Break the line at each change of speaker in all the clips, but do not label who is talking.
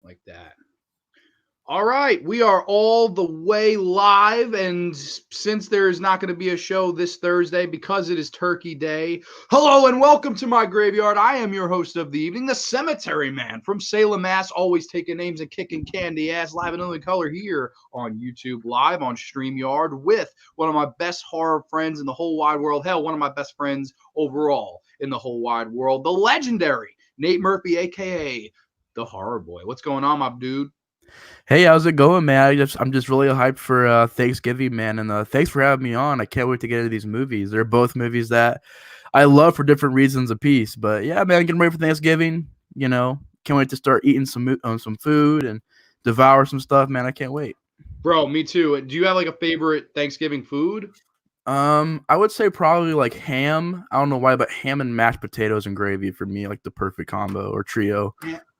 like that. All right, we are all the way live, and since there is not going to be a show this Thursday because it is Turkey Day, hello and welcome to my graveyard. I am your host of the evening, the Cemetery Man from Salem, Mass. Always taking names and kicking candy ass, live in living color here on YouTube Live on StreamYard with one of my best horror friends in the whole wide world. Hell, one of my best friends overall in the whole wide world, the legendary Nate Murphy, aka the Horrorboy. What's going on, my dude?
Hey, how's it going, man? I'm just really hyped for Thanksgiving, man, and thanks for having me on. I can't wait to get into these movies. They're both movies that I love for different reasons a piece. But yeah, man, getting ready for Thanksgiving. Can't wait to start eating some food and devour some stuff, man. I can't wait.
Bro, me too. Do you have like a favorite Thanksgiving food?
I would say probably like ham. I don't know why, but ham and mashed potatoes and gravy for me, like the perfect combo or trio,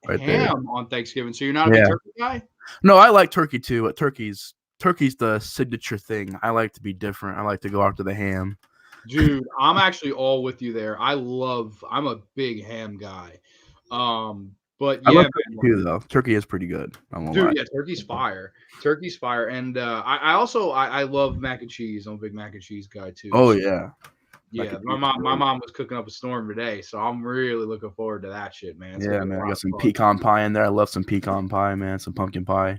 right there.
Ham on Thanksgiving. So you're not a big
Yeah.
turkey guy?
No, I like turkey too. But turkey's the signature thing. I like to be different. I like to go after the ham.
Dude, I'm actually all with you there. I'm a big ham guy. But
I
yeah,
love
man,
turkey too, though. Turkey is pretty good. I won't lie.
dude, yeah, turkey's fire. Turkey's fire. And I also I love mac and cheese. I'm a big mac and cheese guy too.
Oh
So
yeah, mac
yeah,
and
my
cheese is
mom my
great.
mom was cooking up a storm today, so I'm really looking forward to that shit, man. It's gonna
Yeah,
be a
man. I
lot
got
of
some
fun.
pecan pie in there. I love some pecan pie, man. Some pumpkin pie.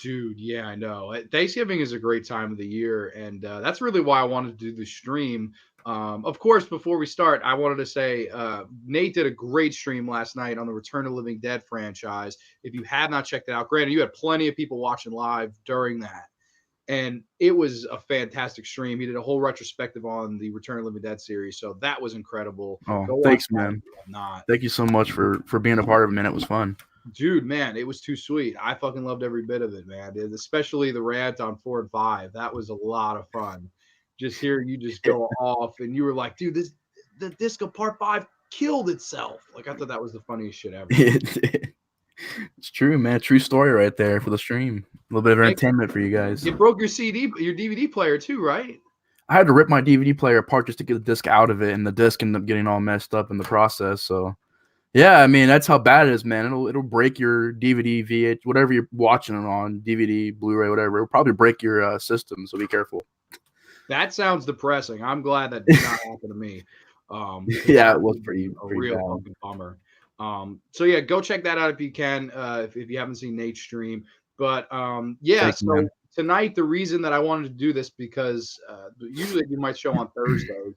Dude, yeah, I know. Thanksgiving is a great time of the year, and that's really why I wanted to do the stream. Of course, before we start, I wanted to say Nate did a great stream last night on the Return of the Living Dead franchise. If you have not checked it out, granted, you had plenty of people watching live during that, and it was a fantastic stream. He did a whole retrospective on the Return of the Living Dead series, so that was incredible.
Oh,
Go watch
thanks,
that
man.
if you have not.
Thank you so much for being a part of it, man. It was fun.
Dude, man, it was too sweet. I fucking loved every bit of it, man. Especially the rant on 4 and 5. That was a lot of fun. Just hearing you just go off, and you were like, "Dude, the disc of Part 5 killed itself." Like I thought that was the funniest shit ever.
It's true, man. True story right there for the stream. A little bit of
It,
entertainment for you guys.
it broke your DVD player too, right?
I had to rip my DVD player apart just to get the disc out of it, and the disc ended up getting all messed up in the process. So yeah, I mean that's how bad it is, man. It'll break your DVD, VH, whatever you're watching it on, DVD, Blu-ray, whatever. It'll probably break your system, so be careful.
That sounds depressing. I'm glad that did not happen to me. Because
Yeah,
that
it was
would be a
pretty
real
bad.
fucking bummer. So yeah, go check that out if you can, if you haven't seen Nate's stream. But yeah,
Thank you, man.
so tonight the reason that I wanted to do this because usually you might show on Thursday.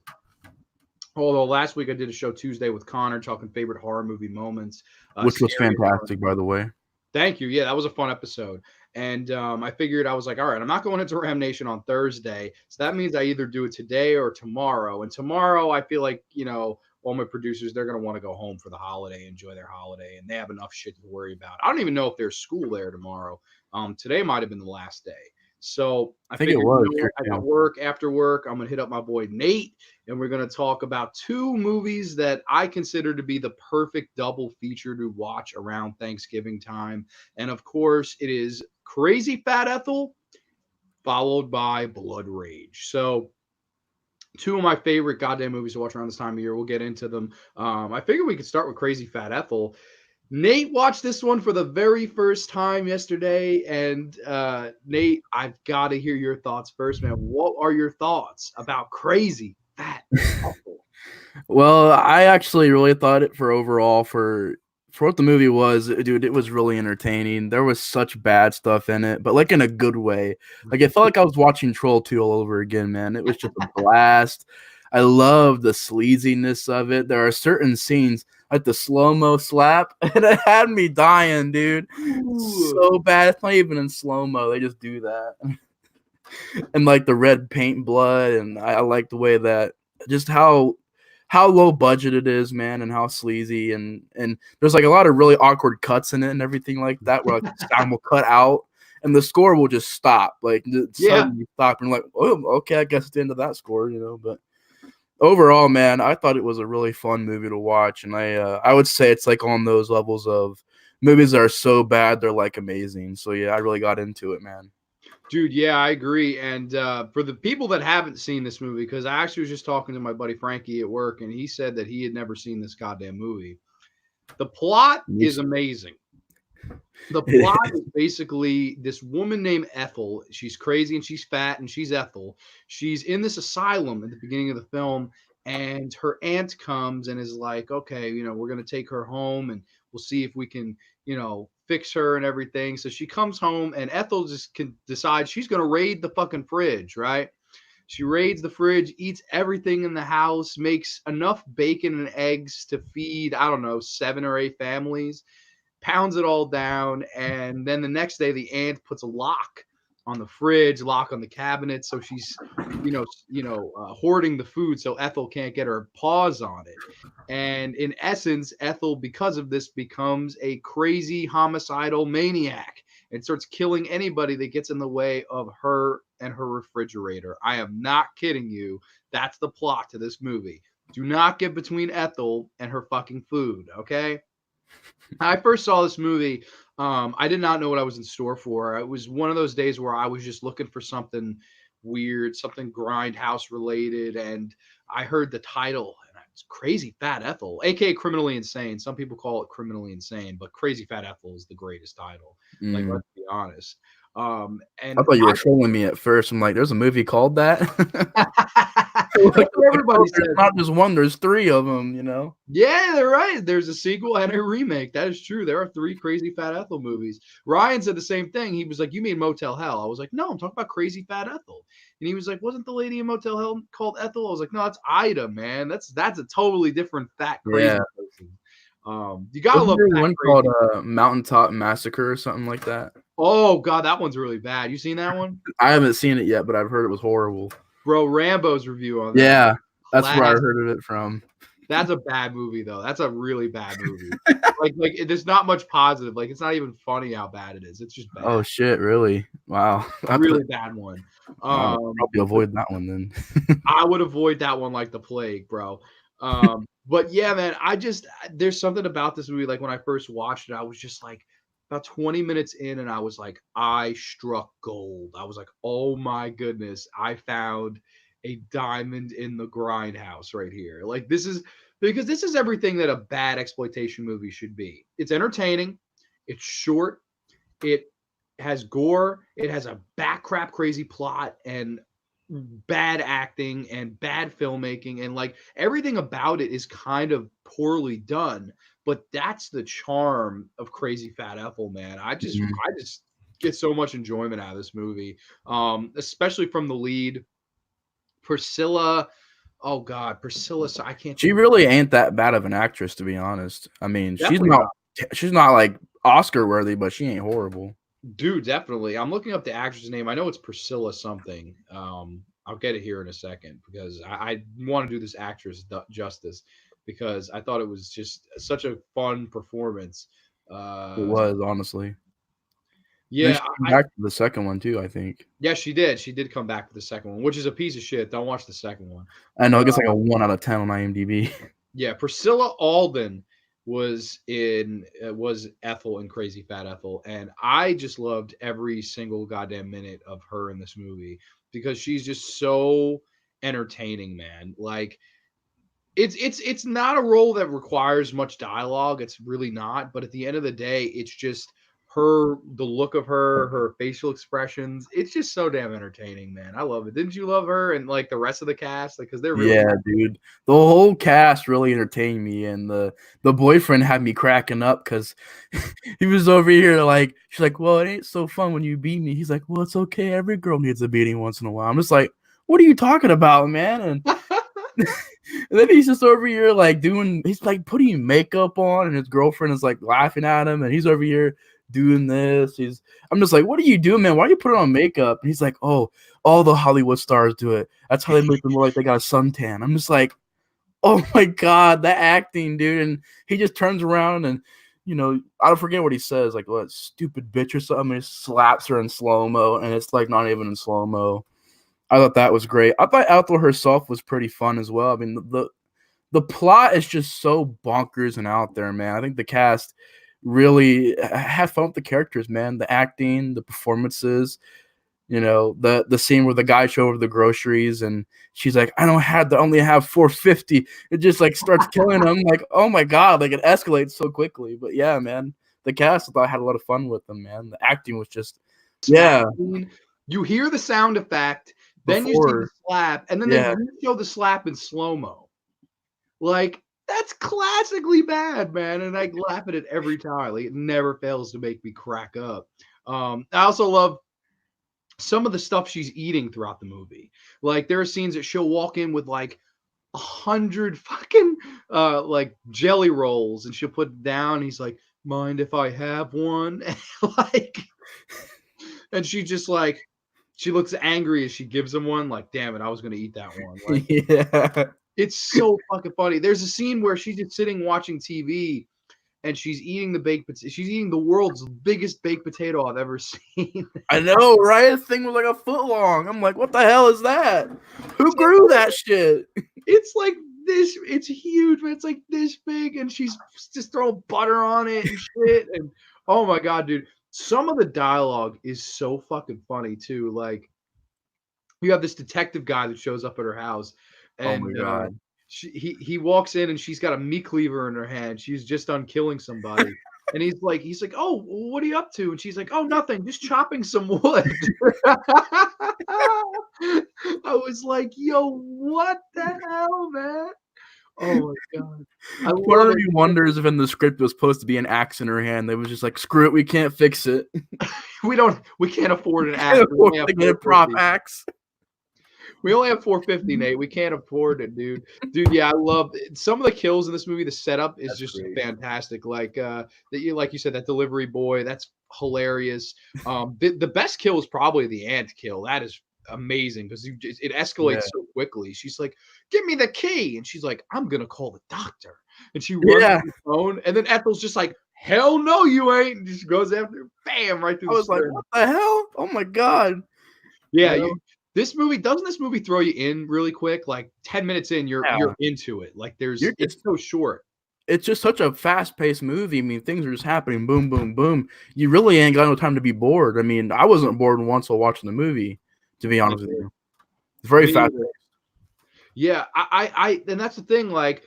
Although last week I did a show Tuesday with Connor talking favorite horror movie moments,
Which was
scary horror.
fantastic, by the way.
Thank you. Yeah, that was a fun episode. And I figured I was like, all right, I'm not going into Ram Nation on Thursday. So that means I either do it today or tomorrow. And tomorrow, I feel like, all my producers, they're going to want to go home for the holiday, enjoy their holiday, and they have enough shit to worry about. I don't even know if there's school there tomorrow. Today might have been the last day. So I
I think it
figured,
was
what?
here
I got
too.
work after work. I'm going to hit up my boy Nate, and we're going to talk about two movies that I consider to be the perfect double feature to watch around Thanksgiving time. And of course, it is Crazy Fat Ethel, followed by Blood Rage. So, two of my favorite goddamn movies to watch around this time of year. We'll get into them. I figured we could start with Crazy Fat Ethel. Nate watched this one for the very first time yesterday. And Nate, I've got to hear your thoughts first, man. What are your thoughts about Crazy Fat Ethel?
Well, I actually really thought it for what the movie was, dude. It was really entertaining. There was such bad stuff in it, but like in a good way. Like it felt like I was watching Troll 2 all over again, man. It was just a blast. I love the sleaziness of it. There are certain scenes like the slow-mo slap, and it had me dying, dude.
Ooh.
So bad. It's not even in slow-mo. They just do that. And like the red paint blood, and I like the way that just how low budget it is, man, and how sleazy and there's like a lot of really awkward cuts in it and everything like that where like the sound will cut out and the score will just stop, like
Yeah.
suddenly stop and like, oh, okay, I guess it's the end of that score, but overall, man, I thought it was a really fun movie to watch, and I would say it's like on those levels of movies that are so bad they're like amazing. So yeah, I really got into it, man.
Dude, yeah, I agree. And for the people that haven't seen this movie, because I actually was just talking to my buddy Frankie at work, and he said that he had never seen this goddamn movie. The plot is amazing. The plot is basically this woman named Ethel. She's crazy and she's fat and she's Ethel. She's in this asylum at the beginning of the film, and her aunt comes and is like, okay, we're going to take her home and we'll see if we can, fix her and everything. So she comes home and Ethel just can decide she's going to raid the fucking fridge, right? She raids the fridge, eats everything in the house, makes enough bacon and eggs to feed, I don't know, 7 or 8 families, pounds it all down, and then the next day the aunt puts a lock on the fridge, lock on the cabinet, so she's hoarding the food so Ethel can't get her paws on it. And in essence, Ethel, because of this, becomes a crazy homicidal maniac and starts killing anybody that gets in the way of her and her refrigerator. I am not kidding you. That's the plot to this movie. Do not get between Ethel and her fucking food, okay? I first saw this movie. I did not know what I was in store for. It was one of those days where I was just looking for something weird, something grindhouse related, and I heard the title, and it's Crazy Fat Ethel, aka Criminally Insane. Some people call it Criminally Insane, but Crazy Fat Ethel is the greatest title. Like,
Mm.
let's be honest.
I
And
thought you were trolling me at first. I'm like, there's a movie called that.
That's
Like,
what everybody
oh, there's
says.
not just one, there's 3 of them, you know?
Yeah, they're right. There's a sequel and a remake. That is true. There are 3 Crazy Fat Ethel movies. Ryan said the same thing. He was like, "You mean Motel Hell?" I was like, "No, I'm talking about Crazy Fat Ethel." And he was like, "Wasn't the lady in Motel Hell called Ethel?" I was like, "No, that's Ida, man. That's a totally different fat crazy
Yeah.
person." You gotta
Wasn't
love
there
fat
one called,
crazy.
Mountaintop Massacre or something like that?
Oh god, that one's really bad. You seen that one?
I haven't seen it yet, but I've heard it was horrible.
Bro, Rambo's review on that
Yeah, that's where I
classic.
heard of it from.
That's a bad movie though. That's a really bad movie. Like there's not much positive. Like it's not even funny how bad it is. It's just bad.
Oh, shit, really? Wow. I have to
Really bad one.
probably
But
avoid that one then.
I would avoid that one like the plague, bro. But yeah, man, there's something about this movie. Like when I first watched it, I was just like about 20 minutes in, and I was like, I struck gold. I was like, oh my goodness, I found a diamond in the grindhouse right here. Like this is because this is everything that a bad exploitation movie should be. It's entertaining, it's short, it has gore, it has a backcrap crazy plot and bad acting and bad filmmaking, and like everything about it is kind of poorly done, but that's the charm of Crazy Fat Ethel, man. I just
Mhm.
I just get so much enjoyment out of this movie, especially from the lead Priscilla. Oh god, Priscilla, so I can't
She
think of
really ain't that bad of an actress, to be honest. I mean,
definitely not.
she's not, like, Oscar worthy, but she ain't horrible.
Dude, definitely. I'm looking up the actress name. I know it's Priscilla something. I'll get it here in a second because I want to do this actress justice because I thought it was just such a fun performance.
It
Uh,
was, honestly. Then
yeah,
she came back to the second one too, I think.
yeah, she did. She did come back for the second one, which is a piece of shit. Don't watch the second one.
I know, it
But
gets, like, a 1 out of 10 on IMDb.
yeah, Priscilla Alden was Ethel in Crazy Fat Ethel, and I just loved every single goddamn minute of her in this movie because she's just so entertaining, man. Like it's not a role that requires much dialogue. It's really not, but at the end of the day, it's just the look of her facial expressions. It's just so damn entertaining, man. I love it. Didn't you love her and like the rest of the cast? Like, because they're really
Yeah, dude. The whole cast really entertained me, and the boyfriend had me cracking up because he was over here like, she's like, "Well, it ain't so fun when you beat me." He's like, "Well, it's okay. Every girl needs a beating once in a while." I'm just like, "What are you talking about, man?" And, and then he's just over here like he's like putting makeup on, and his girlfriend is like laughing at him, and he's over here doing this. I'm just like, "What are you doing, man? Why are you putting on makeup?" And he's like, "Oh, all the Hollywood stars do it. That's how they make them look like they got a suntan." I'm just like, oh my god, that acting, dude. And he just turns around and, I don't forget what he says, like, what, stupid bitch or something. He slaps her in slow mo, and it's like not even in slow mo. I thought that was great. I thought Ethel herself was pretty fun as well. I mean, the plot is just so bonkers and out there, man. I think the cast really had fun with the characters, man. The acting, the performances. The scene where the guy show over the groceries and she's like, I don't have to only have 450. It just like starts killing him. Like, oh my god, like it escalates so quickly. But yeah, man, the cast, I thought, had a lot of fun with them, man. The acting was just, yeah.
You hear the sound effect, then you see the
Before,
slap, and then they
yeah,
show the slap in slow-mo. Like, that's classically bad, man, and I laugh at it every time. Like, it never fails to make me crack up. I also love some of the stuff she's eating throughout the movie. Like, there are scenes that she'll walk in with, like, 100 fucking, like, jelly rolls, and she'll put it down, he's like, "Mind if I have one?" Like, and she just, like, she looks angry as she gives him one, like, "Damn it, I was gonna eat that one." Like,
yeah.
it's so fucking funny. There's a scene where she's just sitting watching TV and she's eating the baked potato. She's eating the world's biggest baked potato I've ever seen.
I know, right? The thing was like a foot long. I'm like, what the hell is that? Who grew that shit?
It's like this. It's huge, but it's like this big, and she's just throwing butter on it and shit. And oh my god, dude, some of the dialogue is so fucking funny too. Like, you have this detective guy that shows up at her house,
Oh my
and
god.
he walks in and she's got a meat cleaver in her hand. She's just done killing somebody. And he's like, "Oh, what are you up to?" And she's like, "Oh, nothing, just chopping some wood." I was like, "Yo, what the hell, man?" Oh my god. I
Part
love
of
it.
me wonders if in the script it was supposed to be an axe in her hand. They was just like, screw it, we can't fix it.
We can't afford an axe.
Can't
We only
afford
have
to get a prop
450.
axe.
We only have 450, Nate. We can't afford it, dude. Dude, yeah, I love it. Some of the kills in this movie. The setup is
That's
just
great.
fantastic. Like you said, that delivery boy, that's hilarious. The best kill is probably the ant kill. That is amazing because it
Yeah.
escalates so quickly. She's like, "Give me the key," and she's like, "I'm gonna call the doctor," and she runs
Yeah.
to the phone, and then Ethel's just like, "Hell no, you ain't!" And just goes after her, bam, right through
I
the
was like,
sternum.
what the hell? Oh my god.
Yeah,
You know?
this movie throw you in really quick? Like 10 minutes in, you're
Yeah.
into it. Like
You're
it's
just
so short.
it's just such a fast-paced movie. I mean, things are just happening, boom, boom, boom. You really ain't got no time to be bored. I mean, I wasn't bored once while watching the movie, to be
Me
honest with
neither.
you. It's very
Me
fast.
neither. Yeah, and that's the thing. Like,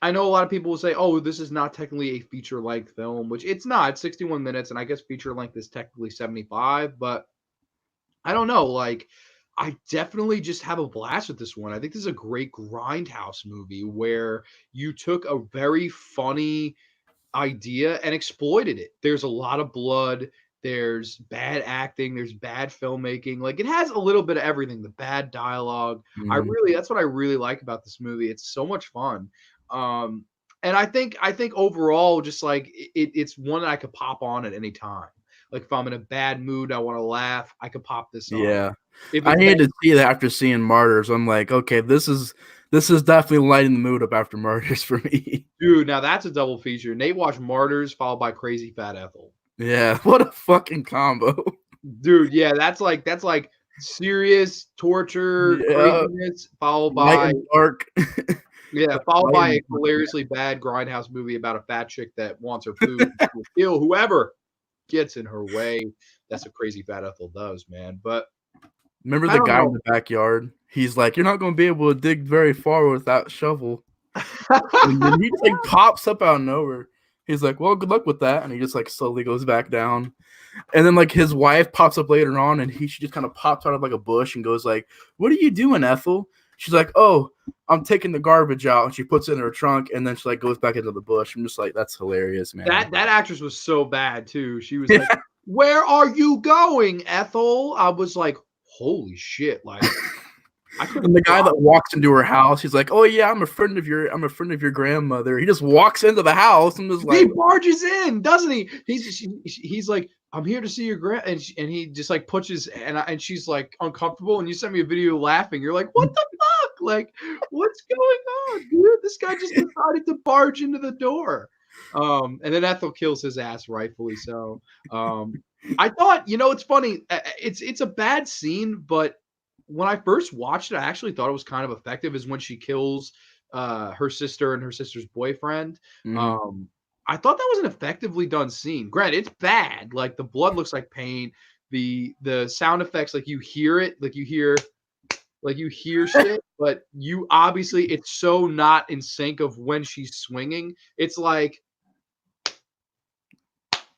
I know a lot of people will say, "Oh, this is not technically a feature-length film," which it's not. It's 61 minutes, and I guess feature length is technically 75. But I don't know. Like, I definitely just have a blast with this one. I think this is a great grindhouse movie where you took a very funny idea and exploited it. There's a lot of blood, there's bad acting, there's bad filmmaking. Like, it has a little bit of everything, the bad dialogue.
Mhm.
That's what I really like about this movie. It's so much fun. Um and I think overall just like it's one that I could pop on at any time. Like, if I'm in a bad mood, I want to laugh, I could pop this on.
Yeah.
If
I
it's bad,
needed to see that after seeing Martyrs. I'm like, okay, this is definitely lighting the mood up after Martyrs for me.
dude, now that's a double feature. Nate watched Martyrs followed by Crazy Fat Ethel.
Yeah, what a fucking combo.
Dude, yeah, that's like serious torture,
Yeah,
craziness, followed
light
by
and dark.
yeah,
That's
followed
light
by a
and dark, man.
hilariously bad grindhouse movie about a fat chick that wants her food and she will kill whoever gets in her way. That's what Crazy Fat Ethel does, man. But
Remember
I
the
don't
guy in
know.
the backyard? He's like, "You're not gonna be able to dig very far with that shovel." And then he just, like, pops up out of nowhere. He's like, "Well, good luck with that," and he just, like, slowly goes back down. And then, like, his wife pops up later on, and she just kinda pops out of, like, a bush and goes like, "What are you doing, Ethel?" She's like, "Oh, I'm taking the garbage out," and she puts it in her trunk, and then she, like, goes back into the bush. I'm just like, "That's hilarious, man."
That actress was so bad too. She was like, "Where are you going, Ethel?" I was like, "Holy shit!" Like, I
And
couldn't
the guy
stop.
that walks into her house, he's like, "Oh yeah, I'm a friend of your grandmother." He just walks into the house and is
He
like,
barges in, doesn't he? He's like, "I'm here to see your grand," and he just like puts his and she's like uncomfortable. And you sent me a video laughing. You're like, "What the fuck? Like, what's going on, dude? This guy just decided to barge into the door." And then Ethel kills his ass, rightfully so. I thought, it's funny. It's a bad scene, but when I first watched it, I actually thought it was kind of effective. Is when she kills her sister and her sister's boyfriend.
mhm,
Um, I thought that was an effectively done scene. Granted, it's bad. Like, the blood looks like paint. The sound effects, like, you hear it, like you hear shit, but you obviously it's so not in sync of when she's swinging. It's like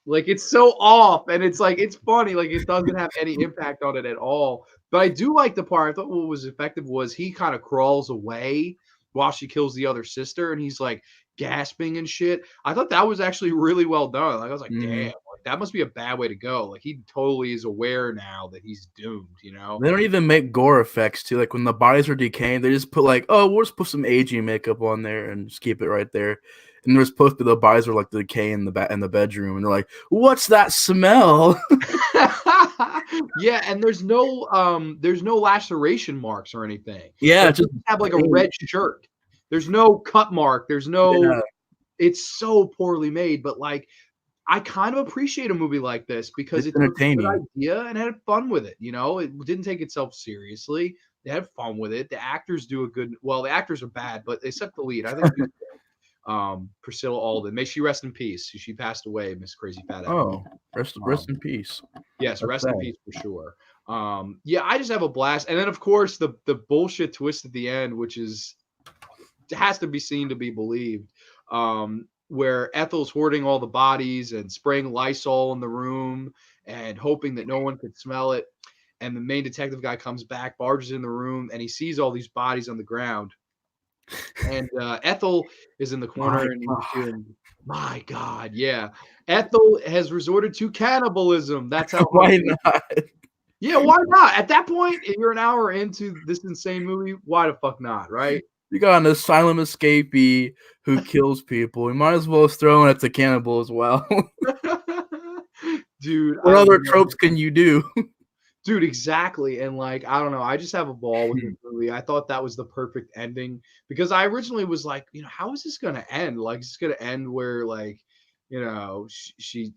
Like it's so off, and it's like it's funny. Like it doesn't have any impact on it at all. But I do like the part. I thought what was effective was he kind of crawls away while she kills the other sister, and he's like gasping and shit. I thought that was actually really well done. Like I was like, damn,
Mhm.
like that must be a bad way to go. Like he totally is aware now that he's doomed. You know?
They don't even make gore effects too. Like when the bodies are decaying, they just put like, oh, we'll just put some aging makeup on there and just keep it right there. And they're supposed to the bodies are like decaying in the bedroom, and they're like, "What's that smell?"
Yeah, and there's no laceration marks or anything.
Yeah,
Like
it's
they
just
just have like a
plain.
red shirt. There's no cut mark. There's no
Yeah,
it's so poorly made, but like I kind of appreciate a movie like this because
it's
it took a good
entertaining.
idea and had fun with it, you know? It didn't take itself seriously. They had fun with it. The actors do a good well, the actors are bad, but except the lead. I think she's Priscilla Alden. May she rest in peace. She passed away, Miss Crazy Fat Ethel.
Oh, rest
Um,
in peace.
yes,
That's
rest in
sad.
peace for sure. Yeah, I just have a blast. And then of course the bullshit twist at the end, which is has to be seen to be believed. Where Ethel's hoarding all the bodies and spraying Lysol in the room and hoping that no one could smell it. And the main detective guy comes back, barges in the room, and he sees all these bodies on the ground. And Ethel is in the
My
corner and he's
God,
doing, my God, yeah. Ethel has resorted to cannibalism. That's how
why
hungry.
not?
Yeah, why not? At that point, if you're an hour into this insane movie, why the fuck not, right?
You got an asylum escapee who kills people. You might as well throw in at the cannibal as well.
Dude,
What
I
other
love
tropes can you do?
dude, exactly. And like, I don't know, I just have a ball with this
Mhm.
movie. I thought that was the perfect ending because I originally was like, how is this gonna end? Like, is this gonna end where like, she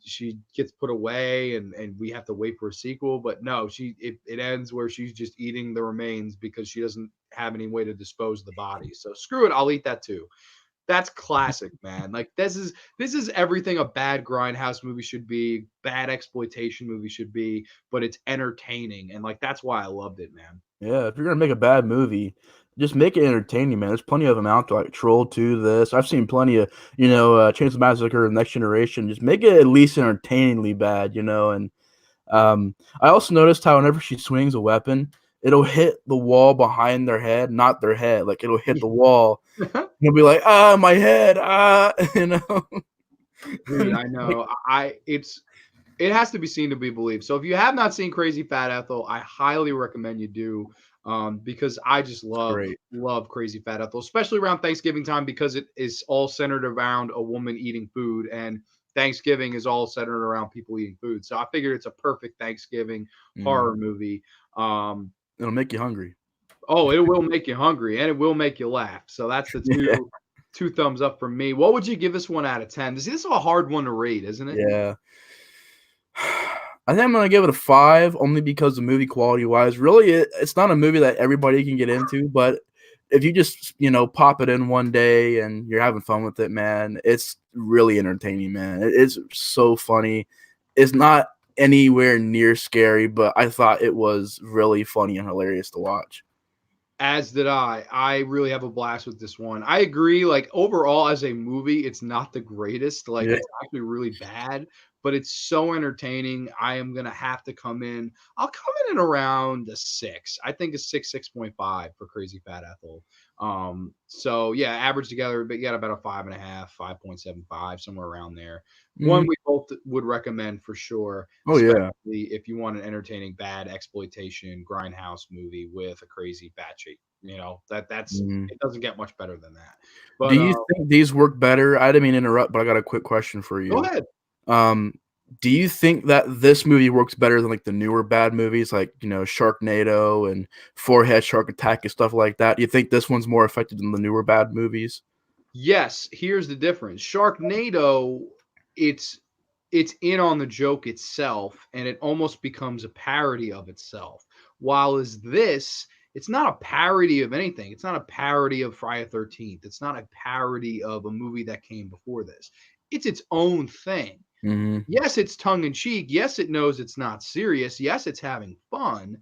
gets put away and we have to wait for a sequel? But no, it ends where she's just eating the remains because she doesn't have any way to dispose of the body. So screw it, I'll eat that too. That's classic, man. Like this is everything a bad grindhouse movie should be, bad exploitation movie should be, but it's entertaining, and like that's why I loved it, man.
Yeah, if you're gonna make a bad movie, just make it entertaining, man. There's plenty of them out there, like Troll 2, this. I've seen plenty of, Chainsaw Massacre, Next Generation. Just make it at least entertainingly bad, and I also noticed how whenever she swings a weapon, it'll hit the wall behind their head, not their head. Like it'll hit the wall. You'll be like, ah, my head, ah,
Dude, I
Like,
know. It has to be seen to be believed. So if you have not seen Crazy Fat Ethel, I highly recommend you do, because I just
it's great.
love Crazy Fat Ethel, especially around Thanksgiving time because it is all centered around a woman eating food, and Thanksgiving is all centered around people eating food. So I figured it's a perfect Thanksgiving
Mhm.
horror movie. Um,
It'll make you hungry.
oh, it will make you hungry and it will make you laugh. So that's the
Yeah,
two thumbs up from me. What would you give this one out of 10? This is a hard one to rate, isn't it?
yeah. I think I'm gonna give it a 5 only because the movie quality wise, really, it's not a movie that everybody can get into, but if you just pop it in one day and you're having fun with it, man, it's really entertaining, man. It's so funny. It's not anywhere near scary, but I thought it was really funny and hilarious to watch.
As did I. I really have a blast with this one. I agree. Like overall, as a movie, it's not the greatest. Like
Yeah,
it's actually really bad, but it's so entertaining. I am gonna have to come in. I'll come in around a 6. I think a 6.5 for Crazy Fat Ethel. So yeah, average together, but you got about a 5.5, 5.75, somewhere around there. One
mhm.
we both would recommend for sure,
Oh
especially
yeah.
if you want an entertaining bad exploitation grindhouse movie with a crazy batshit. That's
Mhm.
it doesn't get much better than that.
Do
But
you think these work better? I didn't mean to interrupt, but I got a quick question for
go
you.
ahead.
Um, do you think that this movie works better than like the newer bad movies, like Sharknado and Forehead Shark Attack and stuff like that? Do you think this one's more effective than the newer bad movies?
Yes, here's the difference. Sharknado, it's it's in on the joke itself, and it almost becomes a parody of itself. While is this, it's not a parody of anything. It's not a parody of Friday the 13th. It's not a parody of a movie that came before this. It's its own thing.
Mhm.
Yes, it's tongue in cheek. Yes, it knows it's not serious. Yes, it's having fun,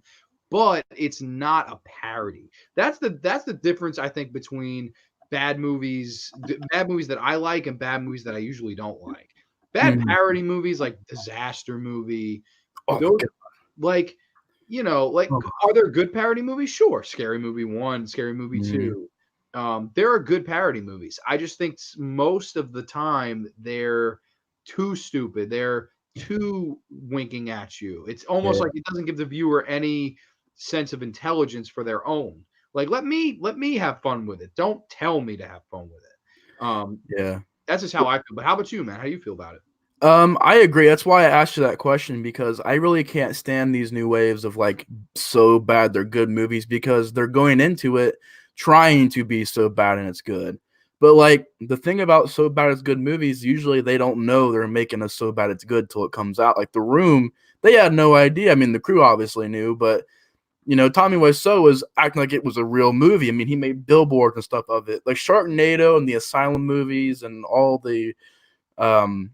but it's not a parody. That's the difference I think between bad movies that I like and bad movies that I usually don't like. Bad
Mhm.
parody movies like disaster movie,
Oh my
those
god.
like like
Oh.
are there good parody movies? Sure. Scary Movie 1, Scary Movie
Mhm.
2. There are good parody movies. I just think most of the time they're too stupid. They're too winking at you. It's almost
Yeah.
like it doesn't give the viewer any sense of intelligence for their own. Like let me have fun with it. Don't tell me to have fun with it.
Yeah.
That's just how I feel. But how about you, man? How do you feel about it?
I agree. That's why I asked you that question because I really can't stand these new waves of like so bad they're good movies because they're going into it trying to be so bad and it's good. But like the thing about so bad it's good movies, usually they don't know they're making a so bad it's good till it comes out. Like The Room, they had no idea. I mean, the crew obviously knew, but Tommy Wiseau was acting like it was a real movie. I mean, he made billboards and stuff of it, like Sharknado and the Asylum movies and all the um,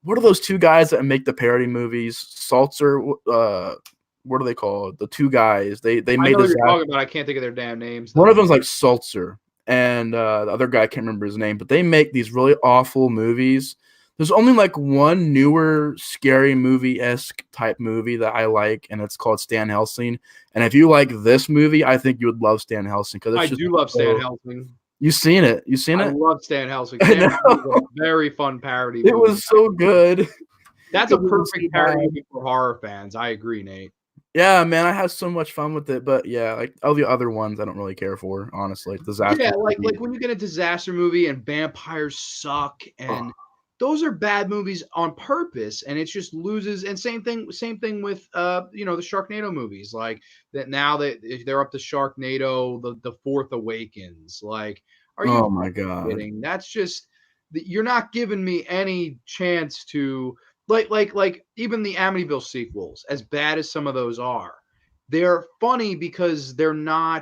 what are those two guys that make the parody movies? Saltzer, what are they called? The two guys. They
I
made
know what
this.
you're talking about. I can't think of their damn names
One
though.
of them's like Saltzer, and the other guy I can't remember his name. But they make these really awful movies. There's only like one newer scary movie esque type movie that I like, and it's called Stan Helsing. And if you like this movie, I think you would love Stan Helsing because it's
I
just
do love Stan
so.
Helsing.
You seen it? You seen
I
it?
love Stan Helsing.
I
Stan
know.
Helsing is a very fun parody
It
movie.
was so good.
That's a
It was so
perfect parody
bad.
movie for horror fans. I agree, Nate.
Yeah, man, I had so much fun with it, but yeah, like all the other ones I don't really care for, honestly. Disaster
Yeah, like
movie.
when you get a disaster movie and vampires suck,
Oh,
and those are bad movies on purpose, and it just loses. And same thing with the Sharknado movies, like that now that if they're up to Sharknado, the Fourth Awakens. Like, are you
oh my god.
kidding? That's just you're not giving me any chance to like even the Amityville sequels, as bad as some of those are, they're funny because uh,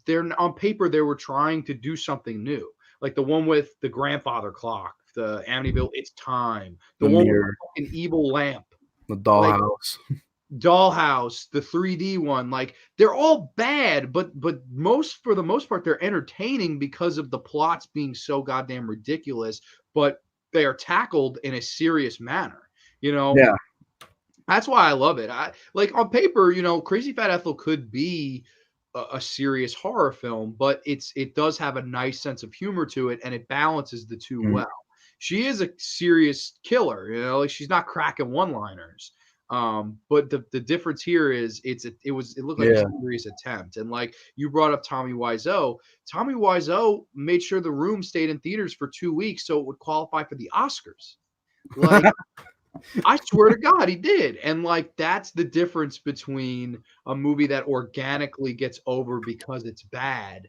they're on paper they were trying to do something new. Like the one with the grandfather clock, the Amityville It's Time, the
The
one with the
mirror,
fucking evil lamp,
the
like
dollhouse.
Dollhouse, the 3D one, like they're all bad, but most for the most part they're entertaining because of the plots being so goddamn ridiculous, but they are tackled in a serious manner. You know,
Yeah.
that's why I love it. I like on paper, Crazy Fat Ethel could be a serious horror film, but it does have a nice sense of humor to it, and it balances the two
Mm,
well. She is a serious killer, like she's not cracking one-liners. But the difference here is it looked like a
yeah.
serious attempt, and like you brought up Tommy Wiseau. Tommy Wiseau made sure The Room stayed in theaters for 2 weeks so it would qualify for the Oscars. Like I swear to God, he did. And like that's the difference between a movie that organically gets over because it's bad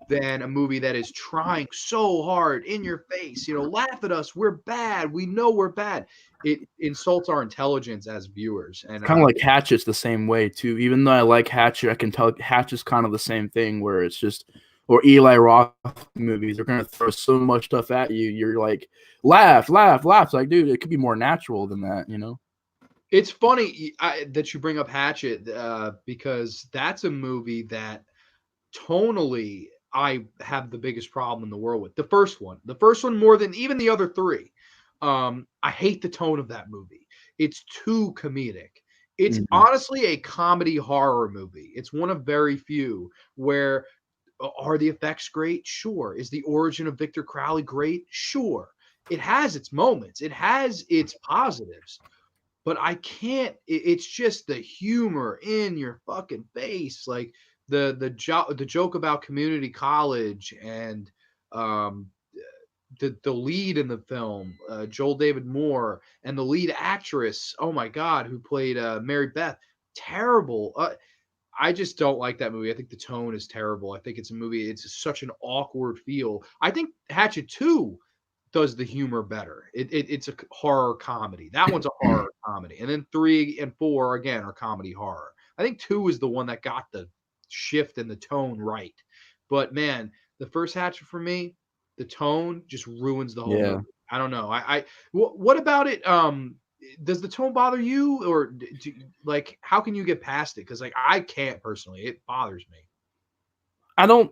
than a movie that is trying so hard in your face, laugh at us, we're bad, we know we're bad. It insults our intelligence as viewers. And
Kind of like Hatchet's the same way too. Even though I like Hatchet, I can tell Hatchet's kind of the same thing where it's just or Eli Roth movies, they're gonna throw so much stuff at you. You're like, laugh, laugh, laugh. It's like, dude, it could be more natural than that.
it's funny that you bring up Hatchet because that's a movie that tonally I have the biggest problem in the world with. The first one more than even the other three. I hate the tone of that movie. It's too comedic. It's
Mhm.
honestly a comedy horror movie. It's one of very few where are the effects great? Sure. Is the origin of Victor Crowley great? Sure. It has its moments. It has its positives, but I can't. It's just the humor in your fucking face, like the joke about community college and um, the lead in the film, Joel David Moore, and the lead actress. Oh my god, who played Mary Beth? Terrible. I just don't like that movie. I think the tone is terrible. I think it's a movie. It's such an awkward feel. I think Hatchet 2 does the humor better. It's a horror comedy. That one's a horror comedy. And then 3 and 4 again are comedy horror. I think 2 is the one that got the shift in the tone right. But man, the first Hatchet for me, the tone just ruins the whole
Yeah.
movie. I don't know. What about it? Does the tone bother you, or like how can you get past it? Because like I can't personally. It bothers me.
I don't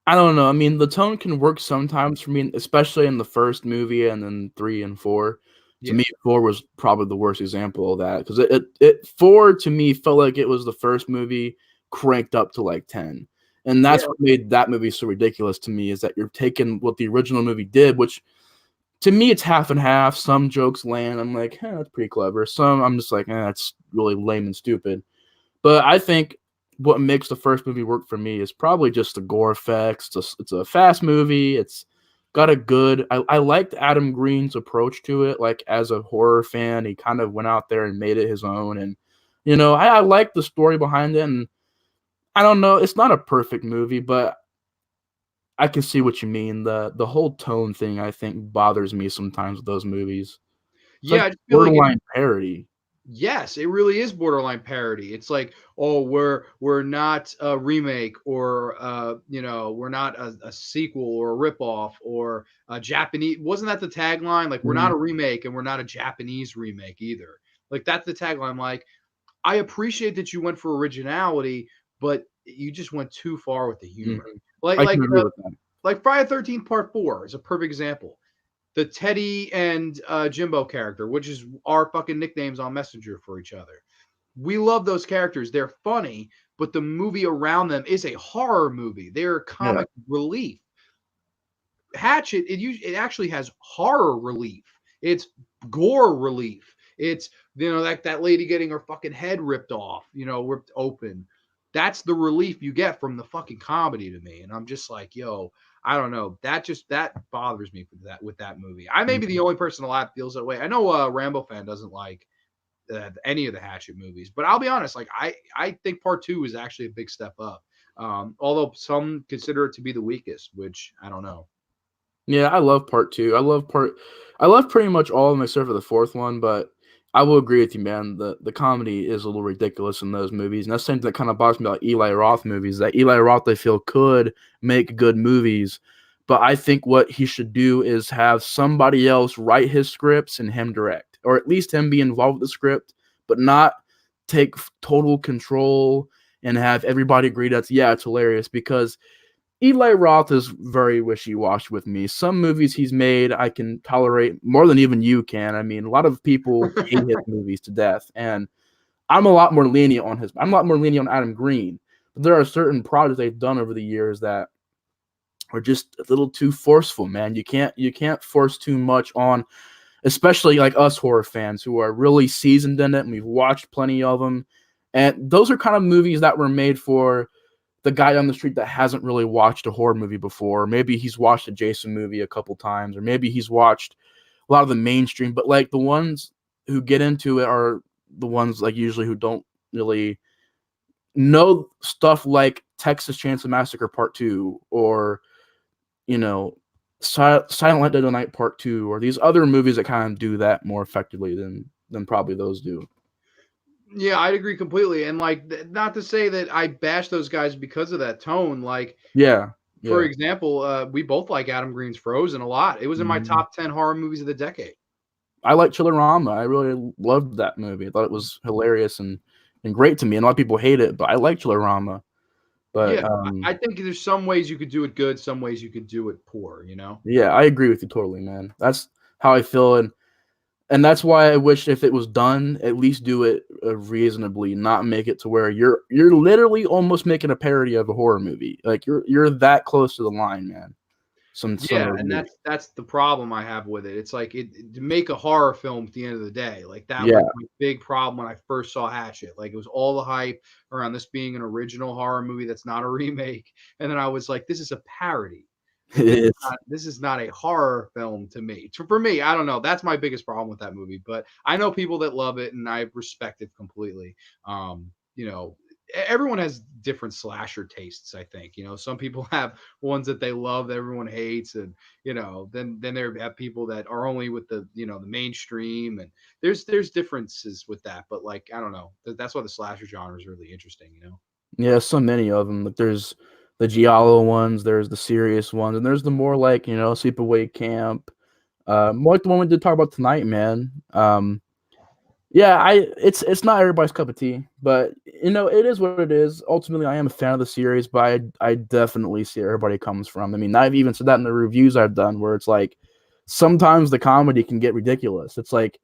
I don't know. I mean, the tone can work sometimes for me, especially in the first movie and then 3 and 4. To
Yeah.
me, 4 was probably the worst example of that because it 4 to me felt like it was the first movie cranked up to like 10. And
Yeah.
that's what made that movie so ridiculous to me is that you're taking what the original movie did, which to me it's half and half. Some jokes land. I'm like, that's pretty clever. Some I'm just like, that's really lame and stupid. But I think what makes the first movie work for me is probably just the gore effects. It's a fast movie. It's got a good. I liked Adam Green's approach to it. Like as a horror fan, he kind of went out there and made it his own. And I like the story behind it. And I don't know, it's not a perfect movie, but I can see what you mean. The whole tone thing I think bothers me sometimes with those movies. It's like
Yeah, I just feel like it.
borderline parody.
Yes, it really is borderline parody. It's like, oh, we're not a remake, or we're not a sequel or a ripoff or a Japanese. Wasn't that the tagline? Like, we're not
Mhm.
a remake and we're not a Japanese remake either. Like, that's the tagline. Like, I appreciate that you went for originality, but you just went too far with the
Mhm.
humor. Like
I
like
can agree with that.
like Friday the 13th Part 4 is a perfect example. The Teddy and Jimbo character, which is our fucking nicknames on Messenger for each other. We love those characters. They're funny, but the movie around them is a horror movie. They're
Yeah.
comic relief. Hatchet, it actually has horror relief. It's gore relief. It's like that lady getting her fucking head ripped off, ripped open. That's the relief you get from the fucking comedy to me. And I'm just like, yo, I don't know. That bothers me with that movie. I may be the
Mhm.
only person alive that feels that way. I know Rambo fan doesn't like any of the Hatchet movies, but I'll be honest, like I think part two is actually a big step up. Although some consider it to be the weakest, which I don't know.
Yeah, I love part 2. I love pretty much all of them except for the 4th one, but I will agree with you, man. The comedy is a little ridiculous in those movies, and that's something that kind of bothers me about Eli Roth movies. That Eli Roth, I feel, could make good movies, but I think what he should do is have somebody else write his scripts and him direct, or at least him be involved with the script, but not take total control and have everybody agree that's it's hilarious because Eli Roth is very wishy-washy with me. Some movies he's made I can tolerate more than even you can. I mean, a lot of people hate his movies to death, and I'm a lot more lenient on Adam Green. But there are certain projects they've done over the years that are just a little too forceful, man. You can't force too much on, especially like us horror fans who are really seasoned in it and we've watched plenty of them. And those are kind of movies that were made for the guy on the street that hasn't really watched a horror movie before. Maybe he's watched a Jason movie a couple times, or maybe he's watched a lot of the mainstream. But like the ones who get into it are the ones like usually who don't really know stuff like Texas Chainsaw Massacre Part 2 or you know Silent Night Dead of Night Part 2 or these other movies that kind of do that more effectively than probably those do.
Yeah, I'd agree completely. And like, not to say that I bash those guys because of that tone. Like,
Yeah,
for
yeah.
example, we both like Adam Green's Frozen a lot. It was in my
Mhm.
top 10 horror movies of the decade.
I like Chillerama. I really loved that movie. I thought it was hilarious and great to me. And a lot of people hate it, but I like Chillerama. But
Yeah, I think there's some ways you could do it good, some ways you could do it poor.
yeah, I agree with you totally, man. That's how I feel, and that's why I wish if it was done, at least do it reasonably, not make it to where you're literally almost making a parody of a horror movie. Like you're that close to the line, man. Some
Yeah,
of
and
movies.
that's the problem I have with it. It's like to make a horror film at the end of the day. Like that
Yeah,
was my big problem when I first saw Hatchet. Like it was all the hype around this being an original horror movie that's not a remake, and then I was like, this is a parody. Like this is
it's
not this is not a horror film to me. For me, I don't know. That's my biggest problem with that movie. But I know people that love it, and I respect it completely. Um, you know, everyone has different slasher tastes. I think some people have ones that they love that everyone hates, and then there have people that are only with the mainstream, and there's differences with that. But like I don't know. That's why the slasher genre is really interesting.
yeah, so many of them. Like there's the giallo ones, there's the serious ones, and there's the more like sleepaway camp. More like the one we did talk about tonight, man. Yeah, it's not everybody's cup of tea, but it is what it is. Ultimately, I am a fan of the series, but I definitely see where everybody comes from. I mean, I've even said that in the reviews I've done, where it's like sometimes the comedy can get ridiculous. It's like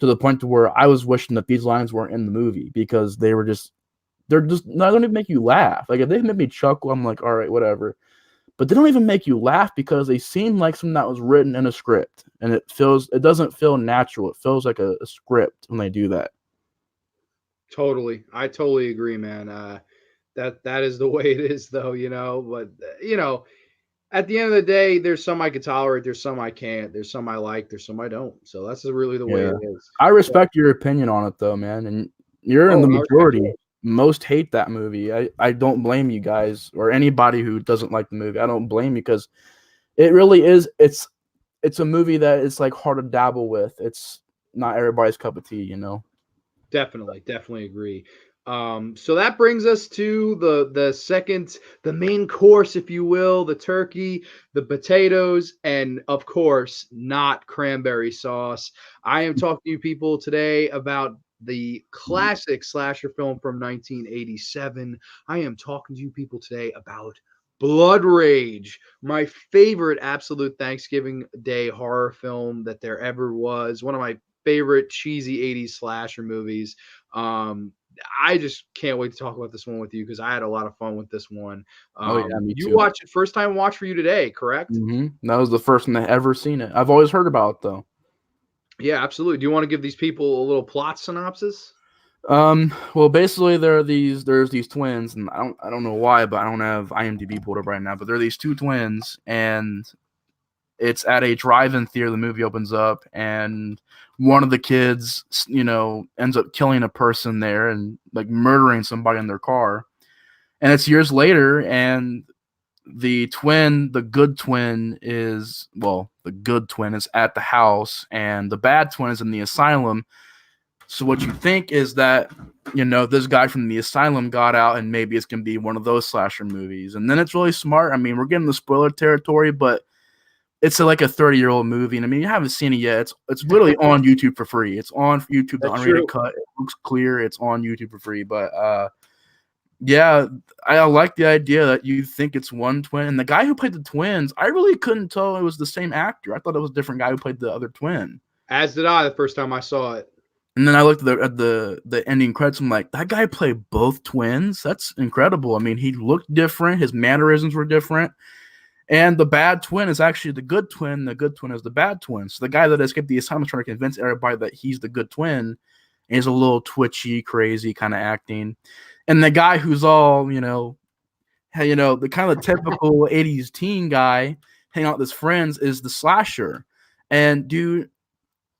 to the point to where I was wishing that these lines weren't in the movie because they're just not going to make you laugh. Like if they make me chuckle, I'm like, all right, whatever. But they don't even make you laugh because they seem like something that was written in a script, and it doesn't feel natural. It feels like a script when they do that.
Totally. I totally agree, man. That is the way it is, though. But at the end of the day, there's some I can tolerate, there's some I can't, there's some I like, there's some I don't. So that's really the way
Yeah.
it is.
I
But
respect your opinion on it though, man. And you're in
oh,
the
and I respect
majority.
yours.
Most hate that movie. I don't blame you guys or anybody who doesn't like the movie. I don't blame you because it really is it's a movie that is like hard to dabble with. It's not everybody's cup of tea.
Definitely, definitely agree. So that brings us to the main course, if you will, the turkey, the potatoes, and of course, not cranberry sauce. I am talking to you people today about the classic slasher film from 1987. I am talking to you people today about Blood Rage, my favorite absolute Thanksgiving Day horror film that there ever was. One of my favorite cheesy 80s slasher movies. Um, I just can't wait to talk about this one with you because I had a lot of fun with this one.
Oh yeah, me
You
too.
watched it first time watch for you today, correct?
That was the first one I ever seen it. I've always heard about it though.
Yeah, absolutely. Do you want to give these people a little plot synopsis?
Well, basically, there's these twins, and I don't know why, but I don't have IMDb pulled up right now. But there are these two twins, and it's at a drive-in theater. The movie opens up, and one of the kids, ends up killing a person there and like murdering somebody in their car. And it's years later, and the good twin the good twin is at the house, and the bad twin is in the asylum. So what you think is that this guy from the asylum got out, and maybe it's gonna be one of those slasher movies. And then it's really smart. I mean, we're getting the spoiler territory, but it's like a 30-year-old movie, and I mean, you haven't seen it yet. It's literally on YouTube for free. It's on YouTube, the
That's
unrated
true.
cut. It looks clear. It's on YouTube for free. But yeah, I like the idea that you think it's one twin, and the guy who played the twins, I really couldn't tell it was the same actor. I thought it was a different guy who played the other twin.
As did I the first time I saw it.
And then I looked at the ending credits. I'm like, that guy played both twins. That's incredible. I mean, he looked different. His mannerisms were different. And the bad twin is actually the good twin. The good twin is the bad twin. So the guy that escaped the asylum is trying to convince everybody that he's the good twin. And he's a little twitchy, crazy kind of acting. And the guy who's all, the kind of typical 80s teen guy hanging out with his friends is the slasher. And dude,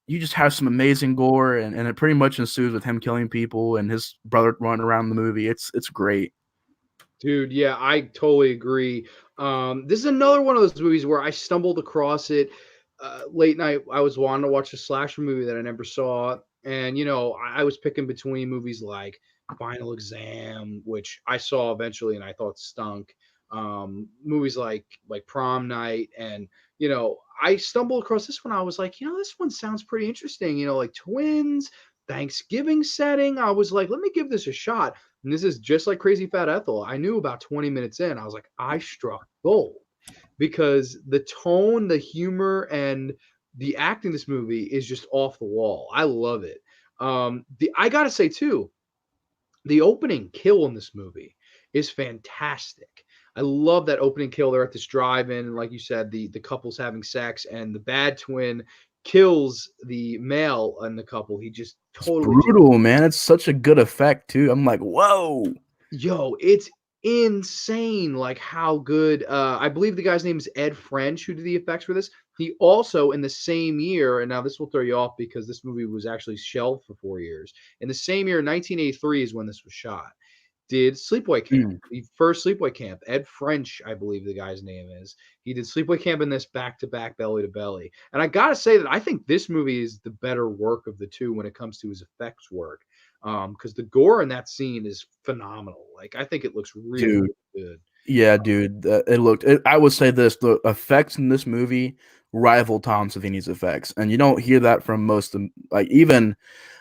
you just have some amazing gore, and it pretty much ensues with him killing people and his brother running around the movie. It's great.
Dude, yeah, I totally agree. This is another one of those movies where I stumbled across it late night. I was wanting to watch a slasher movie that I never saw, and I was picking between movies like Final Exam, which I saw eventually and I thought stunk. Movies like Prom Night, and I stumbled across this one. I was like, this one sounds pretty interesting. Like twins, Thanksgiving setting. I was like, let me give this a shot. And this is just like Crazy Fat Ethel. I knew about 20 minutes in, I was like, I struck gold because the tone, the humor, and the acting in this movie is just off the wall. I love it. I gotta say too, the opening kill in this movie is fantastic. I love that opening kill. They're at this drive-in, and like you said, the couple's having sex, and the bad twin kills the male in the couple. He just
It's
totally just
brutal, man. It's such a good effect too. I'm like, whoa.
Yo, it's insane like how good I believe the guy's name is Ed French who did the effects for this. He also in the same year, and now this will throw you off because this movie was actually shelved for 4 years. In the same year, 1983 is when this was shot. Did Sleepaway Camp,
Mm.
the first Sleepaway Camp. Ed French, I believe the guy's name is. He did Sleepaway Camp in this back to back, belly to belly. And I gotta say that I think this movie is the better work of the two when it comes to his effects work. Because the gore in that scene is phenomenal. Like I think it looks really,
Dude.
really good.
Yeah, dude. I would say this: the effects in this movie rival Tom Savini's effects, and you don't hear that from most of like even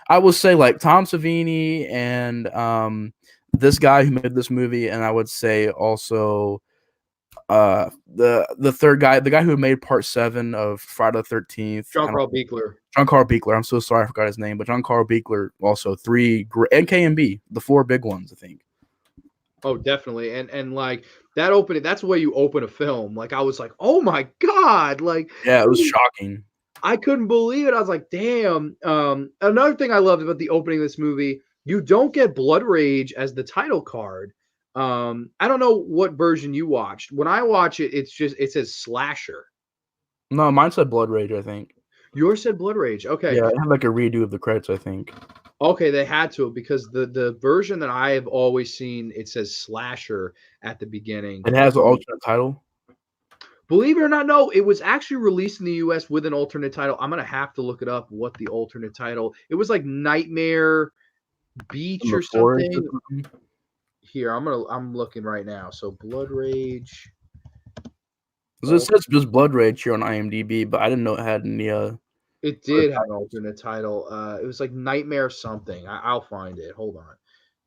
I will say like Tom Savini and this guy who made this movie, and I would say also the third guy, the guy who made part 7 of Friday the 13th.
John Carl Buechler.
John Carl Buechler. I'm so sorry I forgot his name, but John Carl Buechler also 3 and KMB, the 4 big ones, I think.
Oh, definitely. And like that opening, that's the way you open a film. Like I was like, oh my God. Like
Yeah, it was shocking.
I couldn't believe it. I was like, damn. Another thing I loved about the opening of this movie, you don't get Blood Rage as the title card. I don't know what version you watched. When I watch it, it says slasher.
No, mine said Blood Rage, I think.
Yours said Blood Rage. Okay.
Yeah, it had like a redo of the credits, I think.
Okay, they had to because the version that I have always seen, it says slasher at the beginning.
It has an alternate title.
Believe it or not, no, it was actually released in the US with an alternate title. I'm gonna have to look it up what the alternate title. It was like Nightmare Beach or something. Here, I'm looking right now. So Blood Rage.
It says just Blood Rage here on IMDb, but I didn't know it had any
It did have an alternate title. It was like Nightmare something. I'll find it. Hold on.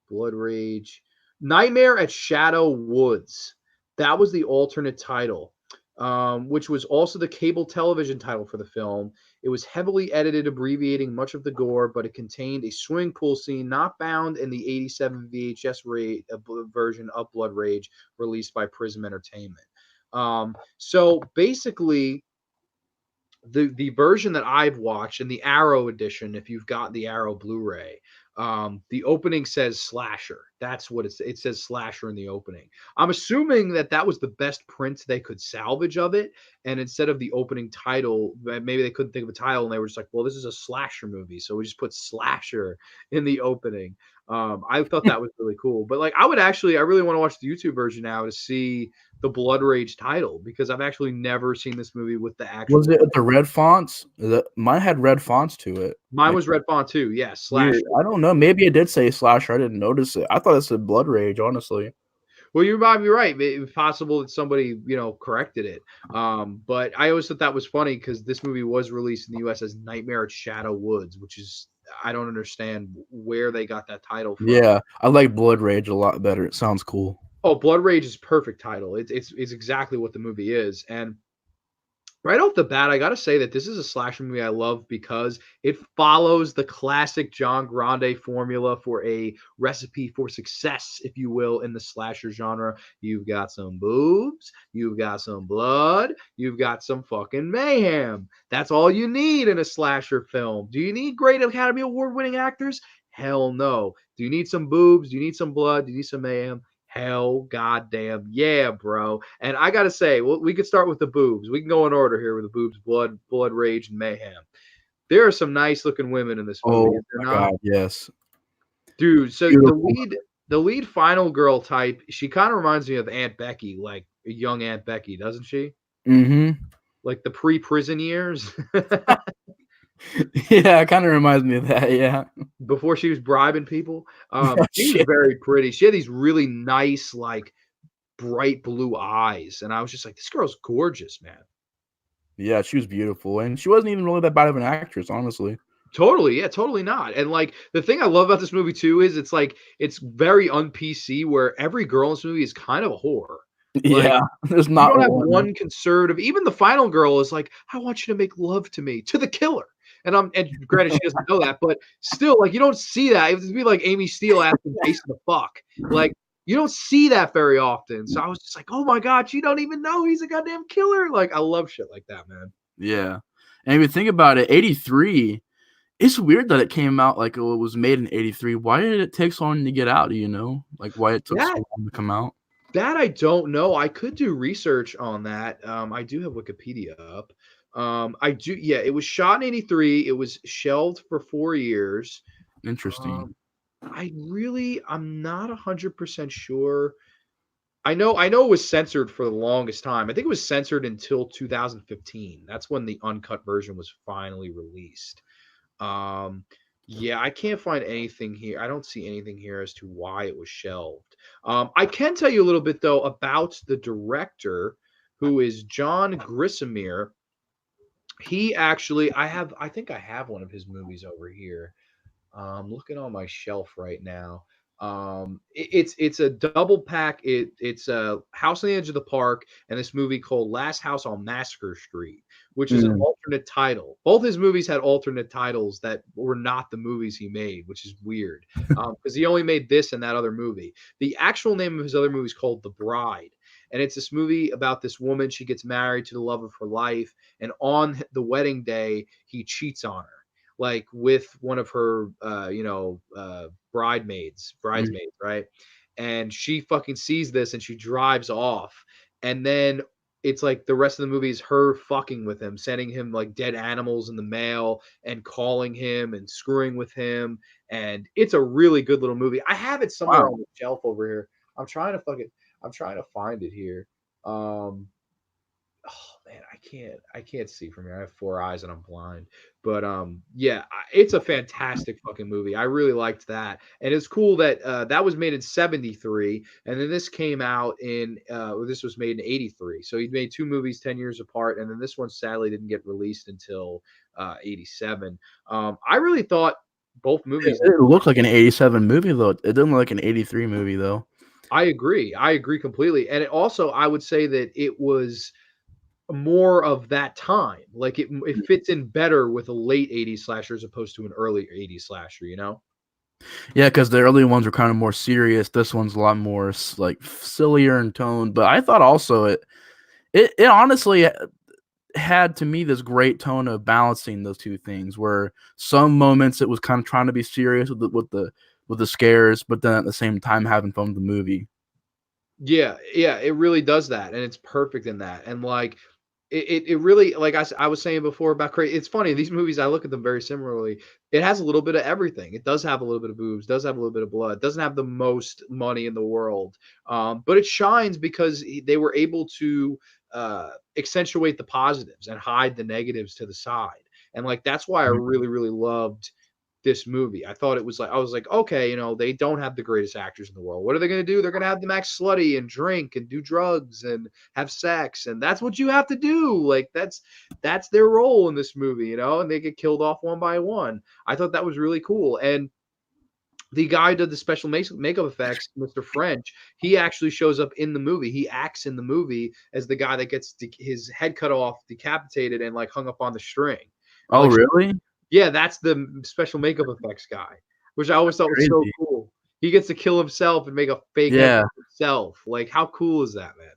Blood Rage. Nightmare at Shadow Woods. That was the alternate title, which was also the cable television title for the film. It was heavily edited, abbreviating much of the gore, but it contained a swimming pool scene not found in the 87 VHS version of Blood Rage released by Prism Entertainment. So basically, the version that I've watched in the Arrow edition, if you've got the Arrow Blu-ray, the opening says slasher. That's what it says slasher in the opening. I'm assuming that was the best print they could salvage of it, and instead of the opening title, maybe they couldn't think of a title, and they were just like, well, this is a slasher movie, so we just put slasher in the opening. I thought that was really cool, but like I really want to watch the YouTube version now to see the Blood Rage title because I've actually never seen this movie with the actual.
Was it the red fonts? Mine had red fonts to it.
Mine was red font too. Yes, slasher.
I don't know. Maybe it did say slasher. I didn't notice it. I thought it said Blood Rage, honestly.
Well, you might be right. It's possible that somebody, corrected it. But I always thought that was funny because this movie was released in the U.S. as Nightmare at Shadow Woods, which is I don't understand where they got that title from.
Yeah, I like Blood Rage a lot better. It sounds cool.
Oh, Blood Rage is perfect title. It's exactly what the movie is. And right off the bat, I got to say that this is a slasher movie I love because it follows the classic John Grande formula for a recipe for success, if you will, in the slasher genre. You've got some boobs, you've got some blood, you've got some fucking mayhem. That's all you need in a slasher film. Do you need great Academy Award winning actors? Hell no. Do you need some boobs? Do you need some blood? Do you need some mayhem? Hell goddamn yeah, bro. And I gotta say, we could start with the boobs. We can go in order here with the boobs, blood rage, and mayhem. There are some nice looking women in this movie.
Oh my god, yes.
Dude, so the lead final girl type, she kind of reminds me of Aunt Becky, like a young Aunt Becky, doesn't she?
Mm-hmm.
Like the pre-prison years.
Yeah, it kind of reminds me of that, yeah.
Before she was bribing people. She was very pretty. She had these really nice, like, bright blue eyes. And I was just like, this girl's gorgeous, man.
Yeah, she was beautiful. And she wasn't even really that bad of an actress, honestly.
Totally. Yeah, totally not. And, like, the thing I love about this movie, too, is it's very un-PC where every girl in this movie is kind of a whore. Like,
yeah, there's not
you don't have one conservative. Even the final girl is like, I want you to make love to me, to the killer. And granted, she doesn't know that, but still, like, you don't see that. It would be like Amy Steele asking Jason to fuck. Like, you don't see that very often. So I was just like, oh my God, you don't even know he's a goddamn killer. Like, I love shit like that, man.
Yeah. And if you think about it, 83, it's weird that it came out like it was made in 83. Why did it take so long to get out? Do you know? Like, why it took so long to come out?
That I don't know. I could do research on that. I do have Wikipedia up. I do. Yeah, it was shot in 83. It was shelved for 4 years.
Interesting.
I'm not 100% sure. I know it was censored for the longest time. I think it was censored until 2015. That's when the uncut version was finally released. Yeah, I can't find anything here. I don't see anything here as to why it was shelved. I can tell you a little bit though about the director, who is John Grissomere. He actually, I think I have one of his movies over here. Looking on my shelf right now. It's a double pack. It's a House on the Edge of the Park and this movie called Last House on Massacre Street, which is an
Mm.
alternate title. Both his movies had alternate titles that were not the movies he made, which is weird because he only made this and that other movie. The actual name of his other movie is called The Bride. And it's this movie about this woman. She gets married to the love of her life. And on the wedding day, he cheats on her like with one of her
Mm.
bridesmaids, right? And she fucking sees this and she drives off. And then it's like the rest of the movie is her fucking with him, sending him like dead animals in the mail and calling him and screwing with him. And it's a really good little movie. I have it somewhere
Wow.
on the shelf over here. I'm trying to find it here. Oh man, I can't see from here. I have four eyes and I'm blind. But yeah, it's a fantastic fucking movie. I really liked that. And it's cool that that was made in 73 and then this came out in this was made in 83. So he made two movies 10 years apart and then this one sadly didn't get released until 87. I really thought both movies.
It looked like an 87 movie though. It didn't look like an 83 movie though.
I agree. I agree completely. And it also I would say that it was more of that time. Like it fits in better with a late 80s slasher as opposed to an early 80s slasher, you know?
Yeah, because the early ones were kind of more serious. This one's a lot more like sillier in tone. But I thought also it honestly had to me this great tone of balancing those two things. Where some moments it was kind of trying to be serious with the scares, but then at the same time having fun with the movie.
Yeah, yeah, it really does that, and it's perfect in that. And like it really like I was saying before about crazy. It's funny these movies. I look at them very similarly. It has a little bit of everything. It does have a little bit of boobs. Does have a little bit of blood. Doesn't have the most money in the world, but it shines because they were able to accentuate the positives and hide the negatives to the side. And like that's why I
Mhm.
really loved this movie. I thought it was like I was like, okay, they don't have the greatest actors in the world. What are they going to do? They're going to have them act slutty and drink and do drugs and have sex, and that's what you have to do. Like that's their role in this movie, and they get killed off one by one. I thought that was really cool, and the guy who did the special makeup effects, Mr. French, he actually shows up in the movie. He acts in the movie as the guy that gets his head cut off, decapitated, and like hung up on the string. And
Oh,
like
really?
yeah, that's the special makeup effects guy, which I always
That's
thought was so
crazy.
cool. He gets to kill himself and make a fake head
Yeah.
for himself. Like, how cool is that, man?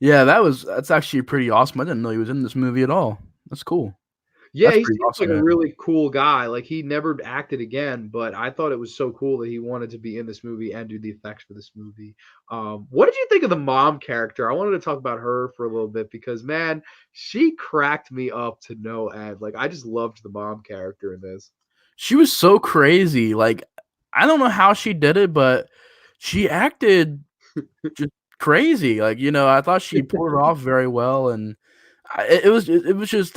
Yeah, that's actually pretty awesome. I didn't know he was in this movie at all. That's cool.
Yeah,
That's
he
pretty
seems like
awesome,
a
man.
really cool guy. Like, he never acted again, but I thought it was so cool that he wanted to be in this movie and do the effects for this movie. What did you think of the mom character? I wanted to talk about her for a little bit because, man, she cracked me up to no end. Like, I just loved the mom character in this.
She was so crazy. Like, I don't know how she did it, but she acted just crazy. Like, I thought she pulled it off very well, and it was just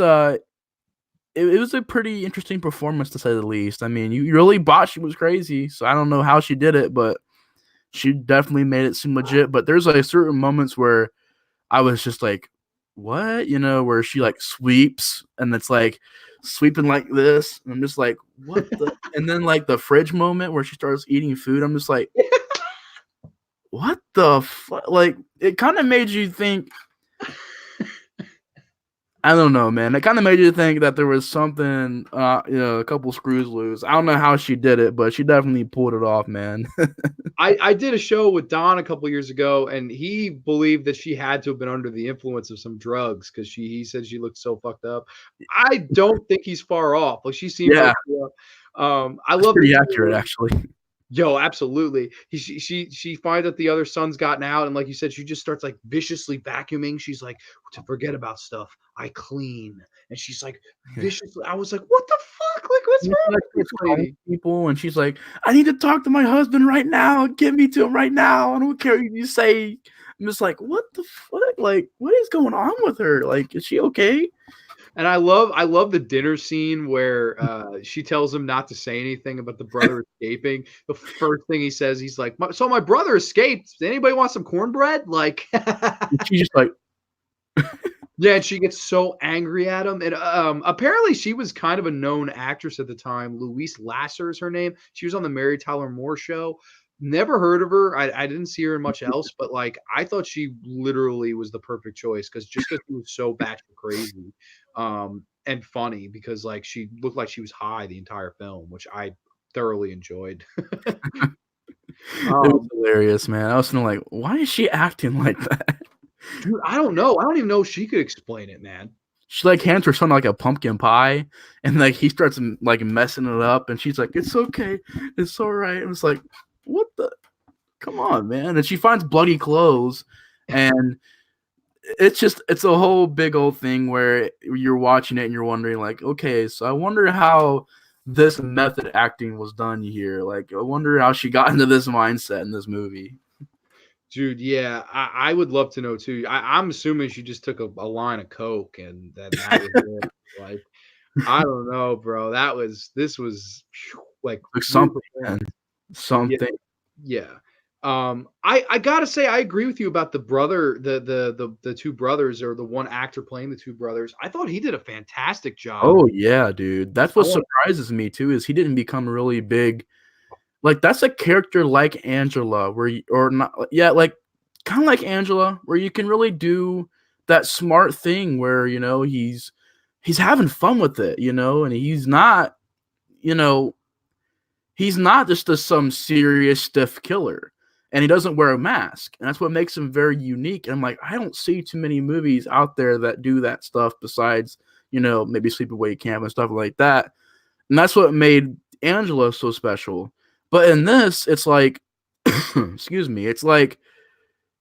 it was a pretty interesting performance to say the least. I mean, you really bought she was crazy, so I don't know how she did it, but she definitely made it seem legit. But there's like certain moments where I was just like, what? Where she like sweeps and it's like sweeping like this. And I'm just like, what the? And then like the fridge moment where she starts eating food, I'm just like, what the fuck? Like, it kind of made you think, I don't know, man. It kind of made you think that there was something, a couple screws loose. I don't know how she did it, but she definitely pulled it off, man.
I did a show with Don a couple years ago, and he believed that she had to have been under the influence of some drugs because he said she looked so fucked up. I don't think he's far off. Like she seems like
Yeah,
I
that's
love the
pretty
scene
accurate,
where
actually.
yo, absolutely. She finds out the other son's gotten out, and like you said, she just starts like viciously vacuuming. She's like, to forget about stuff, I clean, and she's like viciously. I was like, what the fuck? Like, what's
And
wrong
she, like,
with
starts
this
calling
lady?
people, and she's like, "I need to talk to my husband right now. Get me to him right now. I don't care what you say." I'm just like, "What the fuck? Like, what is going on with her? Like, is she okay?"
And I love the dinner scene where she tells him not to say anything about the brother escaping. The first thing he says, he's like, "So my brother escaped. Does anybody want some cornbread?" Like,
And she's just like,
Yeah, and she gets so angry at him, and, apparently she was kind of a known actress at the time. Louise Lasser is her name. She was on the Mary Tyler Moore Show. Never heard of her. I didn't see her in much else, but, like, I thought she literally was the perfect choice because she was so batshit crazy, and funny because, like, she looked like she was high the entire film, which I thoroughly enjoyed.
It was
Um,
hilarious, man. I was feeling like, why is she acting like that?
dude, I don't know. I don't even know if she could explain it, man.
She like hands her son like a pumpkin pie, and like he starts like messing it up, and she's like, "It's okay, it's all right." And it's like, what the? Come on, man! And she finds bloody clothes, and it's a whole big old thing where you're watching it and you're wondering like, okay, so I wonder how this method acting was done here. Like, I wonder how she got into this mindset in this movie.
Dude, yeah, I would love to know too. I'm assuming she just took a line of coke and then that was it. Like, I don't know, bro. This was phew, like
Like
weird
something, man,
performance. Yeah,
something.
yeah. I gotta say I agree with you about the brother, the two brothers or the one actor playing the two brothers. I thought he did a fantastic job.
Oh yeah, dude. That's
I
what
want
surprises me too is he didn't become really big. Like that's a character like Angela, where you, or not, yeah, like kind of like Angela, where you can really do that smart thing where he's having fun with it, and you know, he's not just some serious stiff killer, and he doesn't wear a mask, and that's what makes him very unique. And I'm like, I don't see too many movies out there that do that stuff besides maybe Sleepaway Camp and stuff like that, and that's what made Angela so special. But in this, it's like, excuse me, it's like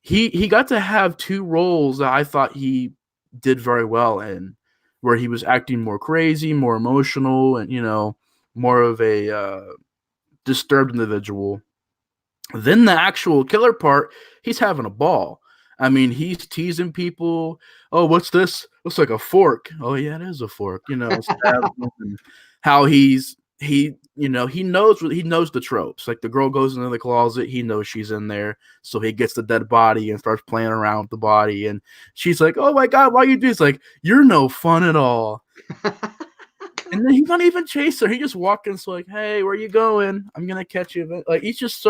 he got to have two roles that I thought he did very well in, where he was acting more crazy, more emotional, and more of a disturbed individual. Then the actual killer part, he's having a ball. I mean, he's teasing people. Oh, what's this? Looks like a fork. Oh yeah, it is a fork. Stab them, and how he knows the tropes. Like the girl goes into the closet, he knows she's in there, so he gets the dead body and starts playing around with the body. And she's like, "Oh my god, why you do this?" Like, you're no fun at all. And then he's not even chase her. He just walks in, so like, "Hey, where you going? I'm gonna catch you." Like he's just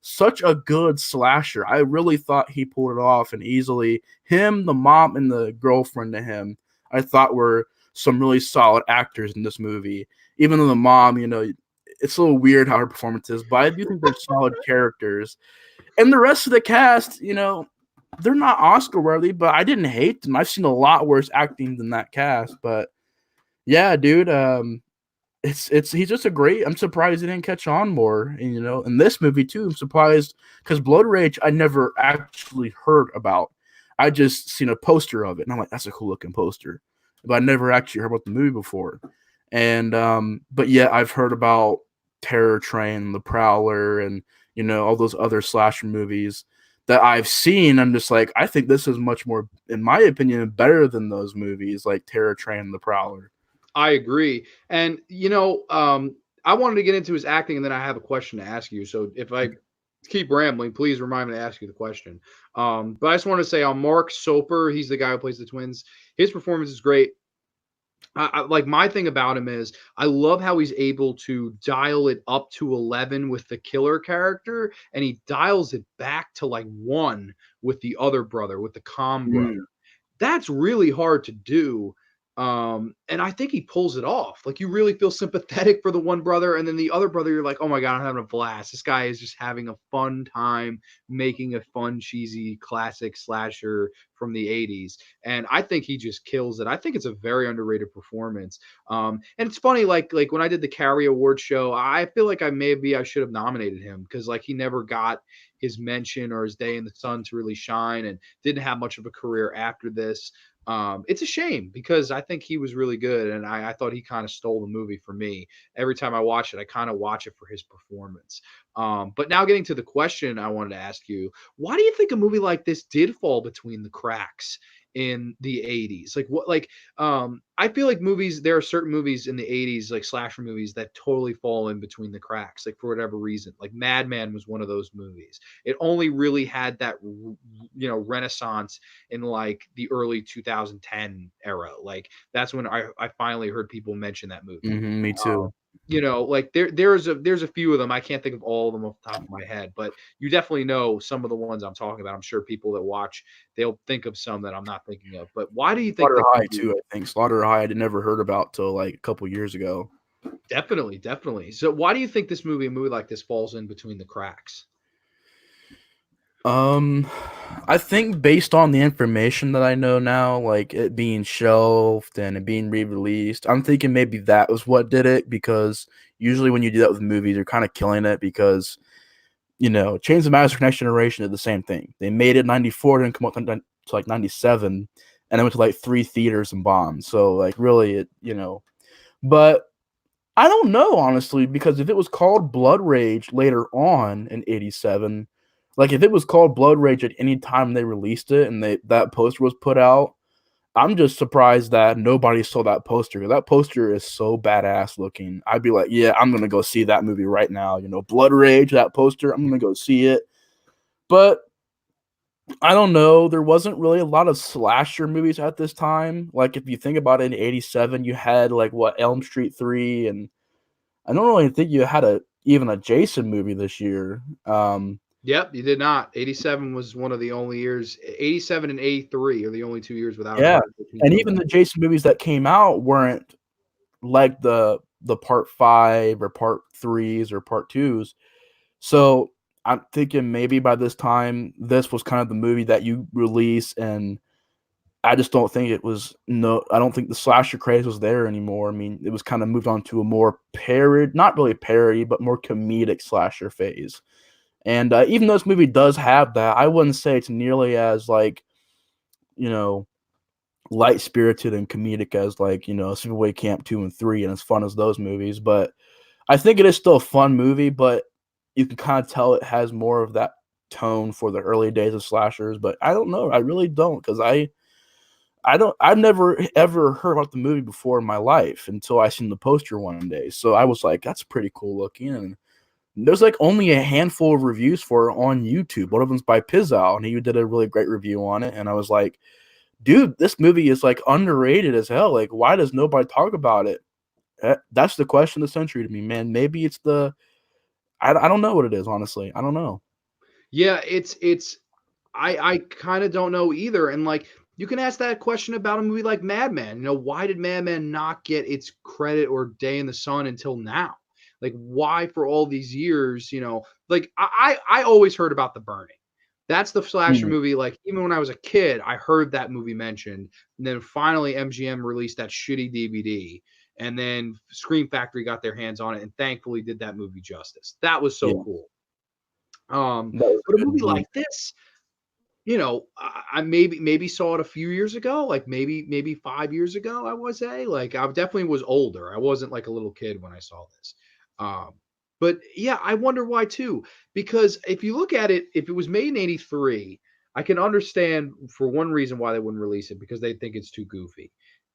such a good slasher. I really thought he pulled it off and easily. Him, the mom, and the girlfriend to him, I thought were some really solid actors in this movie. Even though the mom, it's a little weird how her performance is, but I do think they're solid characters. And the rest of the cast, they're not Oscar worthy, but I didn't hate them. I've seen a lot worse acting than that cast, but yeah, dude. It's he's just a great. I'm surprised he didn't catch on more. And in this movie too, I'm surprised because Blood Rage I never actually heard about. I just seen a poster of it, and I'm like, that's a cool looking poster, but I never actually heard about the movie before. And but yeah, I've heard about Terror Train, The Prowler, and all those other slasher movies that I've seen. I'm just like, I think this is much more, in my opinion, better than those movies like Terror Train and The Prowler.
I agree. And I wanted to get into his acting, and then I have a question to ask you. So if I keep rambling, please remind me to ask you the question. But I just want to say on Mark Soper, he's the guy who plays the twins. His performance is great. Like my thing about him is I love how he's able to dial it up to 11 with the killer character, and he dials it back to like one with the other brother, with the calm brother.
Mm.
That's really hard to do. And I think he pulls it off. Like you really feel sympathetic for the one brother, and then the other brother, you're like, oh my god, I'm having a blast. This guy is just having a fun time making a fun, cheesy, classic slasher from the 80s. And I think he just kills it. I think it's a very underrated performance. And it's funny, like when I did the Carrie Award show, I feel like I should have nominated him because like he never got his mention or his day in the sun to really shine and didn't have much of a career after this. It's a shame because I think he was really good, and I thought he kind of stole the movie for me. Every time I watch it, I kind of watch it for his performance. But now getting to the question I wanted to ask you, why do you think a movie like this did fall between the cracks? in the 80s? Like what I feel like there are certain movies in the 80s, like slasher movies, that totally fall in between the cracks, like for whatever reason. Like Madman was one of those movies. It only really had that renaissance in like the early 2010 era. Like that's when I finally heard people mention that movie.
Me too.
Like there's a few of them. I can't think of all of them off the top of my head, but you definitely know some of the ones I'm talking about. I'm sure people that watch, they'll think of some that I'm not thinking of. But why do you think
Slaughter
this
High
movie?
too. I think Slaughter High I'd never heard about till like a couple years ago.
Definitely, definitely. So why do you think a movie like this falls in between the cracks?
Um, I think based on the information that I know now, like it being shelved and it being re-released, I'm thinking maybe that was what did it, because usually when you do that with movies, you're kind of killing it because Chains of Massacre Next Generation did the same thing. They made it 94, didn't come out to like 97, and then went to like 3 theaters and bombed. So like really but I don't know, honestly, because if it was called Blood Rage later on in 87, like if it was called Blood Rage at any time they released it and that poster was put out, I'm just surprised that nobody saw that poster. 'Cause that poster is so badass looking. I'd be like, yeah, I'm gonna go see that movie right now. Blood Rage, that poster, I'm gonna go see it. But I don't know. There wasn't really a lot of slasher movies at this time. Like if you think about it, in '87, you had like what Elm Street 3, and I don't really think you had even a Jason movie this year.
Yep, you did not. 87 was one of the only years. 87 and 83 are the only 2 years without a
Yeah,
Friday the 13th
and
film.
even the Jason movies that came out weren't like the part 5 or part 3s or part 2s. So I'm thinking maybe by this time, this was kind of the movie that you release, and I just don't think it was. No, I don't think the slasher craze was there anymore. I mean, it was kind of moved on to a more not really parody, but more comedic slasher phase. And even though this movie does have that, I wouldn't say it's nearly as like, you know, light spirited and comedic as like, Sleepaway Camp 2 and 3 and as fun as those movies. But I think it is still a fun movie, but you can kind of tell it has more of that tone for the early days of slashers. But I don't know. I really don't, because I've never ever heard about the movie before in my life until I seen the poster one day. So I was like, that's pretty cool looking. And there's like only a handful of reviews for it on YouTube. One of them's by Pizzal, and he did a really great review on it. And I was like, dude, this movie is like underrated as hell. Like, why does nobody talk about it? That's the question of the century to me, man. Maybe it's I don't know what it is, honestly. I don't know.
Yeah, I kind of don't know either. And like you can ask that question about a movie like Madman. Why did Madman not get its credit or day in the sun until now? Like why for all these years, like I always heard about The Burning. That's the slasher
Mhm.
movie. Like even when I was a kid, I heard that movie mentioned. And then finally MGM released that shitty DVD. And then Scream Factory got their hands on it and thankfully did that movie justice. That was so
Yeah,
cool.
that was
But a
a good
movie
movie.
like this, I maybe saw it a few years ago, like maybe 5 years ago. I would say, like I definitely was older. I wasn't like a little kid when I saw this. Um, but yeah, I wonder why too. Because if you look at it, if it was made in '83, I can understand for one reason why they wouldn't release it because they think it's too goofy.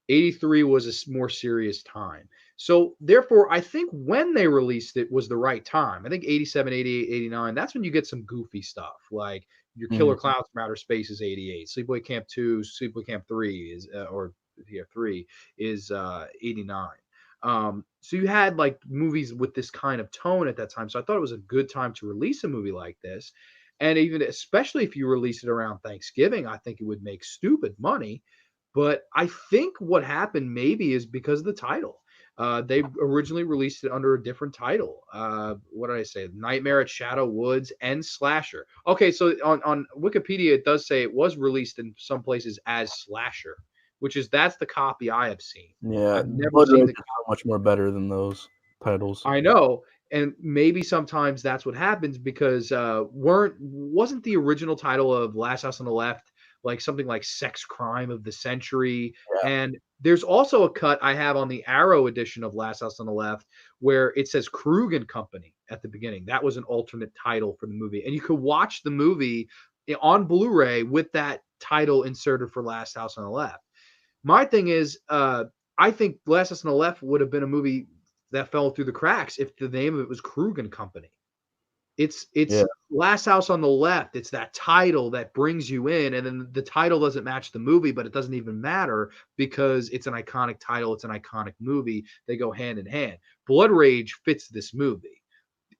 '83 was a more serious time. So therefore, I think when they released it was the right time. I think 87, 88, 89, that's when you get some goofy stuff. Like your Killer
Mhm.
Clowns from Outer Space is 88. Sleepaway Camp 2, Sleepaway Camp 3 is or yeah, 3 is 89. So you had like movies with this kind of tone at that time. So I thought it was a good time to release a movie like this. And even especially if you release it around Thanksgiving, I think it would make stupid money. But I think what happened maybe is because of the title. They originally released it under a different title. What did I say? Nightmare at Shadow Woods and Slasher. Okay, so on Wikipedia it does say it was released in some places as Slasher, that's the copy I have seen.
Yeah,
I've never
Blood
seen
Rage
the
is so much more better than those titles.
I know, and maybe sometimes that's what happens because wasn't the original title of Last House on the Left like something like Sex Crime of the Century?
Yeah.
And there's also a cut I have on the Arrow edition of Last House on the Left where it says Krug and Company at the beginning. That was an alternate title for the movie, and you could watch the movie on Blu-ray with that title inserted for Last House on the Left. My thing is, I think Last House on the Left would have been a movie that fell through the cracks if the name of it was Krug and Company. It's
Yeah.
Last House on the Left. It's that title that brings you in, and then the title doesn't match the movie, but it doesn't even matter because it's an iconic title. It's an iconic movie. They go hand in hand. Blood Rage fits this movie.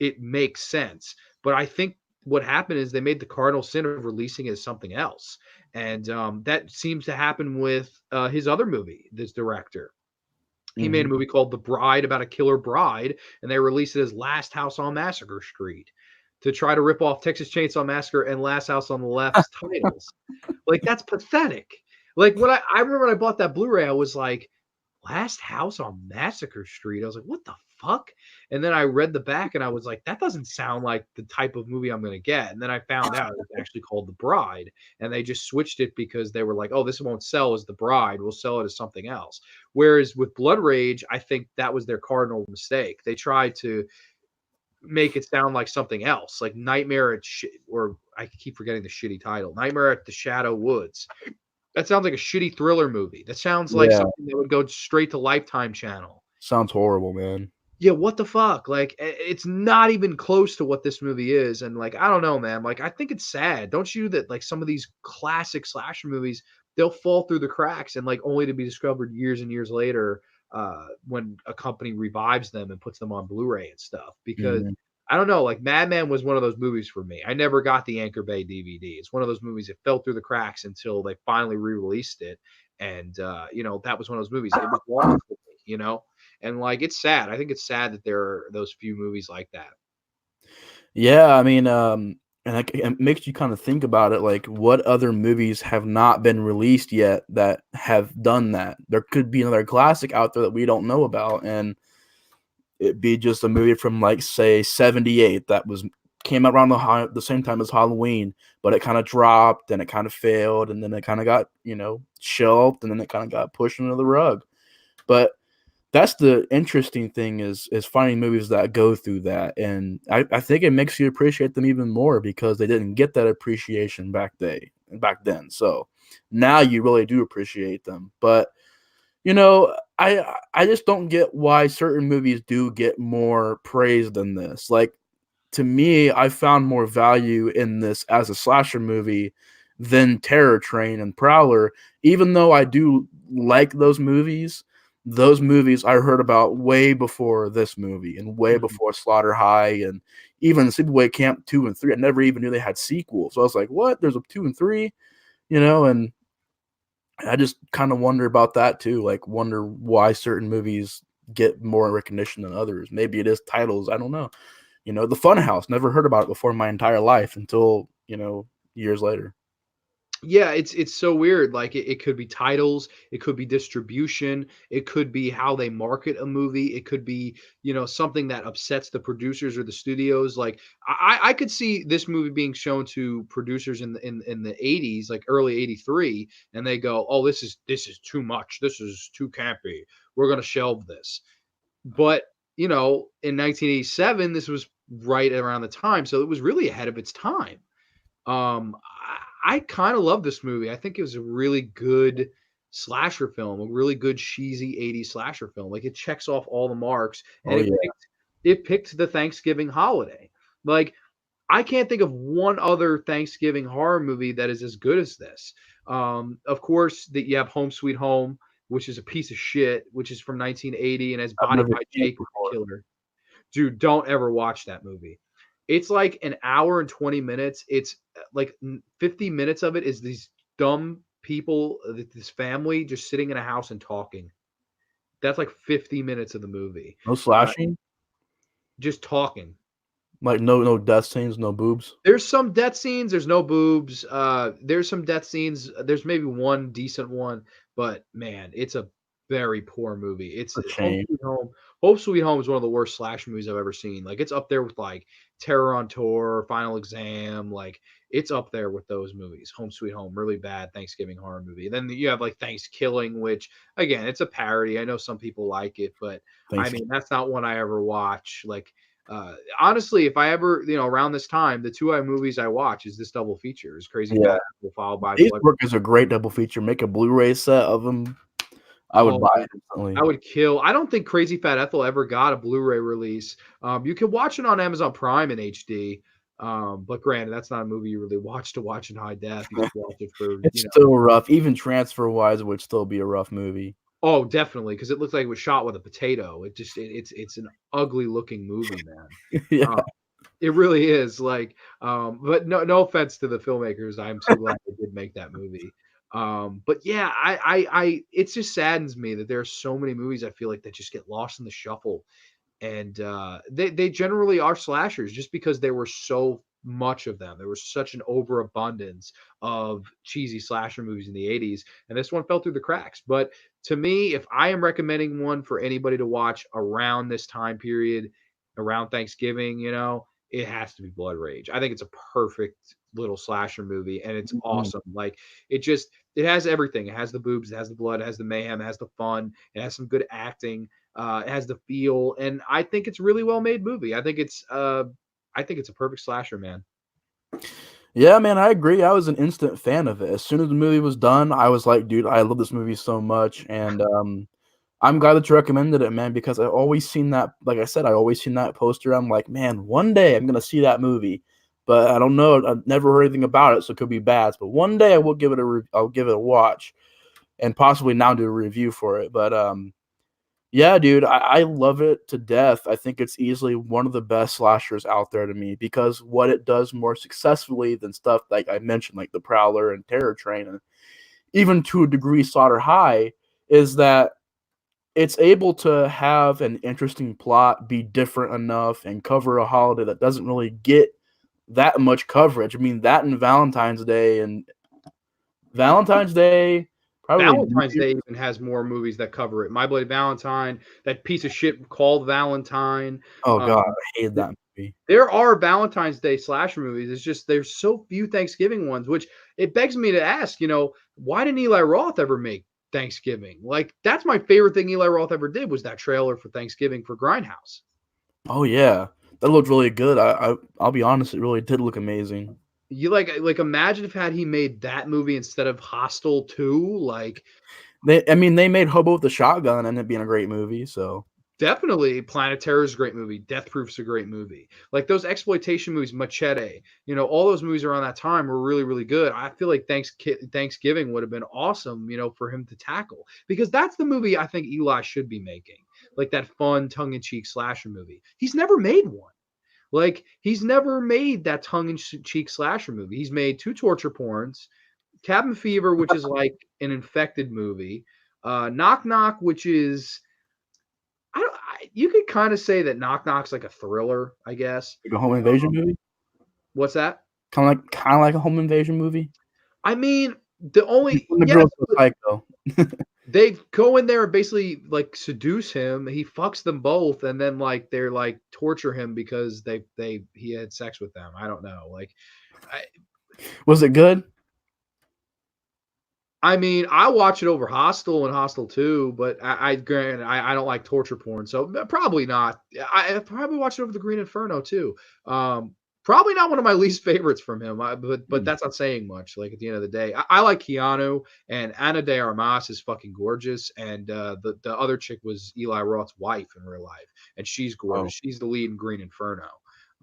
It makes sense. But I think what happened is they made the cardinal sin of releasing it as something else, and that seems to happen with his other movie. This director, he made a
Mhm.
movie called The Bride about a killer bride, and they released it as Last House on Massacre Street to try to rip off Texas Chainsaw Massacre and Last House on the Left's titles. Like that's pathetic. Like when I remember when I bought that Blu-ray, I was like, Last House on Massacre Street. I was like, what the fuck? And then I read the back and I was like, that doesn't sound like the type of movie I'm going to get. And then I found out it was actually called The Bride. And they just switched it because they were like, oh, this won't sell as The Bride. We'll sell it as something else. Whereas with Blood Rage, I think that was their cardinal mistake. They tried to make it sound like something else, like Nightmare at or I keep forgetting the shitty title, Nightmare at the Shadow Woods. That sounds like a shitty thriller movie. That sounds like
Yeah.
something that would go straight to Lifetime Channel.
Sounds horrible, man.
Yeah, what the fuck? Like, it's not even close to what this movie is. And like, I don't know, man. Like, I think it's sad. Don't you that like some of these classic slasher movies, they'll fall through the cracks and like only to be discovered years and years later when a company revives them and puts them on Blu-ray and stuff. Because
Mhm.
I don't know, like Madman was one of those movies for me. I never got the Anchor Bay DVD. It's one of those movies that fell through the cracks until they finally re-released it. And that was one of those movies. It was lost for me. And like it's sad. I think it's sad that there are those few movies like that.
Yeah, I mean, and like it makes you kind of think about it, like what other movies have not been released yet that have done that? There could be another classic out there that we don't know about, and it'd be just a movie from like say '78 that was came out around the same time as Halloween, but it kind of dropped and it kind of failed, and then it kind of got shelved, and then it kind of got pushed under the rug. But that's the interesting thing is finding movies that go through that, and I think it makes you appreciate them even more because they didn't get that appreciation back then. So now you really do appreciate them. But I just don't get why certain movies do get more praise than this. Like to me, I found more value in this as a slasher movie than Terror Train and Prowler, even though I do like those movies I heard about way before this movie and way
Mhm.
before Slaughter High and even Sleepaway Camp 2 and 3. I never even knew they had sequels. So I was like, what? There's a 2 and 3, and I just kind of wonder about that too. Like, wonder why certain movies get more recognition than others. Maybe it is titles. I don't know. The Funhouse. Never heard about it before in my entire life until years later.
Yeah, it's so weird. Like it could be titles, it could be distribution, it could be how they market a movie, it could be something that upsets the producers or the studios. Like I could see this movie being shown to producers in the 80s, like early 83, and they go, oh, this is too much, this is too campy, we're gonna shelve this. But in 1987, this was right around the time, so it was really ahead of its time. I kind of love this movie. I think it was a really good slasher film, a really good cheesy 80s slasher film. Like it checks off all the marks and
Oh yeah.
it picked the Thanksgiving holiday. Like I can't think of one other Thanksgiving horror movie that is as good as this. Of course, that you have Home Sweet Home, which is a piece of shit, which is from 1980 and has
I've
Body
never
by
seen it
Jacob the
before.
Killer. Dude, don't ever watch that movie. It's like an hour and 20 minutes. It's like 50 minutes of it is these dumb people, this family just sitting in a house and talking. That's like 50 minutes of the movie.
No
Uh,
slashing?
just talking.
Like no death scenes, no boobs?
There's some death scenes. There's no boobs. There's some death scenes. There's maybe one decent one, but man, it's a very poor movie. It's
A
Home
shame.
Sweet Home. Home Sweet Home is one of the worst slash movies I've ever seen. Like it's up there with like Terror on Tour, Final Exam. Like it's up there with those movies. Home Sweet Home, really bad Thanksgiving horror movie. And then you have like Thanksgiving, which again, it's a parody. I know some people like it, but I
Thanks.
mean that's not one I ever watch. Like Honestly, if I ever, around this time, the two movies I watch is this double feature: is Crazy
Yeah.
Fat Apple followed by Blood.
Beastwork is a great double feature. Make a Blu-ray set of them. I would
Oh,
buy it instantly.
I would kill. I don't think Crazy Fat Ethel ever got a Blu-ray release. You can watch it on Amazon Prime in HD. But granted, that's not a movie you really watch in high def. You just watch it for,
It's still rough. Even transfer-wise, it would still be a rough movie.
Oh, definitely, because it looks like it was shot with a potato. It's an ugly looking movie, man.
Yeah.
It really is. Like, but no offense to the filmmakers. I'm so glad they did make that movie. But yeah, it just saddens me that there are so many movies I feel like that just get lost in the shuffle, and they generally are slashers just because there were so much of them. There was such an overabundance of cheesy slasher movies in the 80s, and this one fell through the cracks. But to me, if I am recommending one for anybody to watch around this time period, around Thanksgiving, it has to be Blood Rage. I think it's a perfect little slasher movie, and it's
Mhm.
awesome. Like, it has everything. It has the boobs, it has the blood, it has the mayhem, it has the fun, it has some good acting. It has the feel, and I think it's a really well made movie. I think it's a perfect slasher, man.
Yeah, man, I agree. I was an instant fan of it. As soon as the movie was done, I was like, dude, I love this movie so much. And I'm glad that you recommended it, man, because I always seen that, like I said, I always seen that poster. I'm like, man, one day I'm gonna see that movie. But I don't know. I've never heard anything about it, so it could be bad. But one day I will give it I'll give it a watch and possibly now do a review for it. But yeah, dude, I love it to death. I think it's easily one of the best slashers out there to me because what it does more successfully than stuff like I mentioned, like The Prowler and Terror Train, and even to a degree Slaughter High, is that it's able to have an interesting plot, be different enough, and cover a holiday that doesn't really get that much coverage. I mean, that and Valentine's Day, probably New
Valentine's Day even has more movies that cover it. My Bloody Valentine, that piece of shit called Valentine.
Oh
Um,
god, I hated
th-
that movie.
there are Valentine's Day slasher movies. It's just there's so few Thanksgiving ones, which it begs me to ask, why didn't Eli Roth ever make Thanksgiving? Like, that's my favorite thing Eli Roth ever did was that trailer for Thanksgiving for Grindhouse.
Oh yeah, that looked really good. I'll be honest, it really did look amazing.
You like imagine if had he made that movie instead of Hostel 2, like
I mean, they made Hobo with the Shotgun and it being a great movie. So
definitely Planet Terror is a great movie. Death Proof's a great movie. Like those exploitation movies, Machete, all those movies around that time were really, really good. I feel like Thanksgiving would have been awesome, for him to tackle because that's the movie I think Eli should be making. Like that fun, tongue-in-cheek slasher movie. He's never made one. Like he's never made that tongue-in-cheek slasher movie. He's made two torture porns, Cabin Fever, which is like an infected movie, Knock Knock, which is you could kind of say that Knock Knock's like a thriller, I guess.
like a home invasion movie,
What's that?
kind of like a home invasion movie.
I mean, the only
When the
yes,
girls go psycho.
they go in there and basically like seduce him. He fucks them both, and then like they're like torture him because he had sex with them. I don't know. Like, I,
Was it good?
I mean, I watch it over Hostel and Hostel 2, but granted, I don't like torture porn, so probably not. I probably watch it over the Green Inferno too. Probably not one of my least favorites from him, but
Mm.
that's not saying much. Like at the end of the day, I like Keanu, and Ana de Armas is fucking gorgeous, and the other chick was Eli Roth's wife in real life, and she's
Oh,
gorgeous. She's the lead in Green Inferno.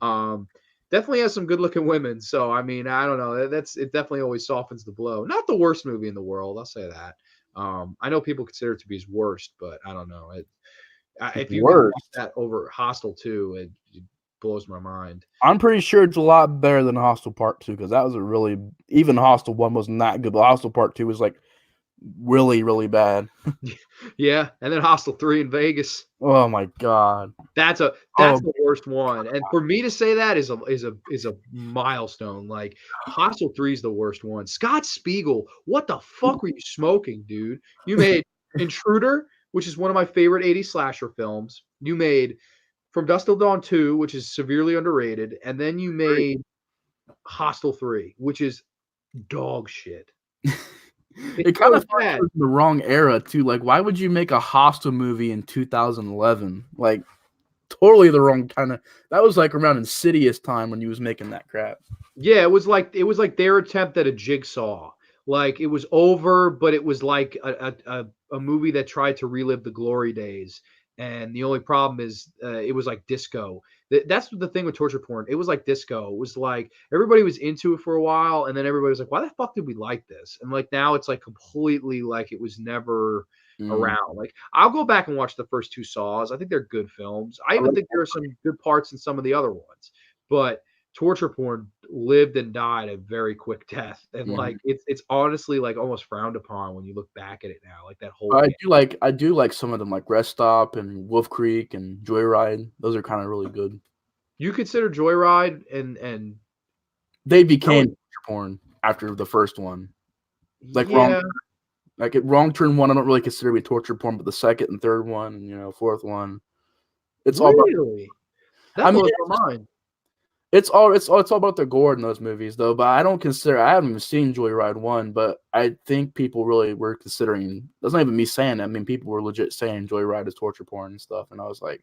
Um, Definitely has some good looking women. So I mean, I don't know. It definitely always softens the blow. Not the worst movie in the world, I'll say that. I know people consider it to be his worst, but I don't know. If you can watch
worst.
that over Hostel 2, it blows my mind.
I'm pretty sure it's a lot better than Hostel Part 2 because that was a really even Hostel 1 wasn't that good, but Hostel Part 2 was like really, really bad.
Yeah, and then Hostel 3 in Vegas.
Oh my god.
That's
Oh,
the worst one. And for me to say that is a milestone. Like Hostel 3 is the worst one. Scott Spiegel, what the fuck were you smoking, dude? You made Intruder, which is one of my favorite 80s slasher films. You made From Dusk Till Dawn 2, which is severely underrated, and then you
great.
made Hostel 3, which is dog shit. It's
It kind
so
of felt like
bad.
it was the wrong era too. Like, why would you make a Hostel movie in 2011? Like, totally the wrong kind of. That was like around Insidious time when he was making that crap.
Yeah, it was like their attempt at a Jigsaw. Like it was over, but it was like a movie that tried to relive the glory days. And the only problem is it was like disco. That's the thing with torture porn. It was like disco. It was like everybody was into it for a while, and then everybody was like, "Why the fuck did we like this?" And like now it's like completely like it was never
Mm.
around. Like I'll go back and watch the first two Saws. I think they're good films. I
I
even
like
think there are some good parts in some of the other ones. But torture porn lived and died a very quick death, and
mhm.
like it's honestly like almost frowned upon when you look back at it now, like that whole
But
game.
I do like some of them, like Rest Stop and Wolf Creek and Joyride. Those are kind of really good.
You consider Joyride and
They
that
became
was
torture porn after the first one. Like
yeah,
Wrong Turn one, I don't really consider to be torture porn, but the second and third one, and fourth one, it's all about.
really
I
that
mean,
blows my mind.
it's all about the gore in those movies, though. But I don't consider. I haven't even seen Joyride one, but I think people really were considering. That's not even me saying that. I mean, people were legit saying Joyride is torture porn and stuff, and I was like,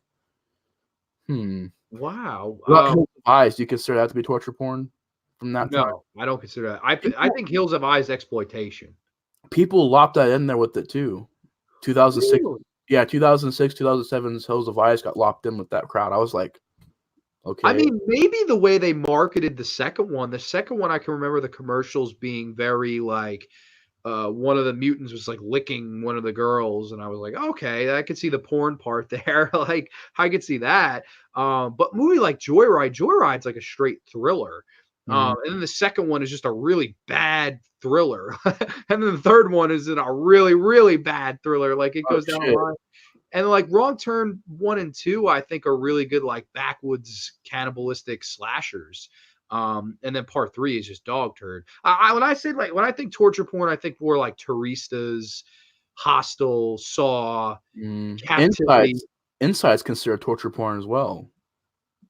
hmm.
Wow.
What about Hills of Eyes? Do you consider that to be torture porn from that time?
No, I don't consider that. I
People
think Hills of Eyes exploitation.
people lopped that in there with it too. 2006,
Really?
yeah, 2006, 2007's Hills of Eyes got lopped in with that crowd. I was like,
I
okay.
mean, maybe the way they marketed the second one I can remember the commercials being very like one of the mutants was like licking one of the girls, and I was like, okay, I could see the porn part there. Like I could see that. But movie like Joyride's like a straight thriller.
Mhm.
And then the second one is just a really bad thriller. And then the third one is in a really, really bad thriller. Like it
Oh
goes down the
shit.
line. And like Wrong Turn 1 and 2, I think are really good, like backwoods cannibalistic slashers. And then part 3 is just dog turd. When I say like when I think torture porn, I think more like Turistas, Hostel, Saw, Captivity.
Inside's considered torture porn as well.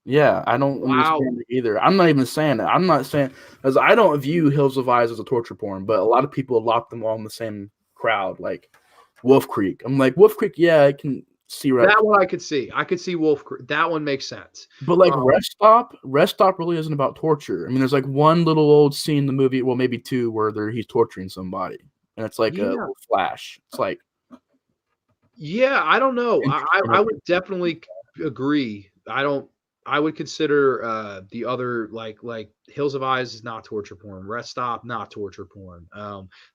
Yeah, I don't
Wow.
understand it either. I'm not even saying it. I'm not saying because I don't view Hills of Eyes as a torture porn, but a lot of people lock them all in the same crowd, like Wolf Creek. I'm like Wolf Creek, yeah, I can see that,
That one I could see. I could see Wolf. That one makes sense.
but like
Um,
Rest Stop really isn't about torture. I mean, there's like one little old scene in the movie, well, maybe two, where he's torturing somebody, and it's like a
yeah,
little flash. It's like
yeah. I don't know. I
interesting.
would definitely agree. I don't. I would consider the other like Hills of Eyes is not torture porn. Rest Stop not torture porn.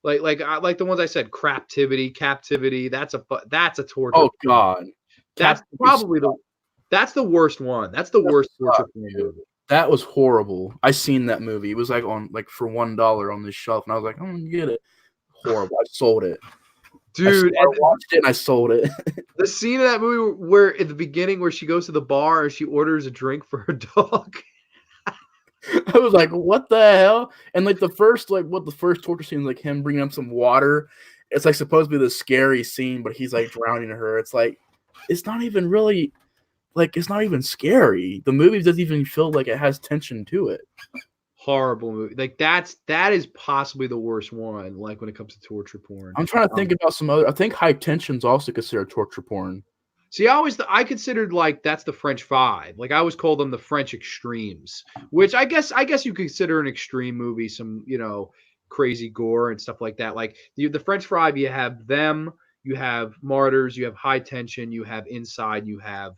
Like the ones I said, Captivity. That's a torture
Oh
porn.
God,
That's
Captivity
probably
sucked.
that's the worst one. That's the worst torture
Sucked,
porn
dude.
movie.
That was horrible. I seen that movie. It was like on like for $1 on this shelf, and I was like, I'm gonna get it. Horrible. I sold it.
Dude,
I watched it and I sold it.
the scene of that movie where at the beginning where she goes to the bar and she orders a drink for her dog.
I was like, what the hell? And like the first torture scene is like him bringing up some water. It's like supposed to be the scary scene, but he's like drowning her. It's like it's not even really like it's not even scary. The movie doesn't even feel like it has tension to it.
Horrible movie. Like that is possibly the worst one. Like when it comes to torture porn.
I'm trying to think
Um,
about some other. I think High Tension's also considered torture porn.
See, I considered like that's the French Five. Like I always call them the French Extremes, which I guess you consider an extreme movie. Some crazy gore and stuff like that. Like the French Five, you have them, you have Martyrs, you have High Tension, you have Inside, you have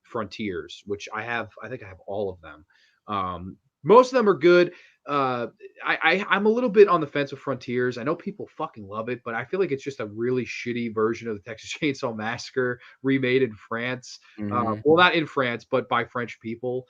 Frontiers, which I have. I think I have all of them. Most of them are good. Uh, I'm a little bit on the fence with Frontiers. I know people fucking love it, but I feel like it's just a really shitty version of the Texas Chainsaw Massacre remade in France.
Mhm.
Well, not in France, but by French people.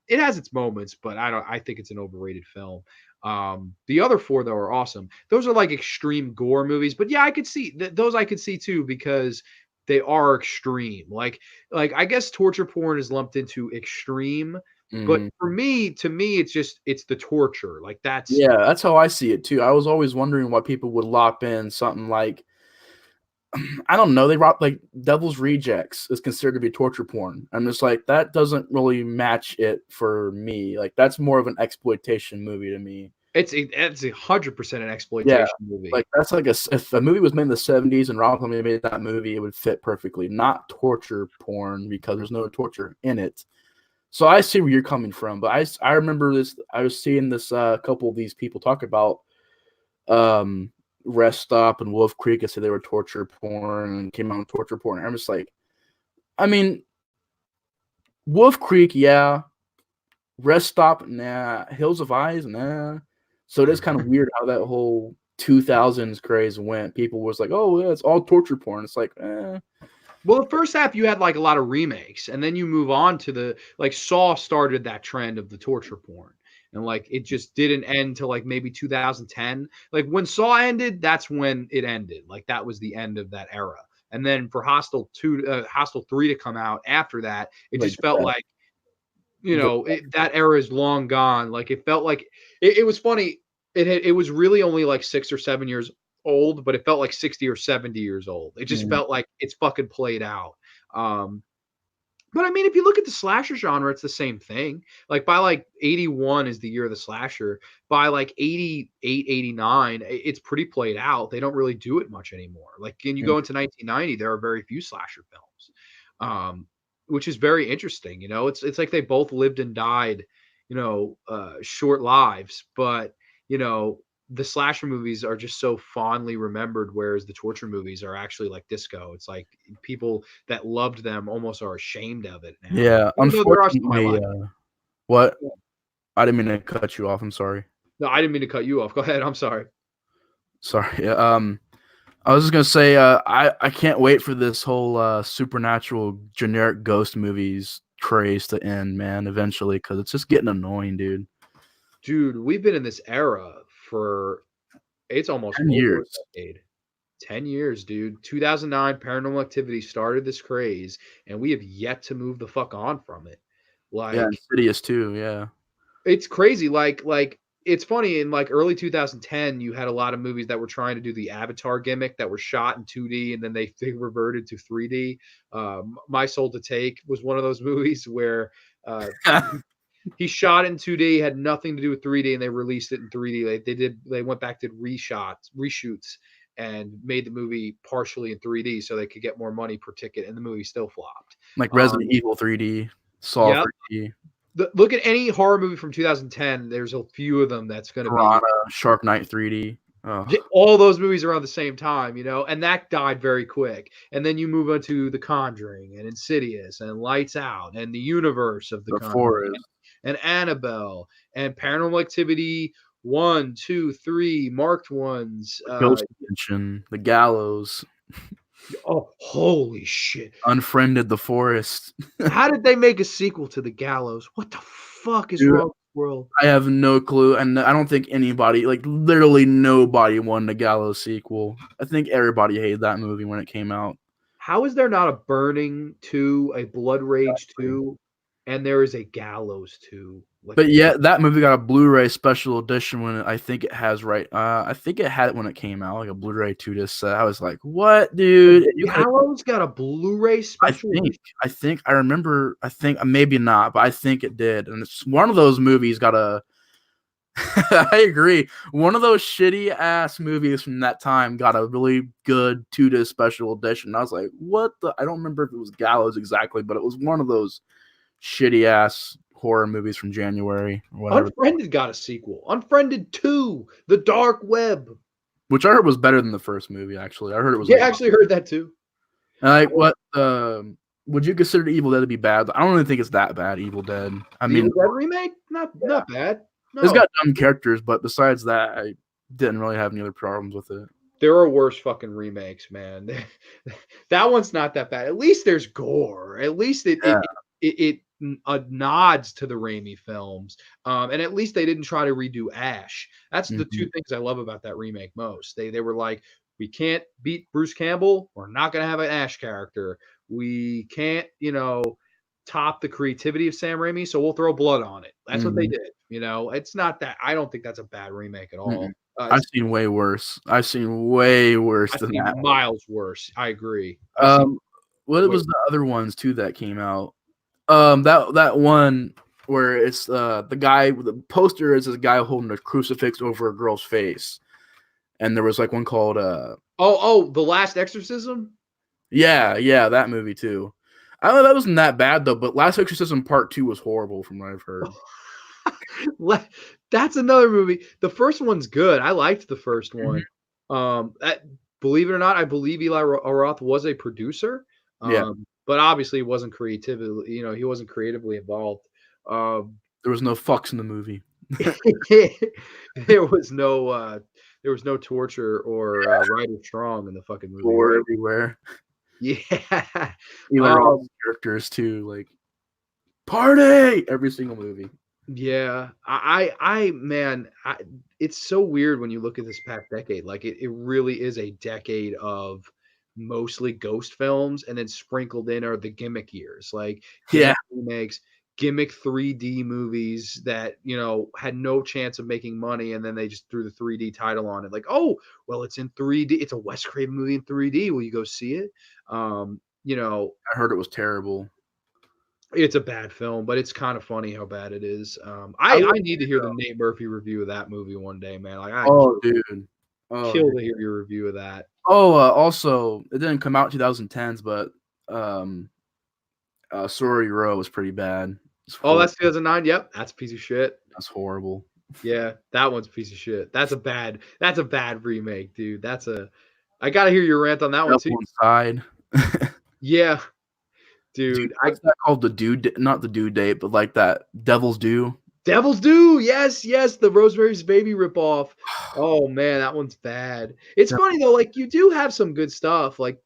It has its moments, but I don't. I think it's an overrated film. The other four though are awesome. Those are like extreme gore movies, but yeah, I could see those. I could see too because they are extreme. Like I guess torture porn is lumped into extreme, but
Mhm.
to me, it's the torture. Like that's
Yeah, that's how I see it too. I was always wondering why people would lop in something like I don't know. They rock like Devil's Rejects is considered to be torture porn. I'm just like that doesn't really match it for me. Like that's more of an exploitation movie to me.
It's 100% an
Yeah,
exploitation movie.
like that's like if a movie was made in the '70s and Rob Zombie made that movie, it would fit perfectly. Not torture porn because there's no torture in it. So I see where you're coming from, but I remember this. I was seeing this couple of these people talk about um, Rest Stop and Wolf Creek. I said they were torture porn and came out with torture porn. I'm just like, I mean, Wolf Creek, yeah. Rest Stop, nah. Hills of Eyes, nah. So it is kind of weird how that whole 2000s craze went. People was like, oh, yeah, it's all torture porn. It's like,
Well, the first half you had like a lot of remakes, and then you move on to the like Saw started that trend of the torture porn. And like it just didn't end till like maybe 2010. Like when Saw ended, that's when it ended. Like that was the end of that era. And then for Hostel 3 to come out after that, it
like
just felt like
the
that era is long gone. Like it felt like it was funny. It was really only like 6 or 7 years old, but it felt like 60 or 70 years old. It just
mm,
felt like it's fucking played out. Um, but I mean, if you look at the slasher genre, it's the same thing. Like by like 81 is the year of the slasher. By like 88, 89, it's pretty played out. They don't really do it much anymore. Like when you
mm,
go into 1990, there are very few slasher films. Which is very interesting. It's like they both lived and died, short lives, but you know, the slasher movies are just so fondly remembered, whereas the torture movies are actually like disco. It's like people that loved them almost are ashamed of it now,
yeah.
even though there are some I
Unfortunately,
like.
what? I didn't mean to cut you off. I'm sorry.
No, I didn't mean to cut you off. Go ahead. I'm sorry.
Sorry. Yeah, I was just gonna say, I can't wait for this whole supernatural generic ghost movies craze to end, man. Eventually, because it's just getting annoying, dude.
Dude, we've been in this era for it's almost
10 years.
over a decade. 10 years, dude. 2009 Paranormal Activity started this craze, and we have yet to move the fuck on from it.
Yeah,
Like,
Insidious too. Yeah,
it's crazy. Like it's funny in like early 2010, you had a lot of movies that were trying to do the Avatar gimmick that were shot in 2D and then they reverted to 3D. My Soul to Take was one of those movies where uh, he shot in 2D, had nothing to do with 3D, and they released it in 3D. They went back, did reshoots, and made the movie partially in 3D so they could get more money per ticket, and the movie still flopped.
like Resident
Um,
Evil 3D, Saw
yep.
3D,
Look at any horror movie from 2010. There's a few of them that's going to be
Piranha, Shark Night 3D. Oh,
all those movies around the same time, and that died very quick. And then you move on to The Conjuring and Insidious and Lights Out and the universe of The
The
Conjuring
Forest,
and Annabelle and Paranormal Activity 1, 2, 3, marked ones.
Ghost Dimension, The Gallows,
Oh, holy shit.
Unfriended, The Forest.
How did they make a sequel to The Gallows? What the fuck is
Dude,
wrong with the world?
I have no clue, and I don't think anybody, like literally nobody, wanted the Gallows sequel. I think everybody hated that movie when it came out.
How is there not a Burning 2, a Blood Rage 2, and there is a Gallows 2? Like,
But yeah, that movie got a Blu-ray special edition when I think it has right. I think it had it when it came out, like a Blu-ray 2 disc set. I was like, "What, dude?
the
You had?"
Gallows got a Blu-ray
I
special
think,
edition?
I think, I remember. I think maybe not, but I think it did. And it's one of those movies got a. I agree. One of those shitty ass movies from that time got a really good 2 disc special edition. I was like, "What the?" I don't remember if it was Gallows exactly, but it was one of those shitty ass horror movies from January or whatever.
Unfriended got a sequel. Unfriended 2, The Dark Web.
Which I heard was better than the first movie, actually. I heard it was
Yeah,
like,
I actually heard that too.
like what would you consider Evil Dead to be bad? I don't really think it's that bad, Evil Dead. I
The
mean,
Evil Dead remake? Not bad.
it's
No.
got dumb characters, but besides that, I didn't really have any other problems with it.
There are worse fucking remakes, man. That one's not that bad. At least there's gore. At least
Yeah.
it nods to the Raimi films. And at least they didn't try to redo Ash. That's the
Mhm.
two things I love about that remake most. They were like, we can't beat Bruce Campbell. We're not gonna have an Ash character. We can't, top the creativity of Sam Raimi, so we'll throw blood on it. That's what they
Mhm.
did. It's not that I don't think that's a bad remake at
Mm-mm.
all.
I've seen way worse. I've seen way worse
I've
than
seen
that.
miles worse. I agree. I've seen
Um, what
way
was the other ones too that came out? That one. where it's the guy with the poster is this guy holding a crucifix over a girl's face, and there was like one called
The Last Exorcism.
yeah, that movie too. I don't know, that wasn't that bad though, but Last Exorcism Part 2 was horrible from what I've heard.
That's another movie. The first one's good. I liked the first one. That, believe it or not, I believe Eli Roth was a producer.
Yeah,
But obviously he wasn't creatively, he wasn't creatively involved. Um,
there was no fucks in the movie.
there was no torture or Ryder Strong in the fucking movie,
Gore
right?
everywhere.
Yeah.
Eli Roth's characters too, like party every single movie.
Yeah, man, it's so weird when you look at this past decade. Like it really is a decade of mostly ghost films, and then sprinkled in are the gimmick years, like
Yeah,
gimmick remakes, gimmick 3D movies that had no chance of making money, and then they just threw the 3D title on it. Like, oh, well, it's in 3D. It's a Wes Craven movie in 3D. Will you go see it?
I heard it was terrible.
It's a bad film, but it's kind of funny how bad it is.
I
I
will
need to
say
hear the
though.
Nate Murphy review of that movie one day, man. Like,
Oh, dude. Oh,
kill
dude.
to hear your review of that.
Oh, also, it didn't come out 2010s, but Sorry Row was pretty bad.
Oh, that's 2009. Yep, that's a piece of shit.
That's horrible.
Yeah, that one's a piece of shit. That's a bad remake, dude. I gotta hear your rant on that one too.
Devil Inside.
Yeah,
Dude,
dude.
what's that called? The due, not the due date, but like that Devil's Due.
Devil's Due, yes, the Rosemary's Baby ripoff. Oh man, that one's bad. It's funny though, like you do have some good stuff, like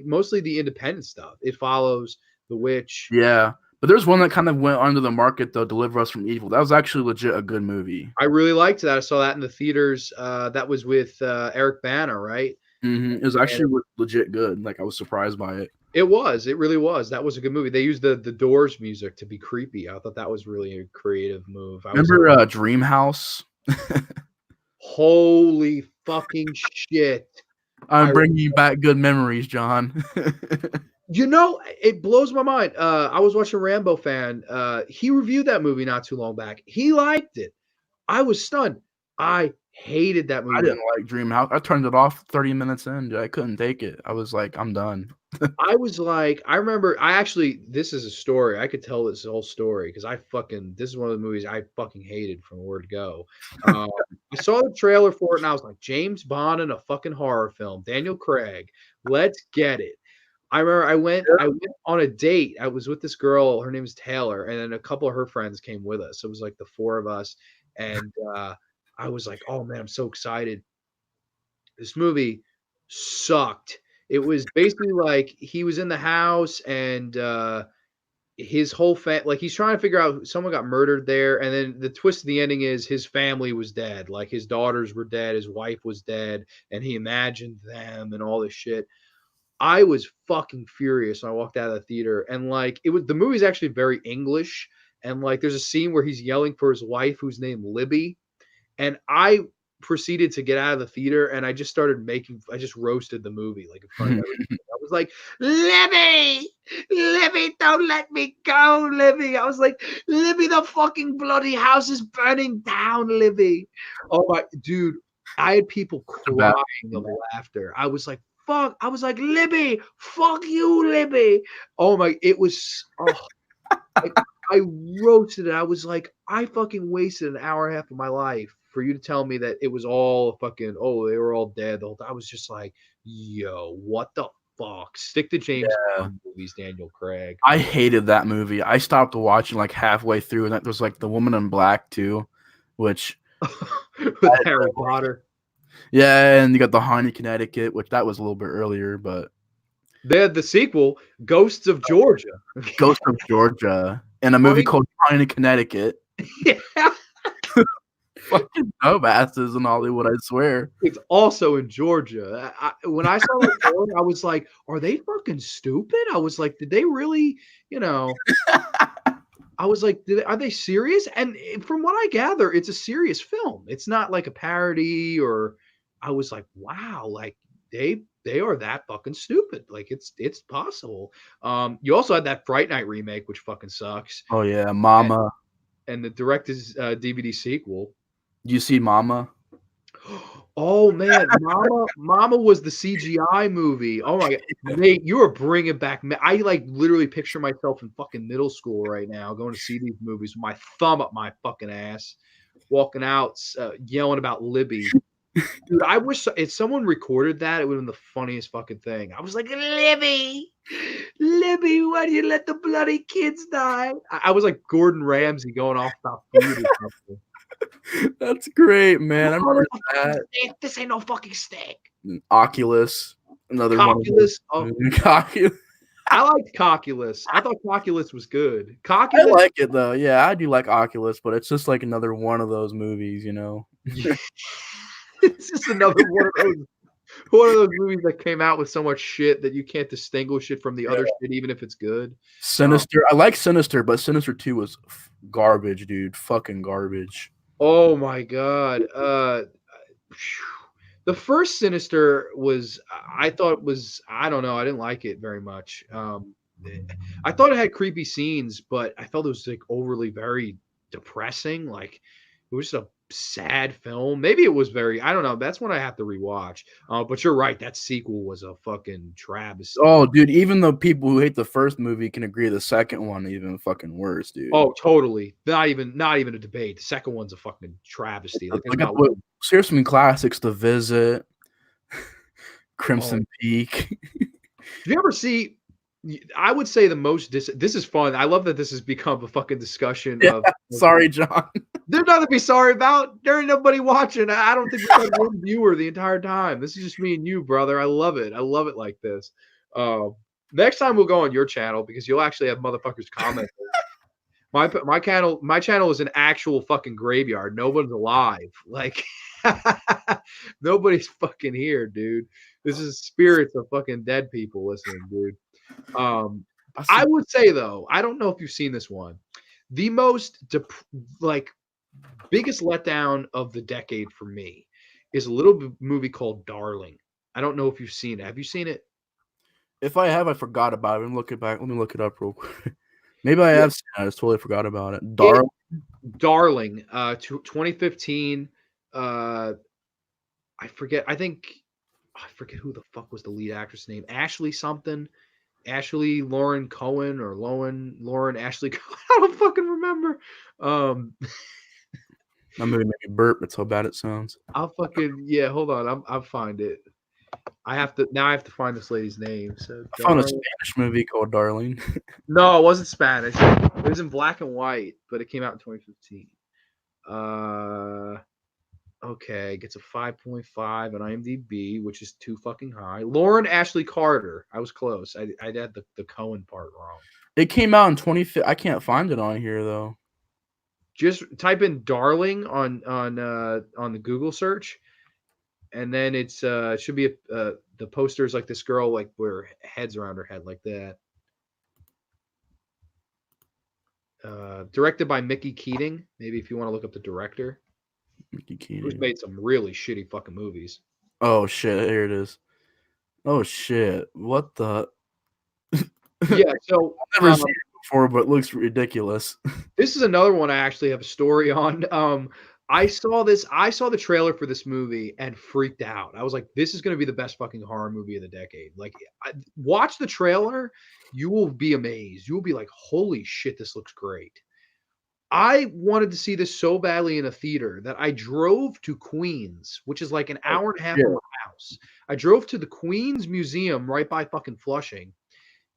mostly the independent stuff. It Follows, The Witch.
Yeah, but there's one that kind of went under the market though. Deliver Us from Evil. That was actually legit a good movie.
I really liked that. I saw that in the theaters. That was with Eric Bana, right?
It was actually legit good. Like I was surprised by it.
It was. It really was. That was a good movie. They used the Doors music to be creepy. I thought that was really a creative move.
Remember Dream House?
Holy fucking shit!
I'm bringing back good memories, John.
It blows my mind. I was watching Rambo Fan. He reviewed that movie not too long back. He liked it. I was stunned. I hated that movie.
I didn't like Dream House. I turned it off 30 minutes in. Dude. I couldn't take it. I was like, I'm done.
I remember, this is a story. I could tell this whole story because this is one of the movies I fucking hated from word go. I saw the trailer for it and I was like, James Bond in a fucking horror film, Daniel Craig, let's get it. I remember I went on a date. I was with this girl, her name is Taylor, and then a couple of her friends came with us. It was like the four of us. And I was like, oh man, I'm so excited. This movie sucked. It was basically like he was in the house and his whole like he's trying to figure out someone got murdered there, and then the twist of the ending is his family was dead. Like his daughters were dead, his wife was dead, and he imagined them and all this shit. I was fucking furious when I walked out of the theater, and like the movie's actually very English, and like there's a scene where he's yelling for his wife who's named Libby, and I proceeded to get out of the theater and I just roasted the movie like in front of everybody. I was like, Libby, don't let me go, Libby. I was like, Libby, the fucking bloody house is burning down, Libby. Oh my dude, I had people crying of laughter. I was like, fuck. I was like, Libby, fuck you, Libby. Oh my, it was I roasted it. I was like, I fucking wasted an hour and a half of my life for you to tell me that it was all fucking, they were all dead the whole time. I was just like, yo, what the fuck? Stick to James Bond movies, Daniel Craig.
I hated that movie. I stopped watching like halfway through, and there's like The Woman in Black too, which
with Harry Potter.
Yeah, and you got The Haunted Connecticut, which that was a little bit earlier, but
they had the sequel, Ghosts of Georgia.
Ghost of Georgia, and a movie called Haunted Connecticut.
Yeah.
Fucking dumbasses in Hollywood, I swear.
It's also in Georgia. When I saw it, I was like, are they fucking stupid? I was like, did they really, I was like, are they serious? And from what I gather, it's a serious film. It's not like a parody or I was like, wow, like they are that fucking stupid. Like it's possible. You also had that Fright Night remake, which fucking sucks.
Oh yeah, Mama.
and the director's DVD sequel.
Do you see Mama?
Oh man, Mama was the CGI movie. Oh my god, Nate, you are bringing back. I like literally picture myself in fucking middle school right now, going to see these movies with my thumb up my fucking ass, walking out, yelling about Libby. Dude, I wish if someone recorded that, it would have been the funniest fucking thing. I was like, Libby, Libby, why do you let the bloody kids die? I was like Gordon Ramsay going off about food or something.
That's great, man. I remember that.
This ain't no fucking steak.
Oculus, another
Cockulus.
one. Oculus.
I liked Cockulus. I thought Cockulus was good.
I
Cockulus.
like it though. Yeah, I do like Oculus, but it's just like another one of those movies, you know.
It's just another one of those movies that came out with so much shit that you can't distinguish it from the other shit, even if it's good.
Sinister. I like Sinister, but Sinister 2 was garbage, dude. Fucking garbage.
Oh my god. The first Sinister was, I thought was, I don't know, I didn't like it very much. I thought it had creepy scenes, but I felt it was like overly very depressing. Like it was just a sad film. Maybe it was very, I don't know. That's when I have to rewatch. But you're right, that sequel was a fucking travesty.
Oh, dude, even the people who hate the first movie can agree the second one even fucking worse, dude.
Oh, totally. Not even a debate. The second one's a fucking travesty. Like,
here's some classics: The Visit, Crimson Peak.
Did you ever see? I would say the most. This is fun. I love that this has become a fucking discussion.
Yeah, sorry, John.
There's nothing to be sorry about. There ain't nobody watching. I don't think we had one viewer the entire time. This is just me and you, brother. I love it. I love it like this. Next time we'll go on your channel because you'll actually have motherfuckers comment. My channel is an actual fucking graveyard. Nobody's alive. Like nobody's fucking here, dude. This is spirits of fucking dead people listening, dude. I would say though, I don't know if you've seen this one. The most biggest letdown of the decade for me is a little movie called Darling. I don't know if you've seen it. Have you seen it?
If I have, I forgot about it. Let me look it back. Let me look it up real quick. Maybe I have seen it. I just totally forgot about it.
Darling, 2015. I forget. I forget who the fuck was the lead actress name. Ashley something. Ashley Lauren Cohen or Lauren Ashley Cohen. I don't fucking remember.
I'm gonna make me burp. That's how bad it sounds.
Hold on. I'll find it. I have to find this lady's name. So
I found a Spanish movie called Darling.
No, it wasn't Spanish. It was in black and white, but it came out in 2015. Okay, gets a 5.5 on IMDb, which is too fucking high. Lauren Ashley Carter. I was close. I had the Cohen part wrong.
It came out in 2015. I can't find it on here though.
Just type in "Darling" on the Google search, and then it should be the poster is like this girl like where heads around her head like that. Directed by Mickey Keating. Maybe if you want to look up the director.
Mickey Keating.
Who's made some really shitty fucking movies.
Oh shit! Here it is. Oh shit! What the?
Yeah, so
I've never seen it before, but it looks ridiculous.
This is another one I actually have a story on. I saw the trailer for this movie and freaked out. I was like, this is going to be the best fucking horror movie of the decade. Like, watch the trailer. You will be amazed. You will be like, holy shit, this looks great. I wanted to see this so badly in a theater that I drove to Queens, which is like an hour and a half from my house. I drove to the Queens Museum right by fucking Flushing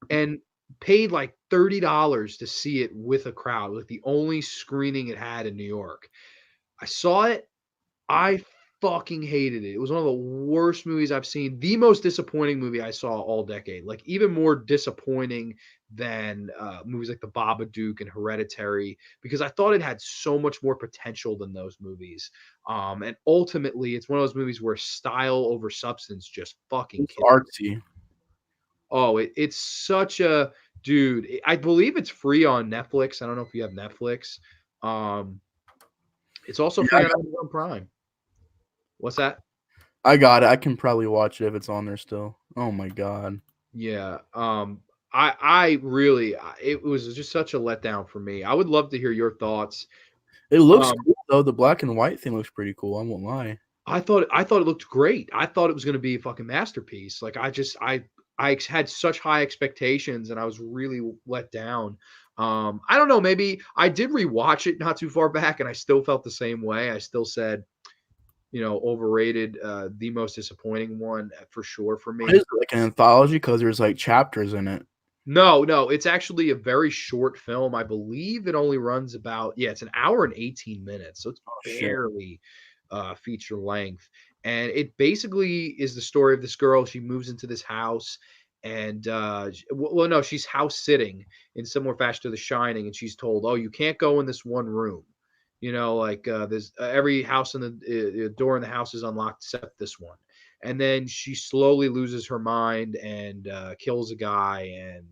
and paid like $30 to see it with a crowd, like the only screening it had in New York. I saw it. I fucking hated it. It was one of the worst movies I've seen. The most disappointing movie I saw all decade. Like even more disappointing than movies like The Babadook and Hereditary, because I thought it had so much more potential than those movies. And ultimately, it's one of those movies where style over substance just fucking
artsy.
Oh, it's such a dude. I believe it's free on Netflix. I don't know if you have Netflix. It's also free on Amazon Prime. What's that?
I got it. I can probably watch it if it's on there still. Oh my god.
Yeah. I really, it was just such a letdown for me. I would love to hear your thoughts.
It looks
Um,
cool though. The black and white thing looks pretty cool. I won't lie.
I thought it looked great. I thought it was going to be a fucking masterpiece. Like I had such high expectations and I was really let down. I don't know, maybe I did rewatch it not too far back and I still felt the same way. I still said, overrated, the most disappointing one for sure for
What is
me.
it, like an anthology? Because there's like chapters in it.
No, no, it's actually a very short film. I believe it only runs about, yeah, it's an hour and 18 minutes. So it's
Oh shit.
barely feature length. And it basically is the story of this girl. She moves into this house and well, no, she's house sitting in similar fashion to The Shining, and she's told, "Oh, you can't go in this one room." Like there's every house in the door in the house is unlocked except this one. And then she slowly loses her mind and kills a guy. And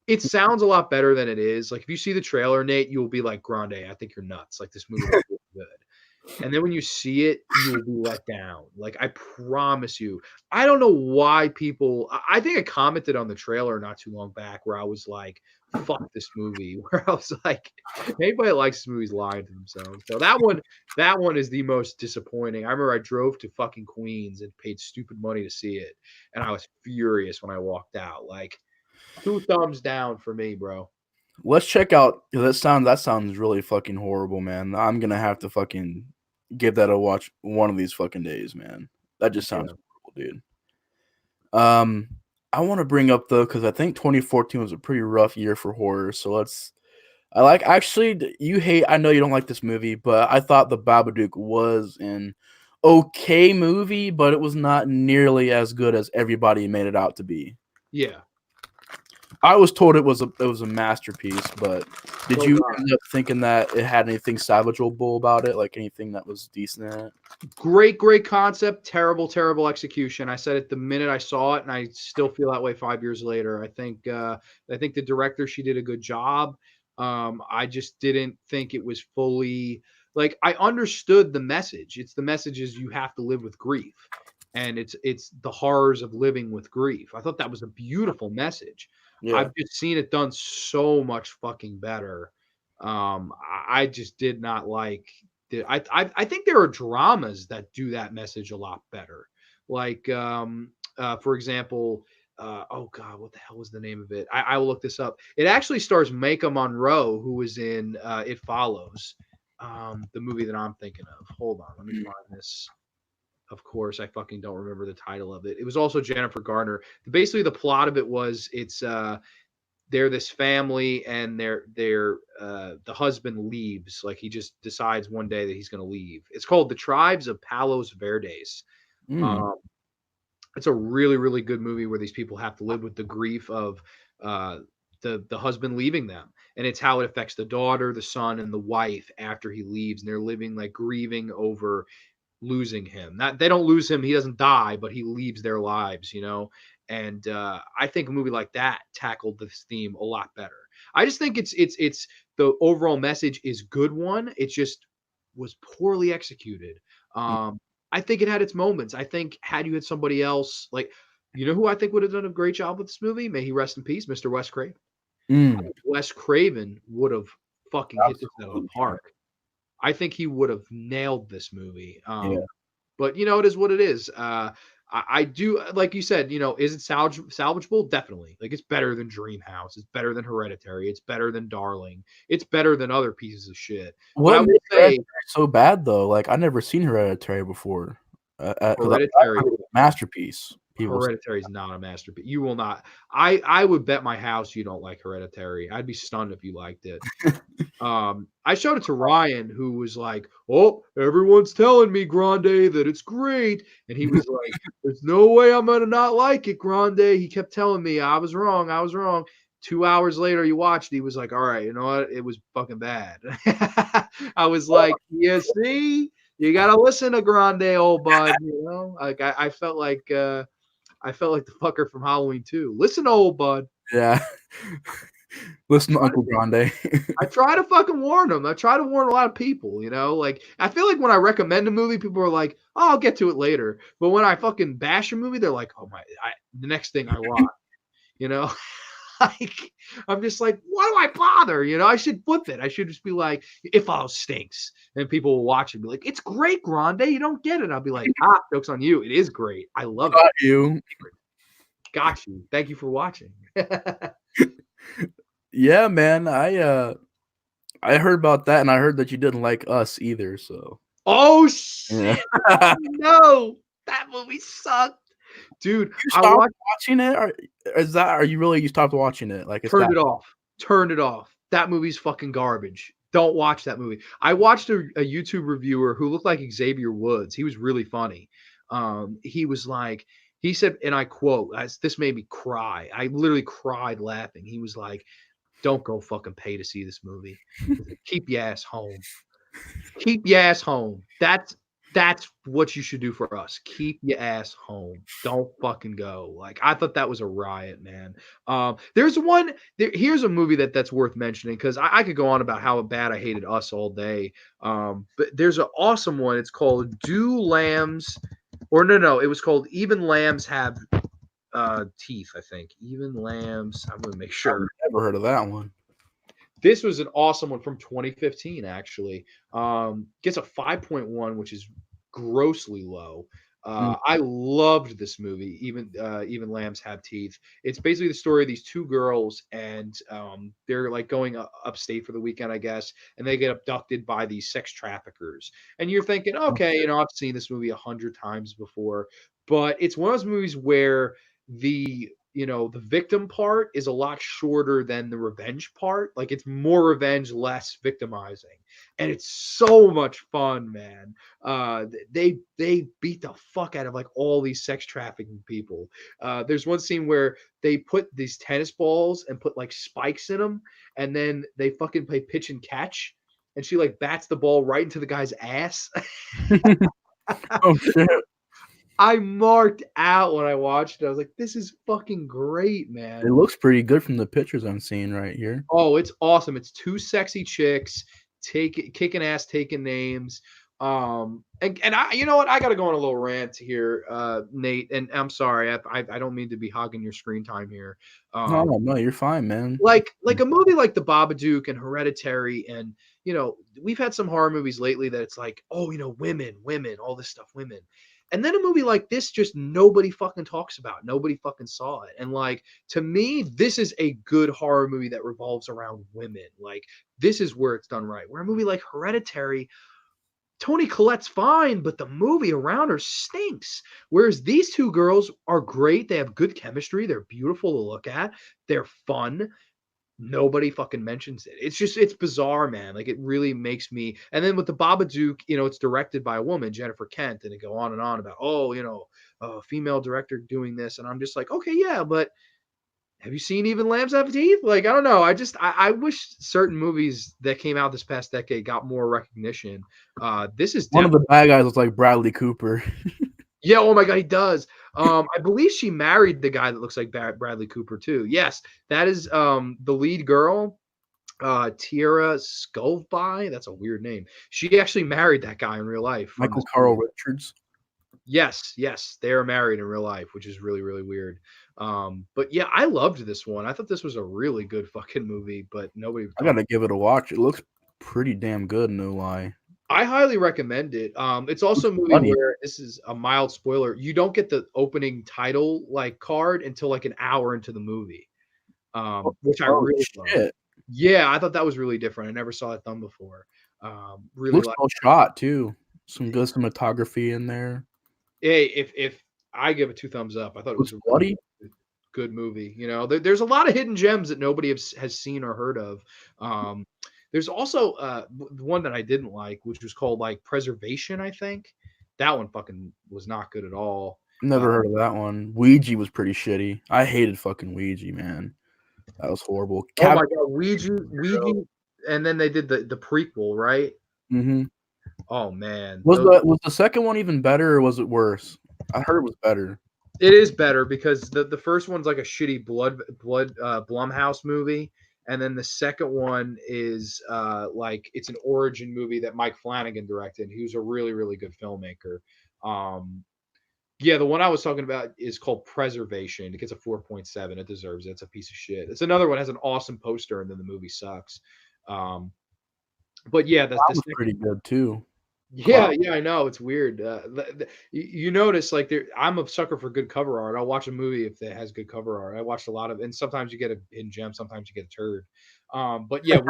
it sounds a lot better than it is. Like if you see the trailer, Nate, you'll be like, "Grande, I think you're nuts. Like this movie looks really good." And then when you see it, you will be let down. Like I promise you. I don't know why people. I think I commented on the trailer not too long back where I was like, "Fuck this movie." Where I was like, anybody that likes this movie's lying to themselves. So that one is the most disappointing. I remember I drove to fucking Queens and paid stupid money to see it, and I was furious when I walked out. Like 2 thumbs down for me, bro.
Let's check out. That sounds really fucking horrible, man. I'm gonna have to fucking give that a watch one of these fucking days, man. That just sounds
Yeah.
horrible, dude. Um, I want to bring up though because I think 2014 was a pretty rough year for horror. So let's. I like actually. You hate. I know you don't like this movie, but I thought the Babadook was an okay movie, but it was not nearly as good as everybody made it out to be.
Yeah.
I was told it was a masterpiece, but did
So
you
God.
end up thinking that it had anything salvageable about it, like anything that was decent in it?
Great, great concept. Terrible, terrible execution. I said it the minute I saw it, and I still feel that way 5 years later. I think the director, she did a good job. I just didn't think it was fully like I understood the message. It's the message is you have to live with grief, and it's the horrors of living with grief. I thought that was a beautiful message.
Yeah.
I've just seen it done so much fucking better. I just did not like I think there are dramas that do that message a lot better. Like, for example, oh God, what the hell was the name of it? I will look this up. It actually stars Micah Monroe, who was in It Follows, the movie that I'm thinking of. Hold on, let me
Mm.
find this. Of course, I fucking don't remember the title of it. It was also Jennifer Garner. Basically, the plot of it was it's they're this family and the husband leaves. Like he just decides one day that he's going to leave. It's called The Tribes of Palos Verdes.
Mm.
um, it's a really really good movie where these people have to live with the grief of uh, the husband leaving them, and it's how it affects the daughter, the son, and the wife after he leaves, and they're living like grieving over losing him. Not they don't lose him, he doesn't die, but he leaves their lives. And I think a movie like that tackled this theme a lot better. I just think it's the overall message is good one. It just was poorly executed.
Mm.
Um, I think it had its moments. I think had you had somebody else like who I think would have done a great job with this movie? May he rest in peace, Mr. Wes Craven.
Mm.
Wes Craven would have fucking hit this out of the
Absolutely. Yeah.
park. I think he would have nailed this movie.
Yeah.
But it is what it is. I do like you said. Is it salvageable? Definitely. Like it's better than Dreamhouse. It's better than Hereditary. It's better than Darling. It's better than other pieces of shit. But I
What
will
made
say,
Hereditary so bad though? Like I never seen Hereditary before. Because I
Hereditary.
heard it was a masterpiece. People say.
Hereditary is not a masterpiece. You will not. I would bet my house you don't like Hereditary. I'd be stunned if you liked it. I showed it to Ryan, who was like, "Oh, everyone's telling me Grande that it's great," and he was like, "There's no way I'm gonna not like it, Grande." He kept telling me I was wrong. I was wrong. 2 hours later, he watched. He was like, "All right, you know what? It was fucking bad." I was like, "Yeah, see, you gotta listen to Grande, old bud." Like I felt like I felt like the fucker from Halloween 2. Listen to old bud.
Yeah. Listen to Uncle Grande.
I try to fucking warn them. I try to warn a lot of people. Like I feel like when I recommend a movie, people are like, "Oh, I'll get to it later." But when I fucking bash a movie, they're like, "Oh my!" The next thing I watch. you know. Like, I'm just like, why do I bother? I should flip it. I should just be like, Ethel stinks. And people will watch it and be like, it's great, Grande. You don't get it. I'll be like, joke's on you. It is great. I love it.
Got you.
Got you. Thank you for watching.
Yeah, man. I heard about that, and I heard that you didn't like Us either. So
Oh,
yeah.
shit. Oh, no. That movie sucked. Dude,
You
I
stopped
watched
watching it, or you stopped watching it? Like it's
turned
that
it off. Turned it off. That movie's fucking garbage. Don't watch that movie. I watched a YouTube reviewer who looked like Xavier Woods. He was really funny. He was like, he said, and I quote, this made me cry. I literally cried laughing. He was like, don't go fucking pay to see this movie. Keep your ass home. Keep your ass home. That's what you should do for us. Keep your ass home. Don't fucking go. Like, I thought that was a riot, man. There's one. Here's a movie that's worth mentioning because I could go on about how bad I hated Us all day. But there's an awesome one. It's called Do Lambs, or no, it was called Even Lambs Have Teeth. I think Even Lambs. I'm gonna make sure.
I've never heard of that one.
This was an awesome one from 2015, actually. Gets a 5.1, which is grossly low.
Mm.
I loved this movie, even Lambs Have Teeth. It's basically the story of these two girls, and they're like going upstate for the weekend, I guess, and they get abducted by these sex traffickers. And you're thinking, okay, I've seen this movie 100 times before, but it's one of those movies where the victim part is a lot shorter than the revenge part. Like, it's more revenge, less victimizing, and it's so much fun, man. They beat the fuck out of like all these sex trafficking people. There's one scene where they put these tennis balls and put like spikes in them, and then they fucking play pitch and catch, and she like bats the ball right into the guy's ass.
Oh shit!
I marked out when I watched it. I was like, this is fucking great,
It
man.
looks pretty good from the pictures I'm seeing right here.
Oh, it's awesome. It's two sexy chicks kicking ass, taking names. And I, you know what? I got to go on a little rant here, Nate. And I'm sorry, I don't mean to be hogging your screen time here.
No,
Um,
no, you're fine, man.
like a movie like The Babadook and Hereditary, and we've had some horror movies lately that it's like, oh, women, all this stuff, women. And then a movie like this, just nobody fucking talks about. Nobody fucking saw it. And like, to me, this is a good horror movie that revolves around women. Like, this is where it's done right. Where a movie like Hereditary, Toni Collette's fine, but the movie around her stinks. Whereas these two girls are great. They have good chemistry. They're beautiful to look at. They're fun. Nobody fucking mentions it. It's bizarre, man. Like, it really makes me. And then with the Babadook, it's directed by a woman, Jennifer Kent, and it go on and on about, oh, a female director doing this, and I'm just like, okay, yeah, but have you seen Even Lambs Have Teeth? Like, I don't know. I wish certain movies that came out this past decade got more recognition. This is
One of the
definitely.
bad guys looks like Bradley Cooper.
Yeah, oh my god, he does. I believe she married the guy that looks like Bradley Cooper too. Yes, that is the lead girl, Tiara Skovby. That's a weird name. She actually married that guy in real life from
Michael
this
Carl
movie.
Richards.
Yes, they are married in real life, which is really, really weird. But yeah, I loved this one. I thought this was a really good fucking movie, but nobody
I
talked.
gotta give it a watch. It looks pretty damn good, no lie.
I highly recommend it. It's also
Looks
a movie
funny.
where, this is a mild spoiler, you don't get the opening title like card until like an hour into the movie, which I
Oh
really love.
shit!
Yeah, I thought that was really different. I never saw it done before. Really
Looks
like.
well shot too. Some good cinematography in there.
Hey, if I give it two thumbs up, I thought it was
Looks
a really
bloody.
good movie. There's a lot of hidden gems that nobody has seen or heard of. Um, there's also one that I didn't like, which was called like Preservation, I think. That one fucking was not good at all.
Never heard of that one. Ouija was pretty shitty. I hated fucking Ouija, man. That was horrible.
Oh my
Cabin.
god, Ouija, and then they did the prequel, right?
Mm-hmm.
Oh man,
Was the second one even better or was it worse? I heard it was better.
it is better because the first one's like a shitty blood Blumhouse movie, and then the second one is like it's an origin movie that Mike Flanagan directed. He was a really, really good filmmaker. Um, Yeah, the one I was talking about is called Preservation. It gets a 4.7. It deserves it. It's a piece of shit. It's another one has an awesome poster, and then the movie sucks. Um, but yeah, the
That was
second.
pretty good too.
Yeah,
Cloud.
yeah, I know it's weird. You notice like I'm a sucker for good cover art. I'll watch a movie if it has good cover art. I watched a lot of, and sometimes you get a hidden gem, sometimes you get a turd. But yeah,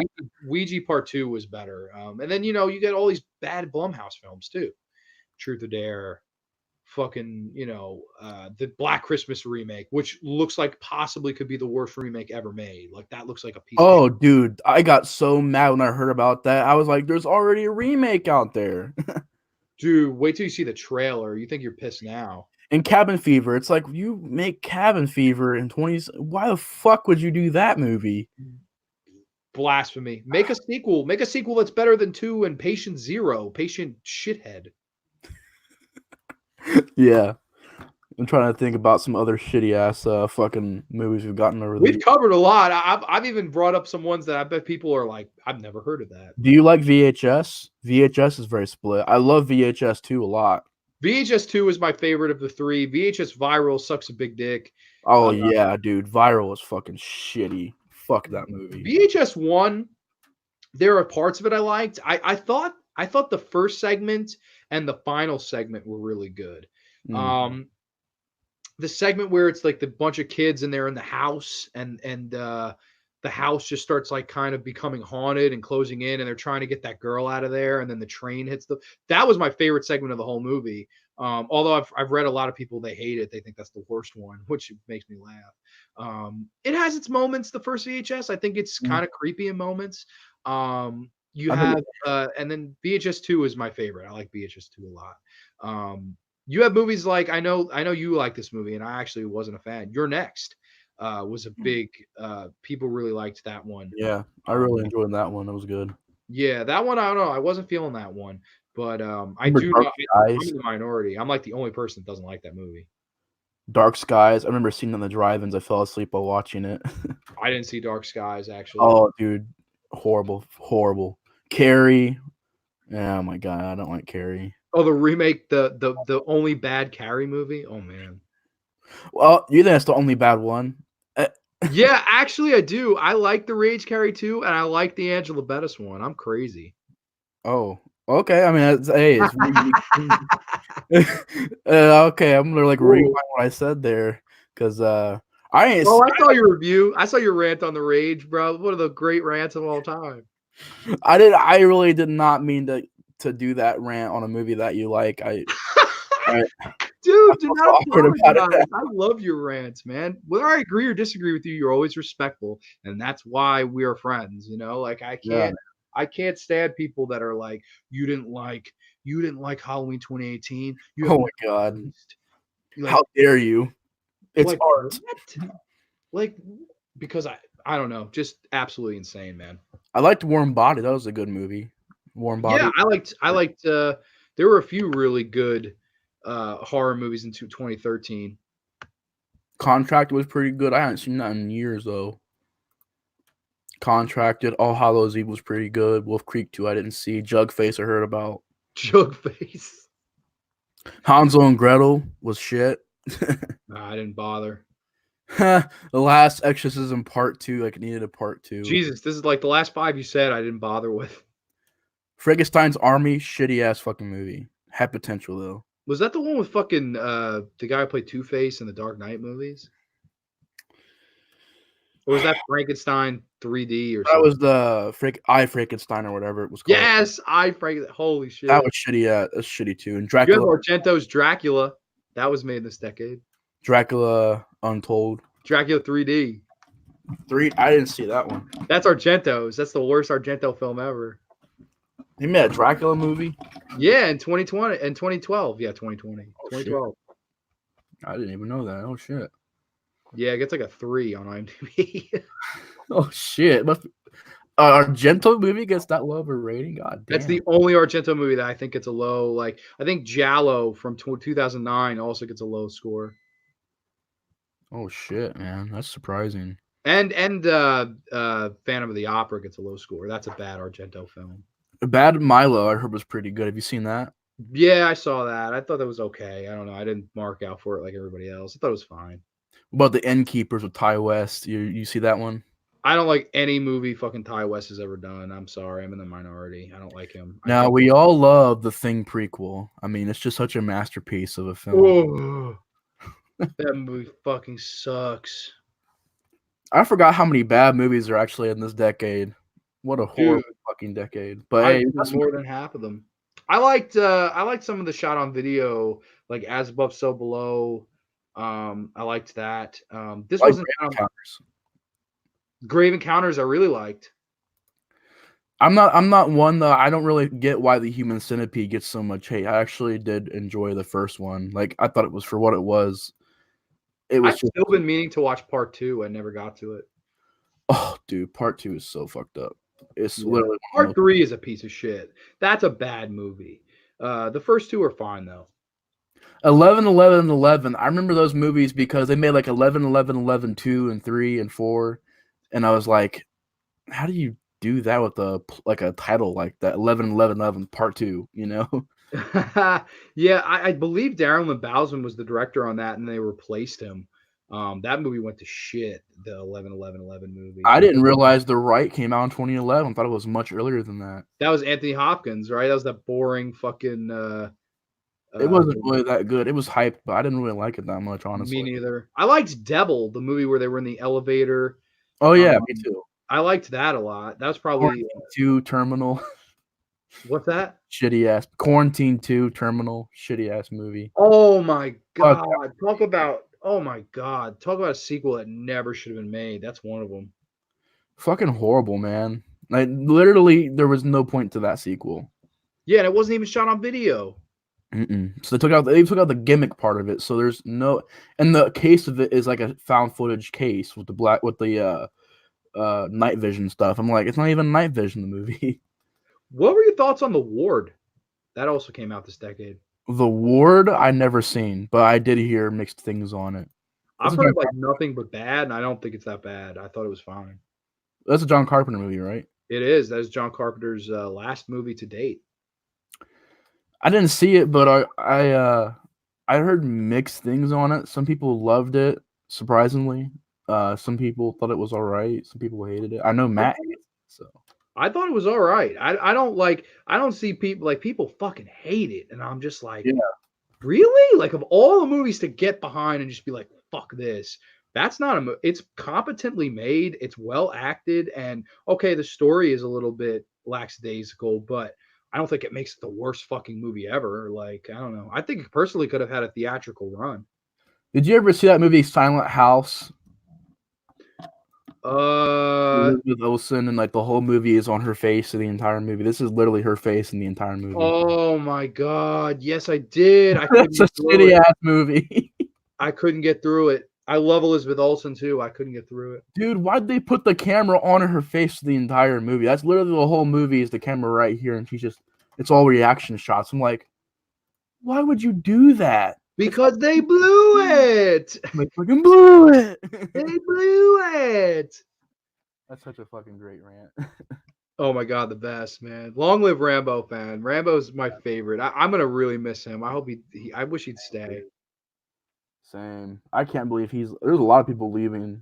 Ouija Part Two was better. And then you get all these bad Blumhouse films too. Truth or Dare, fucking the Black Christmas remake, which looks like possibly could be the worst remake ever made. Like that looks like a piece of shit.
Oh, dude, I got so mad when I heard about that. I was like, "There's already a remake out there."
Dude, wait till you see the trailer. You think you're pissed now.
And Cabin Fever, it's like you make Cabin Fever in 20s. Why the fuck would you do that movie?
Blasphemy. Make a sequel. Make a sequel that's better than 2 and Patient Zero. Patient Shithead.
Yeah, I'm trying to think about some other shitty ass fucking movies we've gotten over the
We've
years.
covered a lot. I've even brought up some ones that I bet people are like, I've never heard of that.
Do you like VHS? VHS is very split. I love VHS 2 a lot.
VHS 2 is my favorite of the 3. VHS Viral sucks a big dick.
Oh yeah, dude, Viral is fucking shitty. Fuck that movie.
VHS 1, there are parts of it I liked. I thought the first segment and the final segment were really good. The segment where it's like the bunch of kids and they're in the house and the house just starts like kind of becoming haunted and closing in and they're trying to get that girl out of there and then the train hits that was my favorite segment of the whole movie. Although I've read a lot of people, they hate it. They think that's the worst one, which makes me laugh. It has its moments. The first VHS, I think it's kind of creepy in moments. You have and then VHS 2 is my favorite. I like VHS 2 a lot. You have movies like I know you like this movie, and I actually wasn't a fan. You're Next was a big people really liked that one.
Yeah, I really enjoyed that one. It was good.
Yeah, that one I don't know. I wasn't feeling that one, but I
Remember
do
Dark
know I'm
Skies?
in the minority. I'm like the only person that doesn't like that movie.
Dark Skies. I remember seeing it on the drive-ins. I fell asleep while watching it.
I didn't see Dark Skies actually.
Oh, dude, horrible, horrible. Carrie. Oh my god, I don't like Carrie.
Oh, the remake, the only bad Carrie movie. Oh man.
Well, you think that's the only bad one?
Yeah, actually, I do. I like the Rage Carrie 2, and I like the Angela Bettis one. I'm crazy.
Oh, okay. I mean, hey, it's okay. I'm gonna like rewind what I said there because I ain't.
Oh, I saw your review. I saw your rant on the Rage, bro. One of the great rants of all time.
I did. I really did not mean to do that rant on a movie that you like.
Dude, do not
about
apologize. I love your rants, man. Whether I agree or disagree with you, you're always respectful, and that's why we are friends. Like I can't stand people that are like, you didn't like Halloween 2018. You
Oh my god!
like,
how dare you? It's
like,
art.
what? Like, because I don't know, just absolutely insane, man.
I liked Warm Body. That was a good movie. Warm Body.
Yeah, I liked. There were a few really good horror movies in 2013.
Contract was pretty good. I haven't seen that in years though. Contracted. All Hallows Eve was pretty good. Wolf Creek 2 I didn't see. Jugface I heard about.
Jugface.
Hansel and Gretel was shit.
Nah, I didn't bother.
The Last Exorcism Part 2. Like, it needed a Part 2.
Jesus, this is like the last 5 you said I didn't bother with.
Frankenstein's Army. Shitty ass fucking movie. Had potential though.
Was that the one with fucking the guy who played Two-Face in the Dark Knight movies? Or was that Frankenstein 3D or something?
That was the I Frankenstein or whatever it was called.
Yes, holy shit.
That was shitty. That's shitty too. And
You
Dracula.
have Argento's Dracula. That was made this decade.
Dracula Untold.
Dracula 3D.
3. I didn't see that one.
That's Argento's. That's the worst Argento film ever.
He made a Dracula movie?
Yeah, in 2020 and 2012. Yeah, 2020.
Oh,
2012.
Shit. I didn't even know that. Oh shit.
Yeah, it gets like a 3 on IMDb.
Oh shit. Argento movie gets that low of a rating? God damn.
That's the only Argento movie that I think gets a low. Like, I think Giallo from 2009 also gets a low score.
Oh shit, man. That's surprising.
And Phantom of the Opera gets a low score. That's a bad Argento film.
Bad Milo, I heard, was pretty good. Have you seen that?
Yeah, I saw that. I thought that was okay. I don't know. I didn't mark out for it like everybody else. I thought it was fine.
What about the Innkeepers with Ty West? You see that one?
I don't like any movie fucking Ty West has ever done. I'm sorry. I'm in the minority. I don't like him. I
Now
think
we all love the Thing prequel. I mean, it's just such a masterpiece of a film.
oh, that movie fucking sucks.
I forgot how many bad movies are actually in this decade. What a
Dude,
horrible fucking decade. But
I've
hey,
seen more than half of them. I liked some of the shot on video, like As Above So Below. I liked that. This
I like
wasn't
Brave Encounters.
Grave Encounters I really liked.
I'm not one though. I don't really get why the Human Centipede gets so much hate. I actually did enjoy the first one. Like I thought it was for what it was. It was
I've
just
still been meaning to watch part two. I never got to it.
oh dude, part two is so fucked up. It's
Yeah.
literally one of
Part three is a piece of shit. That's a bad movie. The first two are fine though.
the 11, 11, 11. I remember those movies because they made like 11, 11, 11, 2 and 3 and 4. And I was like, how do you do that with a title like that? 11, 11, 11 part 2, you know?
Yeah, I believe Darren Lynn Bousman was the director on that, and they replaced him. That movie went to shit. The 11 11 11 movie.
I didn't realize The Right came out in 2011. Thought it was much earlier than that.
That was Anthony Hopkins, right? That was that boring fucking.
It wasn't really that good. It was hyped, but I didn't really like it that much,
Me
honestly.
neither. I liked Devil, the movie where they were in the elevator.
Oh yeah, me
Um,
too.
I liked that a lot. That was probably
Quarantine 2 Terminal,
what's that?
shitty ass. Quarantine 2 Terminal, shitty ass movie.
Oh my
Fuck,
god! Talk about oh my god! Talk about a sequel that never should have been made. That's one of them.
fucking horrible, man. Like literally, there was no point to that sequel.
Yeah, and it wasn't even shot on video.
So they took out the gimmick part of it. So there's no, and the case of it is like a found footage case with the night vision stuff. I'm like, it's not even night vision the movie.
What were your thoughts on The Ward? That also came out this decade.
The Ward I never seen, but I did hear mixed things on it. That's
I've
a John
heard like nothing but bad, and I don't think it's that bad. I thought it was fine.
that's a John Carpenter movie, right?
It is. That is John Carpenter's last movie to date.
I didn't see it, but I heard mixed things on it. Some people loved it, surprisingly. Some people thought it was all right. Some people hated it. I know
I,
Matt hates it, so
I thought it was all right. I don't like. I don't see people like people fucking hate it, and I'm just like,
yeah.
really? Like of all the movies to get behind and just be like, fuck this. That's not it's competently made, it's well acted, and okay, the story is a little bit lackadaisical, but I don't think it makes it the worst fucking movie ever. Like, I don't know. I think it personally could have had a theatrical run.
Did you ever see that movie Silent House?
Uh
Elizabeth Olsen and like the whole movie is on her face in the entire movie. This is literally her face in the entire movie.
oh my god. Yes, I did. I couldn't
It's a
get through
shitty
it.
ass movie.
I couldn't get through it. I love Elizabeth Olsen too. I couldn't get through it.
Dude, why'd they put the camera on her face the entire movie? That's literally the whole movie is the camera right here, and it's all reaction shots. I'm like, why would you do that?
Because they blew it.
They fucking blew it.
They blew it.
That's such a fucking great rant.
Oh my god, the best man! Long live Rambo, fan. Rambo's my favorite. I'm gonna really miss him. I hope I wish he'd stay.
Same. I can't believe there's a lot of people leaving.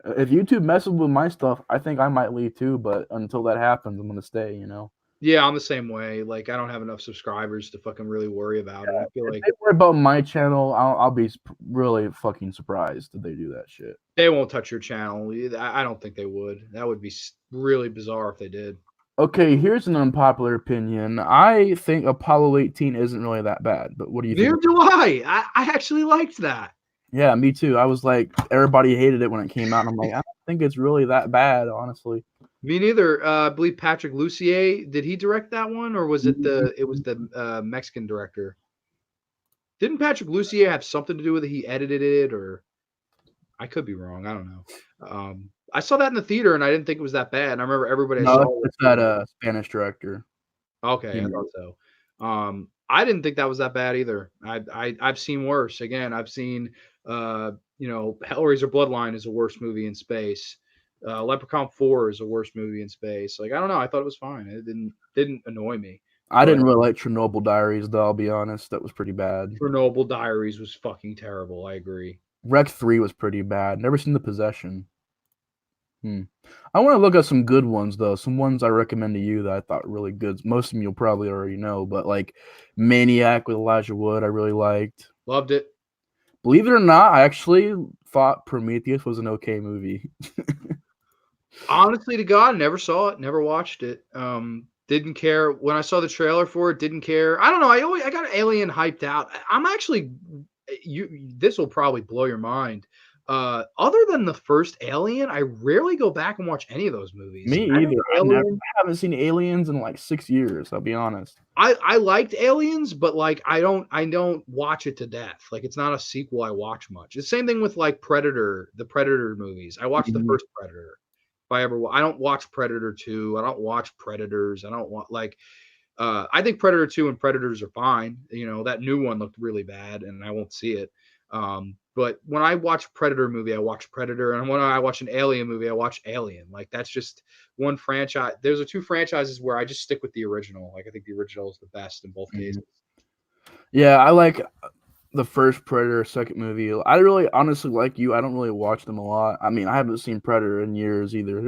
If YouTube messes with my stuff, I think I might leave too, but until that happens, I'm gonna stay, you know.
Yeah, I'm the same way. Like, I don't have enough subscribers to fucking really worry about it. I feel
If
like
they worry about my channel, I'll be really fucking surprised that they do that shit.
they won't touch your channel. I don't think they would. That would be really bizarre if they did.
Okay, here's an unpopular opinion. I think Apollo 18 isn't really that bad, but what do you
Neither
think?
do I actually liked that.
Yeah, me too. I was like, everybody hated it when it came out. And I'm like, I don't think it's really that bad, honestly.
Me neither. I believe Patrick Lussier, did he direct that one, or was it the Mexican director? Didn't Patrick Lussier have something to do with it? He edited it, or I could be wrong. I don't know. I saw that in the theater, and I didn't think it was that bad. And I remember everybody I
No,
saw.
it's that Spanish director.
Okay, I thought so. I didn't think that was that bad either. I've seen worse. Again, I've seen Hellraiser Bloodline is a worse movie in space. Leprechaun 4 is a worse movie in space. Like, I don't know. I thought it was fine. It didn't annoy me.
I
But
didn't really like Chernobyl Diaries, though. I'll be honest, that was pretty bad.
Chernobyl Diaries was fucking terrible. I agree.
Rec 3 was pretty bad. Never seen The Possession. Hmm. I want to look at some good ones though. Some ones I recommend to you that I thought really good. Most of them you'll probably already know, but like Maniac with Elijah Wood, I really liked.
Loved it.
Believe it or not, I actually thought Prometheus was an okay movie.
Honestly to God, never saw it, never watched it. Didn't care when I saw the trailer for it. Didn't care. I don't know. I got Alien hyped out. I'm actually you. This will probably blow your mind. Other than the first Alien, I rarely go back and watch any of those movies.
Me
I
either.
think
I
Alien.
haven't seen Aliens in like 6 years. I'll be honest.
I liked Aliens, but like I don't watch it to death. Like it's not a sequel I watch much. The same thing with like Predator, the Predator movies. I watched the
Mhm.
first Predator. If I ever, I don't watch Predator 2. I don't watch Predators. I don't want like. I think Predator 2 and Predators are fine. You know that new one looked really bad, and I won't see it. But when I watch Predator movie, I watch Predator, and when I watch an Alien movie, I watch Alien. Like that's just one franchise. There's two franchises where I just stick with the original. Like I think the original is the best in both cases.
Mhm. Yeah, I like the first Predator, second movie. I really honestly like you. I don't really watch them a lot. I mean, I haven't seen Predator in years either.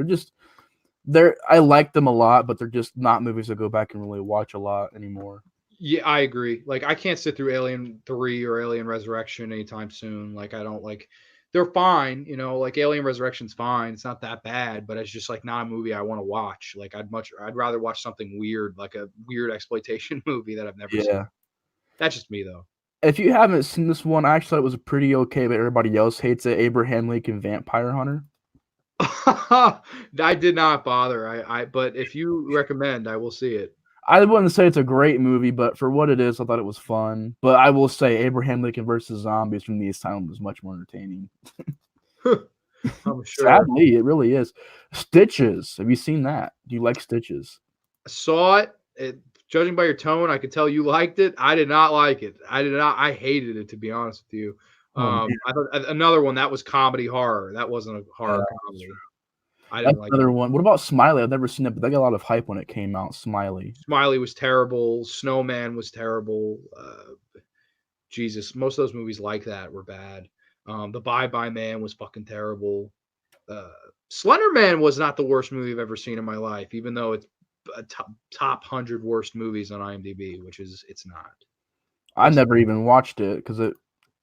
They're I like them a lot, but they're just not movies I go back and really watch a lot anymore.
Yeah, I agree. Like I can't sit through Alien 3 or Alien Resurrection anytime soon. Like I don't like they're fine, you know, like Alien Resurrection's fine. It's not that bad, but it's just like not a movie I want to watch. Like I'd rather watch something weird, like a weird exploitation movie that I've never seen.
Yeah.
That's just me though.
If you haven't seen this one, I actually thought it was pretty okay, but everybody else hates it. Abraham Lincoln Vampire Hunter.
I did not bother. I but if you recommend, I will see it.
I wouldn't say it's a great movie, but for what it is, I thought it was fun. But I will say Abraham Lincoln versus Zombies from the Asylum was much more entertaining.
I'm sure.
Sadly, it really is. Stitches. Have you seen that? Do you like Stitches?
I saw it. Judging by your tone, I could tell you liked it. I did not like it. I did not. I hated it, to be honest with you.
Oh man,
I thought another one that was comedy horror. That wasn't a
yeah,
horror comedy. I
that's
didn't like it.
another one. What about Smiley? I've never seen it, but they got a lot of hype when it came out. Smiley.
Smiley was terrible. Snowman was terrible. Jesus, most of those movies like that were bad. The Bye Bye Man was fucking terrible. Uh, Slender Man was not the worst movie I've ever seen in my life, even though it's a top 100 worst movies on IMDb, which is it's not.
I never even watched it because it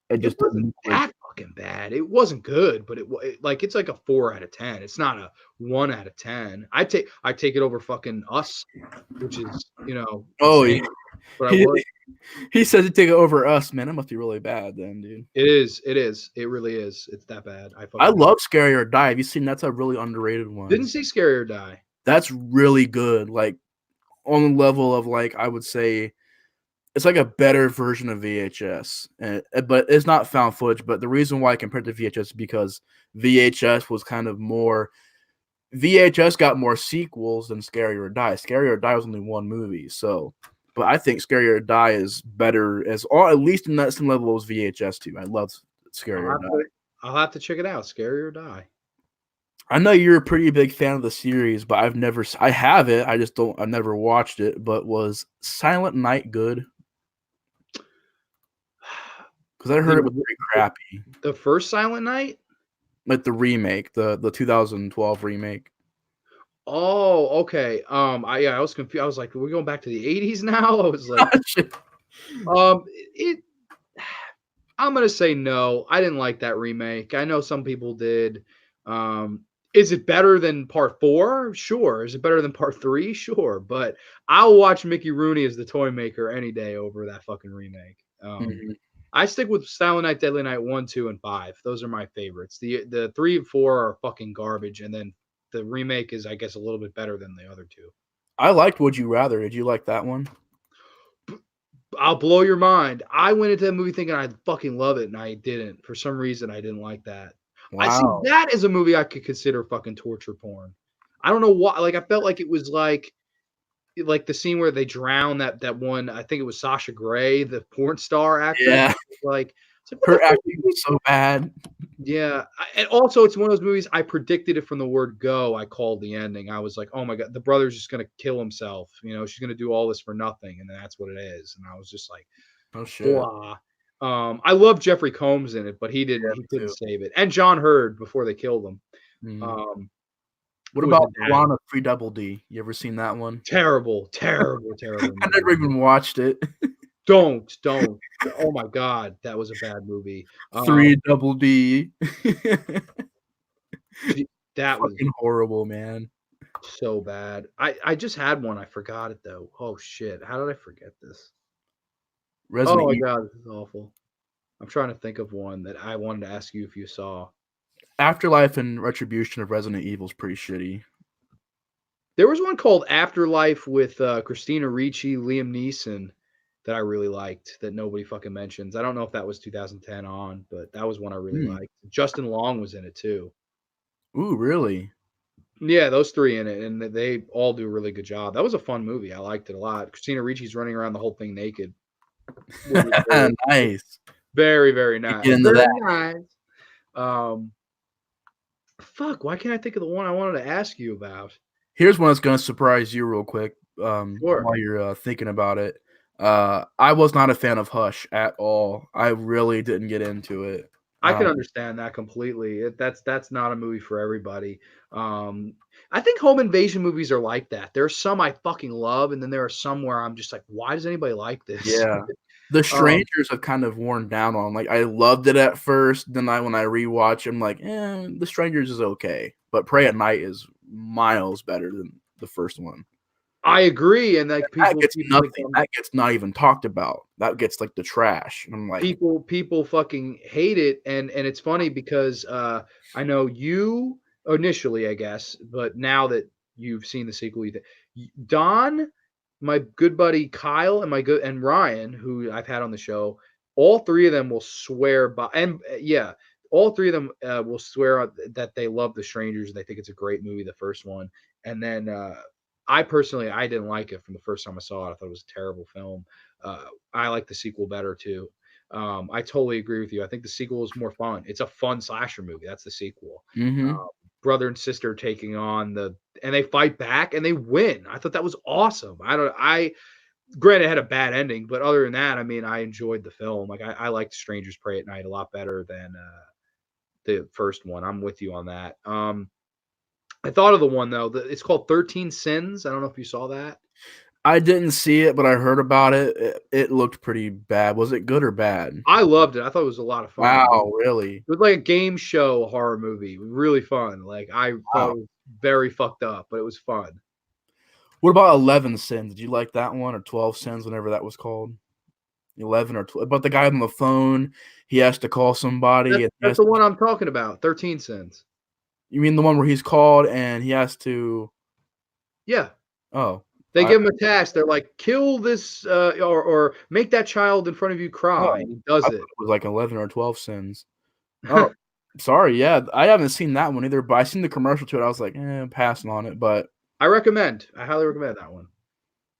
It
just
wasn't
didn't like.
that fucking bad. It wasn't good, but like it's like a 4 out of 10. It's not a 1 out of 10. I take it over fucking Us, which is
Oh,
insane. But I
he,
would.
he says to take it over Us, man. It must be really bad then, dude.
It is. It is. It really is. It's that bad.
I love Scary or Die. Have you seen that's a really underrated one?
didn't see Scary or Die.
That's really good. Like on the level of like I would say it's like a better version of VHS, but it's not found footage. But the reason why I compared to VHS is because VHS was kind of more. VHS got more sequels than Scary or Die. Scary or Die was only one movie, so. But I think Scary or Die is better or at least in that same level as VHS too. I love Scary or Die.
I'll have to check it out. Scary or Die.
I know you're a pretty big fan of the series, but I have it. I've never watched it. But was Silent Night good? Because I heard it was pretty crappy.
The first Silent Night?
Like the remake, the 2012 remake.
Oh, okay. I was confused. I was like, we're going back to the 80s now. I was like, it. I'm gonna say no. I didn't like that remake. I know some people did. Is it better than part 4? Sure. Is it better than part 3? Sure. But I'll watch Mickey Rooney as the toy maker any day over that fucking remake. I stick with Silent Night, Deadly Night 1, 2, and 5. Those are my favorites. The 3 and 4 are fucking garbage, and then the remake is, I guess, a little bit better than the other two.
I liked Would You Rather. Did you like that one?
I'll blow your mind. I went into that movie thinking I'd fucking love it, and I didn't. For some reason, I didn't like that.
Wow.
I see that as a movie I could consider fucking torture porn. I don't know why. Like I felt like it was like the scene where they drown that one. I think it was Sasha Grey, the porn star actress.
Yeah.
Like It's like, what
Her
the fuck?
acting was so bad.
Yeah, and also it's one of those movies I predicted it from the word go. I called the ending. I was like, oh my god, the brother's just gonna kill himself. She's gonna do all this for nothing, and that's what it is. And I was just like,
Oh shit.
blah. I love Jeffrey Combs in it, but he
Yeah,
didn't. He
me
couldn't
too.
save it. And John Hurd before they killed him.
Mhm.
Um,
What
who was the
about
dad?
Piranha 3 Double D? You ever seen that one?
Terrible, terrible, terrible
I never
movie.
even watched it.
Don't. Oh my god, that was a bad movie.
3 Double D.
That was
Fucking horrible, man.
so bad. I just had one. I forgot it though. Oh shit. How did I forget this? Oh
Resident
my
Evil.
god, this is awful. I'm trying to think of one that I wanted to ask you if you saw.
Afterlife and Retribution of Resident Evil is pretty shitty.
There was one called Afterlife with Christina Ricci, Liam Neeson that I really liked that nobody fucking mentions. I don't know if that was 2010 on, but that was one I really
Hmm.
liked. Justin Long was in it too.
Ooh, really?
Yeah, those three in it, and they all do a really good job. That was a fun movie. I liked it a lot. Christina Ricci's running around the whole thing naked, which was very,
Nice.
very, very
You
nice.
get into
Very
that.
nice. Um, fuck. Why can't I think of the one I wanted to ask you about?
Here's one that's gonna surprise you real quick,
Sure.
while you're, thinking about it. I was not a fan of Hush at all. I really didn't get into it.
I can understand that completely. That's not a movie for everybody. Um, I think home invasion movies are like that. There are some I fucking love, and then there are some where I'm just like, why does anybody like this?
Yeah. The
Um,
Strangers have kind of worn down on, like, I loved it at first, then when I rewatch, I'm like, The Strangers is okay, but Prey at Night is miles better than the first one.
I agree, and like
That
people
gets
people think
nothing. That gets not even talked about. That gets, like, the trash, and I'm like,
people fucking hate it, and it's funny because I know you initially, I guess, but now that you've seen the sequel, Don, my good buddy Kyle, and my good and Ryan, who I've had on the show, all three of them will swear by, and yeah, all three of them will swear that they love The Strangers. They think it's a great movie, the first one, and then I personally I didn't like it from the first time I saw it. I thought it was a terrible film. I like the sequel better too. I totally agree with you. I think the sequel is more fun. It's a fun slasher movie. That's the sequel.
mhm.
Brother and sister taking on and they fight back and they win. I thought that was awesome. I granted it had a bad ending, but other than that, I mean, I enjoyed the film. Like I liked Strangers Pray at Night a lot better than the first one. I'm with you on that. I thought of the one though. It's called 13 Sins. I don't know if you saw that.
I didn't see it, but I heard about it. It looked pretty bad. Was it good or bad?
I loved it. I thought it was a lot of fun.
Wow, really?
It was like a game show horror movie. Really fun. Like I thought
Wow.
it was very fucked up, but it was fun.
What about 11 Sins? Did you like that one, or 12 Sins, whenever that was called? 11 or 12. But the guy on the phone, he has to call somebody.
That's
And he
that's
has
the
to,
one I'm talking about. 13 Sins.
you mean the one where he's called and he has to?
Yeah.
Oh,
They
I,
give him a task. They're like, kill this or make that child in front of you cry.
oh,
And he
I
does
thought
it.
it was like 11 or 12 Sins. Oh, sorry. Yeah, I haven't seen that one either. But I seen the commercial to it. I was like, passing on it. But
I highly recommend that one.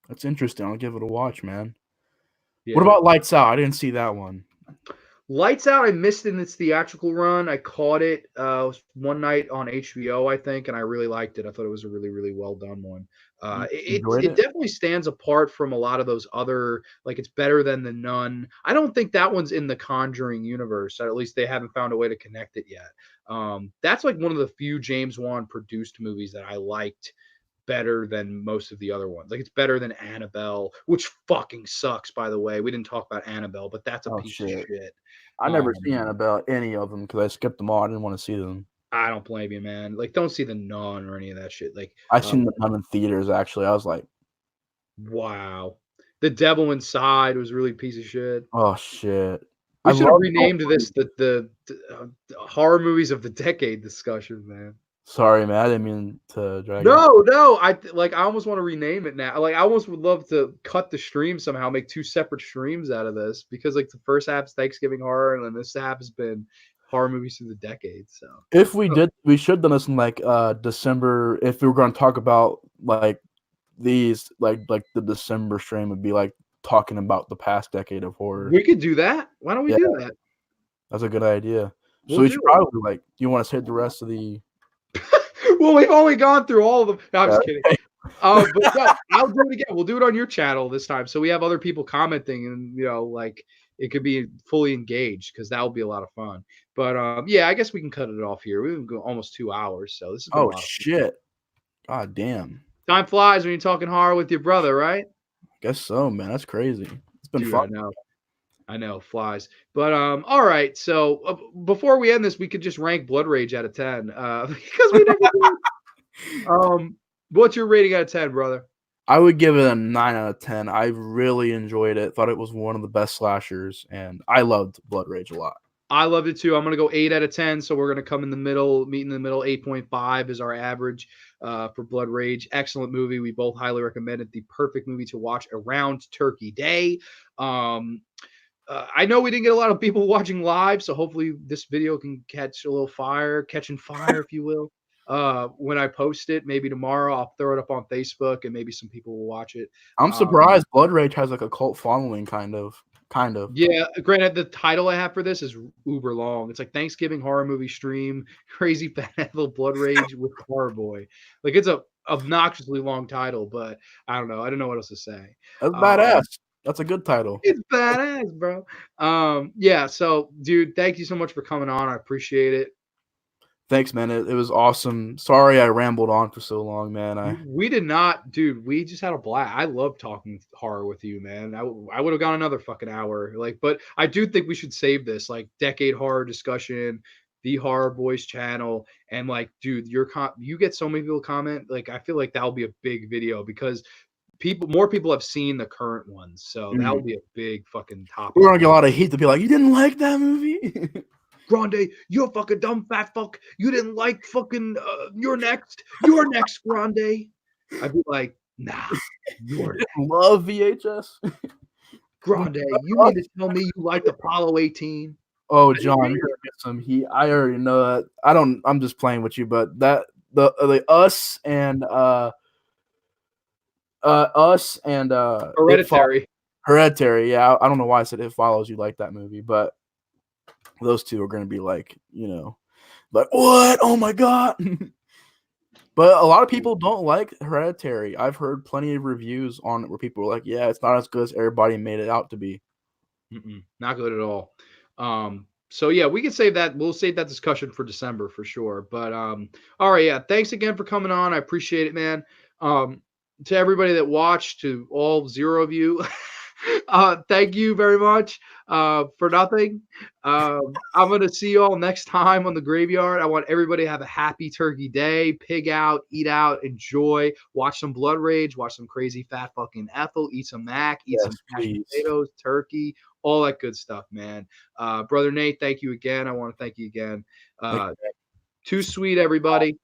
that's interesting. I'll give it a watch, man. What
Yeah.
about Lights Out? I didn't see that one.
Lights Out, I missed in its theatrical run. I caught it one night on HBO, I think, and I really liked it. I thought it was a really, really well done one.
You
It
enjoyed
it
it?
definitely stands apart from a lot of those other, like it's better than The Nun. I don't think that one's in the Conjuring universe. Or at least they haven't found a way to connect it yet. That's like one of the few James Wan produced movies that I liked better than most of the other ones. Like it's better than Annabelle, which fucking sucks, by the way. We didn't talk about Annabelle, but that's a
Oh
piece of
shit!
shit.
I never
Um,
seen about any of them because I skipped them all. I didn't want to see them.
I don't blame you, man. Like, don't see The Nun or any of that shit. Like,
I seen them in theaters. Actually, I was like,
wow. The Devil Inside was really a piece of shit.
oh shit! I
We should have
love.
renamed this the horror movies of the decade discussion, man.
Sorry, man. I didn't mean to drag it on.
No, I almost want to rename it now. Like, I almost would love to cut the stream somehow, make two separate streams out of this because like the first half's Thanksgiving horror, and then this half has been horror movies through the decade. So
If we did, we should done this in like December. If we were going to talk about like these, like the December stream would be like talking about the past decade of horror.
we could do that. Why don't we
Yeah,
do that?
That's a good idea. So
We'll
we
do
should
it.
probably like. Do you want us to hit the rest of the?
Well, we've only gone through all of them. No, I'm
Yeah.
just kidding. But no, I'll do it again. We'll do it on your channel this time, so we have other people commenting, and like it could be fully engaged because that will be a lot of fun. But yeah, I guess we can cut it off here. We've been almost 2 hours, so this has been a
Oh
lot of fun.
shit! God damn.
Time flies when you're talking horror with your brother, right?
Guess so, man. That's crazy. It's been
Dude,
fun.
I know, flies. But all right. So before we end this, we could just rank Blood Rage out of 10 because we never did. What's your rating out of 10, brother?
I would give it a 9 out of 10. I really enjoyed it. Thought it was one of the best slashers, and I loved Blood Rage a lot.
I loved it too. I'm gonna go 8 out of 10. So we're gonna come in the middle, meet in the middle. 8.5 is our average for Blood Rage. Excellent movie. We both highly recommend it. The perfect movie to watch around Turkey Day. I know we didn't get a lot of people watching live, so hopefully this video can catch a little fire, catching fire, if you will. When I post it, maybe tomorrow, I'll throw it up on Facebook, and maybe some people will watch it.
I'm surprised Blood Rage has like a cult following, kind of.
Yeah, granted, the title I have for this is uber long. It's like Thanksgiving horror movie stream, crazy fat Ethel Blood Rage with Horrorboy. Like it's a obnoxiously long title, but I don't know. I don't know what else to say.
That's badass. That's a good title.
It's badass, bro. Yeah. So, dude, thank you so much for coming on. I appreciate it.
Thanks, man. It was awesome. Sorry I rambled on for so long, man.
We did not, dude. We just had a blast. I love talking horror with you, man. I would have gone another fucking hour. Like, but I do think we should save this like decade horror discussion, the Horror Boys channel, and like, dude, you get so many people comment. Like, I feel like that'll be a big video because more people have seen the current ones, so that'll be a big fucking topic.
We're gonna get a lot of heat to be like, you didn't like that movie.
Grande, you're a fucking dumb fat fuck. You didn't like fucking. You're next. You're next, Grande. I'd be like, nah, you're next.
Love VHS.
Grande, you mean to tell me you liked Apollo 18?
Oh, John, you're gonna get some heat. I already know that. I'm just playing with you, but that the Us and
Hereditary.
Hereditary. Yeah, I don't know why I said It Follows. You like that movie, but those two are going to be like, like, what? Oh my god. But a lot of people don't like Hereditary. I've heard plenty of reviews on it where people are like, yeah, it's not as good as everybody made it out to be.
Not good at all. So yeah, we can save that. We'll save that discussion for December for sure. But all right, yeah. Thanks again for coming on. I appreciate it, man. To everybody that watched, to all 0 of you, thank you very much for nothing. I'm gonna see you all next time on the Graveyard. I want everybody to have a happy Turkey Day. Pig out, eat out, enjoy. Watch some Blood Rage. Watch some crazy fat fucking Ethel. Eat some mac. Eat some mashed potatoes, turkey, all that good stuff, man. Brother Nate, thank you again. I want to thank you again. Too sweet, everybody.